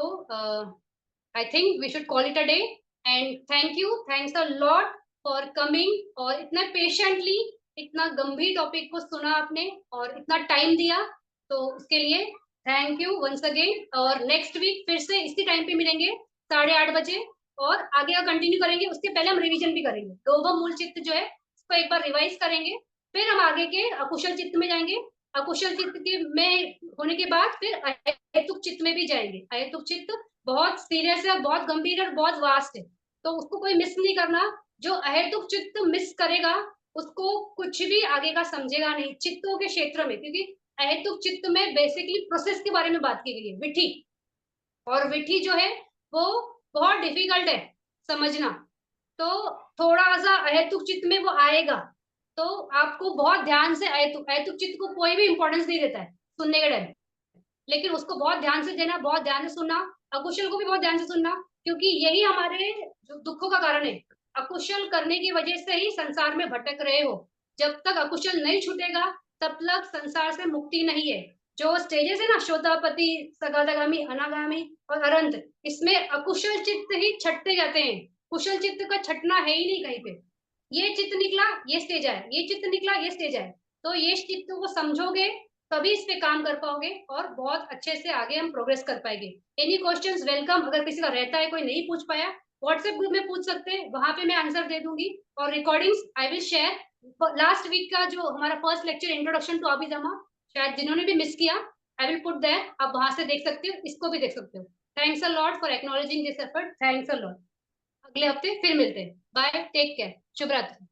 Speaker 1: I think we should call it a day, and thank you, thanks a lot for coming और इतना patiently इतना गंभीर टॉपिक को सुना आपने और इतना टाइम दिया, तो उसके लिए थैंक यू वंस अगेन। और नेक्स्ट वीक फिर से इसी टाइम पे मिलेंगे 8:30 बजे, और आगे का कंटिन्यू करेंगे। उसके पहले हम रिवीजन भी करेंगे, लोभ मूल चित्त जो है उसको एक बार रिवाइज करेंगे, फिर हम आगे के अकुशल चित्त में जाएंगे। अकुशल चित्त के में होने के बाद फिर अहेतुक चित्त में भी जाएंगे। अहेतुक चित्त बहुत सीरियस है, बहुत गंभीर है और बहुत वास्ट है, तो उसको कोई मिस नहीं करना। जो अहेतुक चित्त मिस करेगा उसको कुछ भी आगे का समझेगा नहीं चित्तों के क्षेत्र में, क्योंकि अहेतुक चित्त में बेसिकली प्रोसेस के बारे में बात की गई है, विधि। और विधि जो है वो बहुत डिफिकल्ट है समझना, तो थोड़ा सा अहेतुक चित्त में वो आएगा, तो आपको बहुत ध्यान से अहेतुक अहेतुक चित्त को कोई भी इंपॉर्टेंस नहीं देता है सुनने के टाइम, लेकिन उसको बहुत ध्यान से देना, बहुत ध्यान से सुनना। अकुशल को भी बहुत ध्यान से सुनना, क्योंकि यही हमारे जो दुखों का कारण है। अकुशल करने की वजह से ही संसार में भटक रहे हो। जब तक अकुशल नहीं छूटेगा तब तक संसार से मुक्ति नहीं है। जो स्टेजेस है ना, शोधापति, सगादागामी, अनागामी और अरंत, इसमें अकुशल चित्त ही छटते जाते हैं। कुशल चित्त का छटना है ही नहीं कहीं पे। ये चित्त निकला ये स्टेज है, ये चित्त निकला ये स्टेज है, तो ये चित्त को समझोगे तभी इस पे काम कर पाओगे और बहुत अच्छे से आगे हम प्रोग्रेस कर पाएंगे। एनी क्वेश्चंस वेलकम, अगर किसी का रहता है कोई नहीं पूछ पाया व्हाट्सएप ग्रुप में पूछ सकते हैं, वहां पे मैं आंसर दे दूंगी। और recordings I will share. Last week का जो हमारा first lecture introduction to Abhidhamma, शायद जिन्होंने भी मिस किया, आई विल पुट दैट, आप वहां से देख सकते हो, इसको भी देख सकते हो। Thanks a lot for acknowledging this effort, thanks a lot. अगले हफ्ते फिर मिलते हैं, बाय, टेक केयर, शुभ रात्रि।